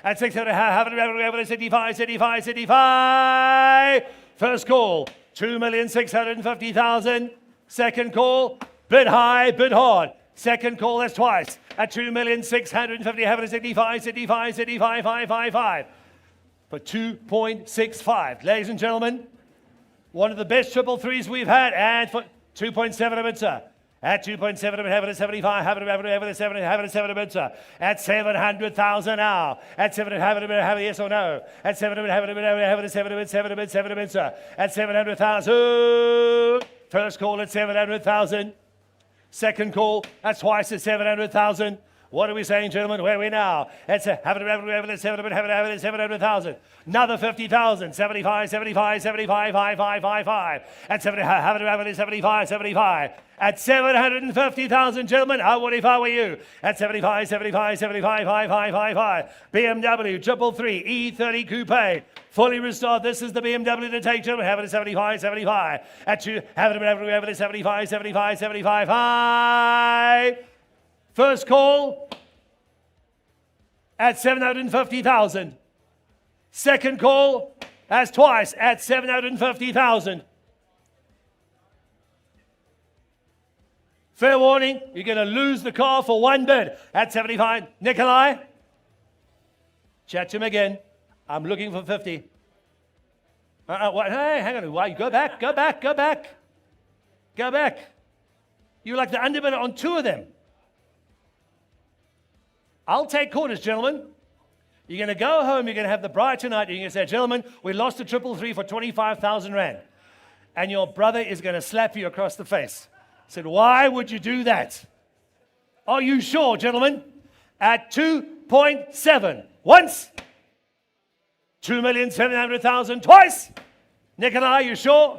At 600, have it at 65. First call, 2,650,000. Second call, bid high, bid hard. Second call, that's twice. At 2,650, have it at 65. For 2.65. Ladies and gentlemen, one of the best 333s we've had, and for 2.7 of it, sir. At 2.7 of it, have it at 75, have it at 7 of it, sir. At 700,000 now. At 7, have it, yes or no. At 7 of it, have it at 7 of it, sir. At 700,000. First call at 700,000. Second call, that's twice at 700,000. What are we saying, gentlemen? Where are we now? It's have it at 700,000. Another 50,000. 75. At 70, have it at 75. At 750,000, gentlemen, what if I were you? At 75. BMW 333 E30 Coupe. Fully restored. This is the BMW to take, gentlemen. Have it at 75. At 2, have it at 75. First call at 750,000. Second call as twice at 750,000. Fair warning, you're going to lose the car for one bid at 75. Nikolai? Chat to him again. I'm looking for 50. Hey, hang on. Why? Go back. You're like the underbidder on two of them. I'll take quarters, gentlemen. You're going to go home, you're going to have the bride tonight, you're going to say, gentlemen, we lost a 333 for 25,000 Rand. And your brother is going to slap you across the face. I said, why would you do that? Are you sure, gentlemen? At 2.7. Once. 2,700,000 twice. Nikolai, you sure?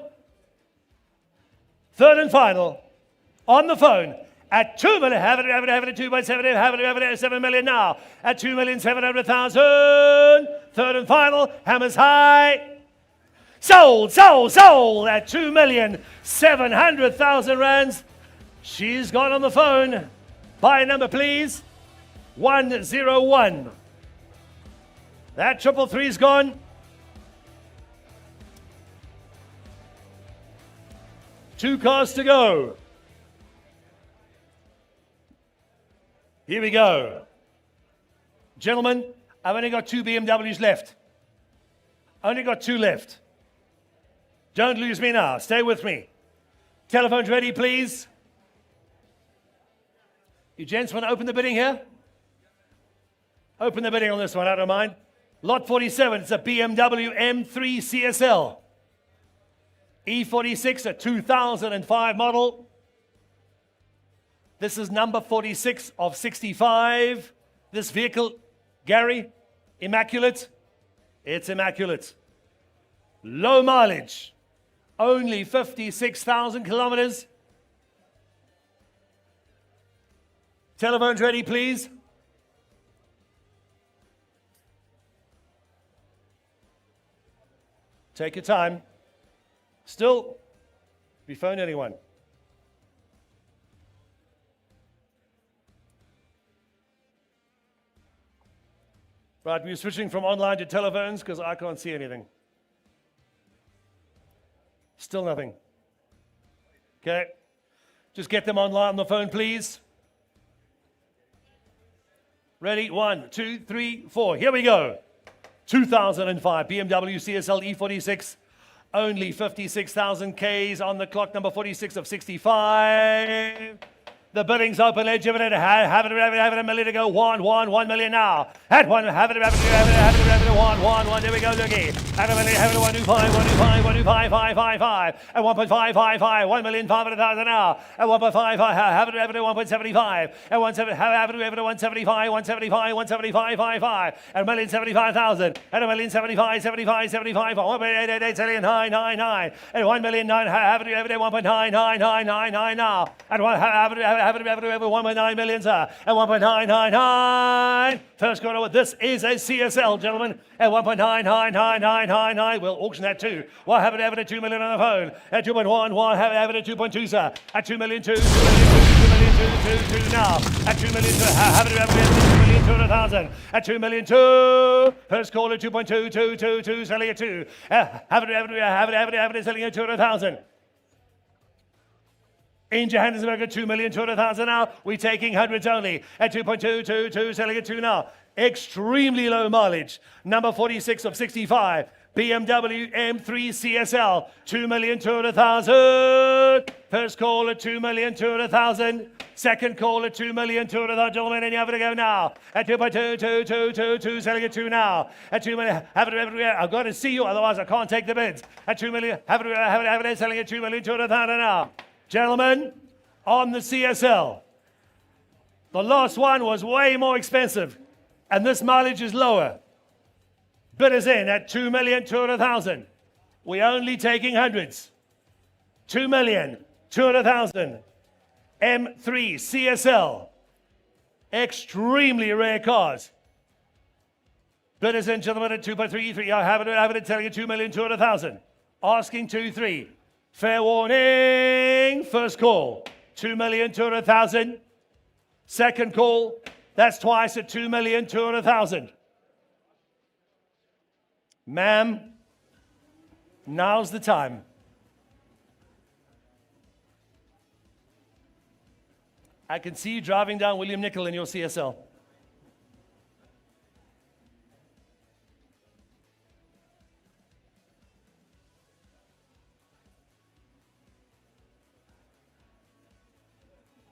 Third and final. On the phone. At 2 million, have it at 2.7, have it at 7 million now. At 2,700,000. Third and final. Hammers high. Sold at 2,700,000 rands. She's gone on the phone. Buy a number, please. 101. That 333's gone. Two cars to go. Here we go. Gentlemen, I've only got 2 BMWs left. Only got 2 left. Don't lose me now. Stay with me. Telephones ready, please. You gents want to open the bidding here? Open the bidding on this one, I don't mind. Lot 47, it's a BMW M3 CSL. E46, a 2005 model. This is number 46 of 65. This vehicle, Gary, immaculate. It's immaculate. Low mileage. Only 56,000 kilometers. Telephones ready, please. Take your time. Still, have you phoned anyone? Right, we're switching from online to telephones because I can't see anything. Still nothing. Okay. Just get them online on the phone, please. Ready? 1, 2, 3, 4. Here we go. 2005 BMW CSL E46. Only 56,000 Ks on the clock. Number 46 of 65. The bidding's open. Let's give it have it a million to go. 1 million now. At 1, have it 1. There we go, Lookie. Have it a million, have it 125. At 1.555, 1,500,000 now. At 1.55, have it 1.75. At 1.7, have it 175, 175. At 1,075,000. At 1,075, 1.888, selling 999. At 1,000,009, have it 1.9999 now. At 1, have it 1.9 million, sir. At 1.999. First quarter, this is a CSL, gentlemen. At 1.99999. We'll auction that too. Well, have it at 2 million on the phone. At 2.1, have it at 2.2, sir. At 2 million, 2 million now. At 2 million, have it at 2,200,000. At 2 million, 2. First call at 2.2, selling at 2. Have it, selling at 200,000. In Johannesburg at 2,200,000 now. We're taking hundreds only. At 2.2, selling at 2 now. Extremely low mileage. Number 46 of 65. BMW M3 CSL. 2,200,000. First call at 2,200,000. Second call at 2,200,000. Gentlemen, and you have to go now. At 2.2, selling at 2 now. At 2 million, have it, I've got to see you, otherwise I can't take the bids. At 2 million, have it, selling at 2,200,000 now. Gentlemen, on the CSL, the last one was way more expensive, and this mileage is lower. Bidders in at 2,200,000. We're only taking hundreds. 2,200,000. M3 CSL. Extremely rare cars. Bidders in, gentlemen, at 2.33. I have it telling you 2,200,000. Asking 2.3. Fair warning. First call, 2,200,000. Second call, that's twice at 2,200,000. Ma'am, now's the time. I can see you driving down William Nicol in your CSL.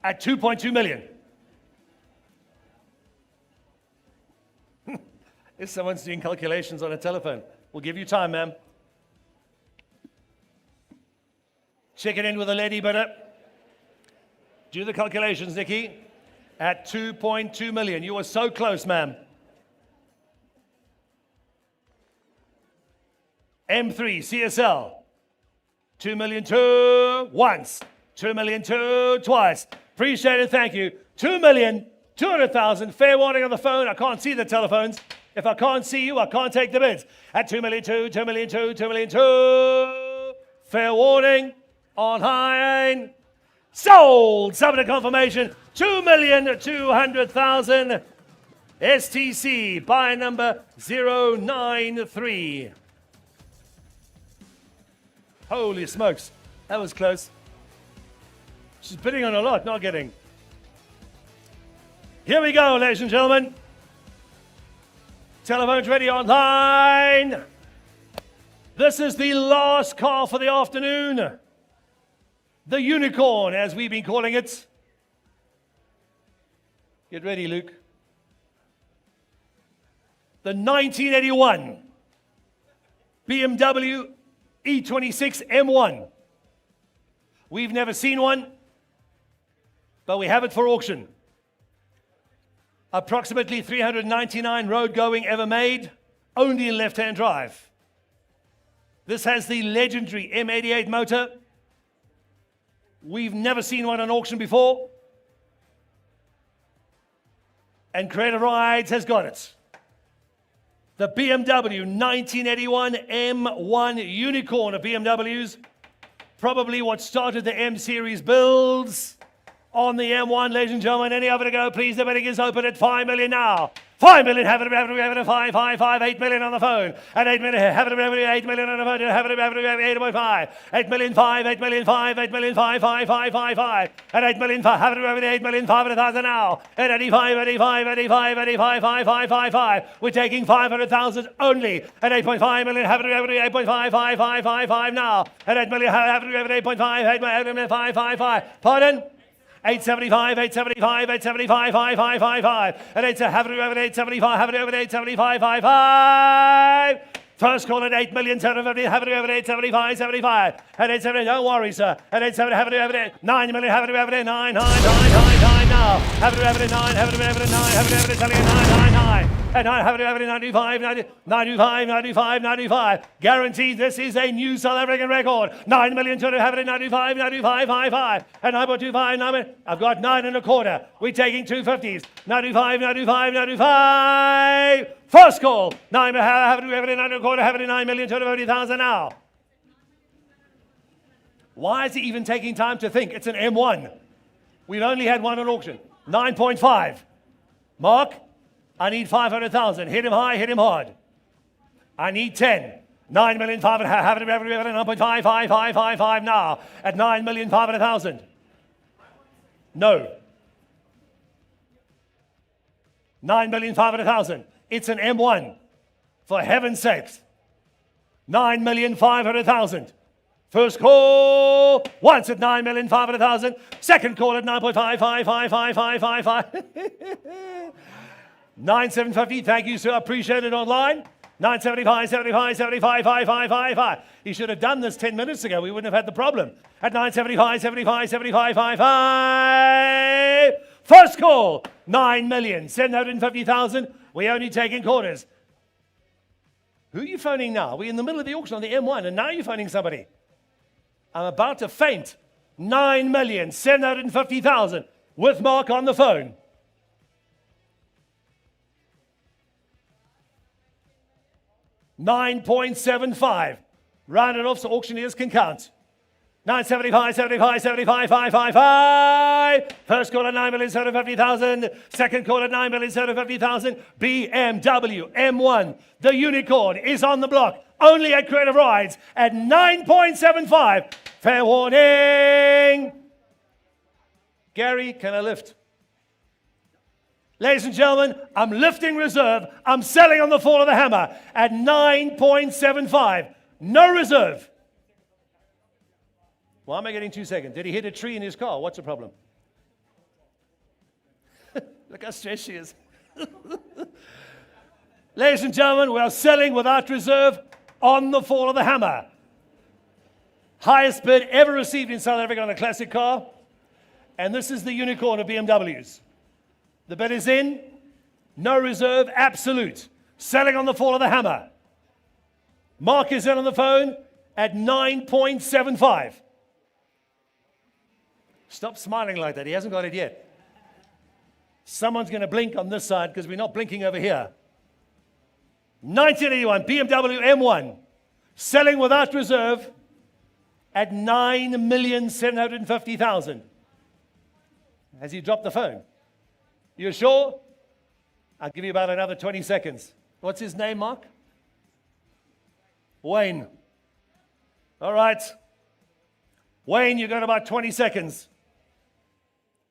At 2.2 million. If someone's doing calculations on a telephone, we'll give you time, ma'am. Check it in with a lady better. Do the calculations, Nikki. At 2.2 million. You were so close, ma'am. M3, CSL. 2 million two once. 2 million two twice. Appreciate it, thank you. 2,200,000. Fair warning on the phone. I can't see the telephones. If I can't see you, I can't take the bids. At 2 million two, 2 million two, 2 million two. Fair warning on high. Sold. Subject confirmation. 2,200,000. STC. Buy number 093. Holy smokes. That was close. She's bidding on a lot, not getting. Here we go, ladies and gentlemen. Telephones ready online. This is the last car for the afternoon. The unicorn, as we've been calling it. Get ready, Luke. The 1981 BMW E26 M1. We've never seen one, but we have it for auction. Approximately 399 road going ever made, only in left-hand drive. This has the legendary M88 motor. We've never seen one on auction before. And Creative Rides has got it. The BMW 1981 M1 unicorn of BMWs. Probably what started the M series builds on the M1, ladies and gentlemen. Any other to go, please? The bidding is open at 5 million now. 5 million, have it, 5, 8 million on the phone. At 8 million, have it, 8 million on the phone. Have it, 8.5. 8 million, 5, 8 million, 5, 8 million, 5, 5, 5, 5, 5. At 8 million, 5, have it, 8 million, 500,000 now. At 85, 85, 85, 85, 5, 5, 5, 5. We're taking 500,000 only. At 8.5 million, have it, 8.5, 5, 5, 5, 5 now. At 8 million, have it, 8.5, 8 million, 5, 5, 5. Pardon? 875, 875, 875, 5, 5, 5, 5. And it's have it over 875, have it over 875, 5, 5. First call at 8 million, have it over 875, 75. And 870, don't worry, sir. And 870, have it over 9 million, have it over 9, 9, 9, 9, 9 now. Have it over 9, have it over 9, have it over 9, 9, 9. And I have it over 95, 95, 95, 95. Guaranteed this is a new South African record. 9 million to have it in 95, 95, 55. And I put 25, 9. I've got 9 and a quarter. We're taking 250s. 95, 95, 95. First call. 9, have it in 9 and a quarter, have it in 9 million, 250,000 now. Why is he even taking time to think? It's an M1. We've only had one on auction. 9.5. Mark? I need 500,000. Hit him high, hit him hard. I need 10. 9 million, 500, have it, 9.5, 5, 5, 5, 5 now. At 9 million, 500,000. No. 9 million, 500,000. It's an M1. For heaven's sakes. 9 million, 500,000. First call, once at 9 million, 500,000. Second call at 9.5, 5, 5, 5, 5, 5, 5. 9,750, thank you, sir. Appreciate it online. 975, 75, 75, 5, 5, 5, 5. He should have done this 10 minutes ago. We wouldn't have had the problem. At 975, 75, 75, 5, 5. First call, 9,750,000. We're only taking quarters. Who are you phoning now? We're in the middle of the auction on the M1, and now you're phoning somebody. I'm about to faint. 9,750,000 with Mark on the phone. 9.75. Round it off so auctioneers can count. 975, 75, 75, 5, 5, 5. First call at 9,750,000. Second call at 9,750,000. BMW M1. The unicorn is on the block. Only at Creative Rides at 9.75. Fair warning. Gary, can I lift? Ladies and gentlemen, I'm lifting reserve. I'm selling on the fall of the hammer at 9.75. No reserve. Why am I getting 2 seconds? Did he hit a tree in his car? What's the problem? Look how stressed she is. Ladies and gentlemen, we are selling without reserve on the fall of the hammer. Highest bid ever received in South Africa on a classic car. And this is the unicorn of BMWs. The bid is in. No reserve, absolute. Selling on the fall of the hammer. Mark is in on the phone at 9.75. Stop smiling like that. He hasn't got it yet. Someone's going to blink on this side because we're not blinking over here. 1981 BMW M1. Selling without reserve at 9,750,000. Has he dropped the phone? You sure? I'll give you about another 20 seconds. What's his name, Mark? Wayne. All right. Wayne, you got about 20 seconds.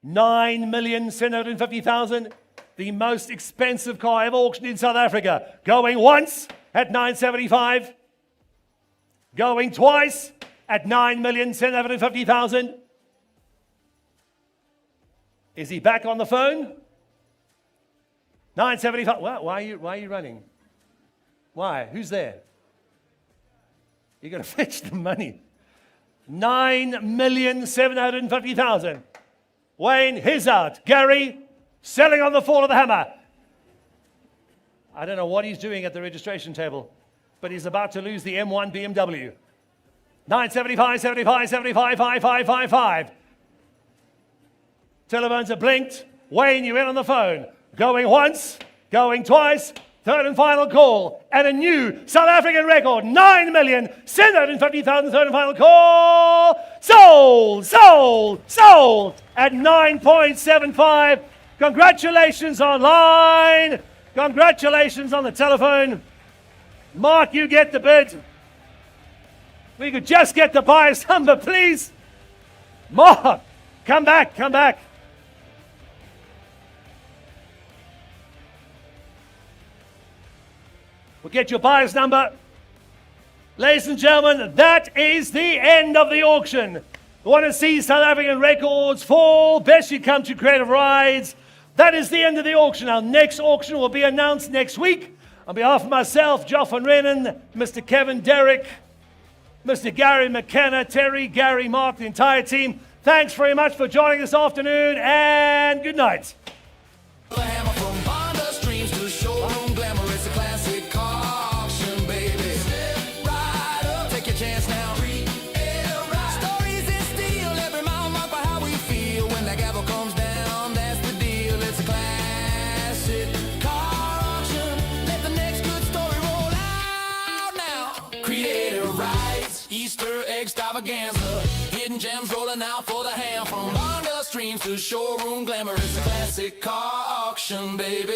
9,750,000. The most expensive car ever auctioned in South Africa. Going once at 975. Going twice at 9,750,000. Is he back on the phone? 975. Why are you running? Why? Who's there? You're going to fetch the money. 9,750,000. Wayne, his out. Gary, selling on the fall of the hammer. I don't know what he's doing at the registration table, but he's about to lose the M1 BMW. 975, 75, 75, 5555. Telephones are blinked. Wayne, you in on the phone. Going once, going twice, third and final call. And a new South African record, 9,750,000, third and final call. Sold, sold, sold at 9.75. Congratulations online. Congratulations on the telephone. Mark, you get the bid. We could just get the buyer's number, please. Mark, come back, come back. We'll get your buyer's number. Ladies and gentlemen, that is the end of the auction. We want to see South African records fall. Best you come to Creative Rides. That is the end of the auction. Our next auction will be announced next week. On behalf of myself, Joff van Rennen, Mr. Kevin Derrick, Mr. Gary McKenna, Terry, Gary, Mark, the entire team, thanks very much for joining this afternoon, and good night. The hammer from Honda streams to showroom glamour. It's a classic car auction, baby. Step right up, take your chance now. Stories in steel, every mile marked by how we feel. When that gavel comes down, that's the deal. It's a classic car auction. Let the next good story roll out now. Creative rights, Easter Eggstravaganza. Hidden gems rolling out for the ham. From Honda streams to showroom glamour. It's a classic car auction, baby.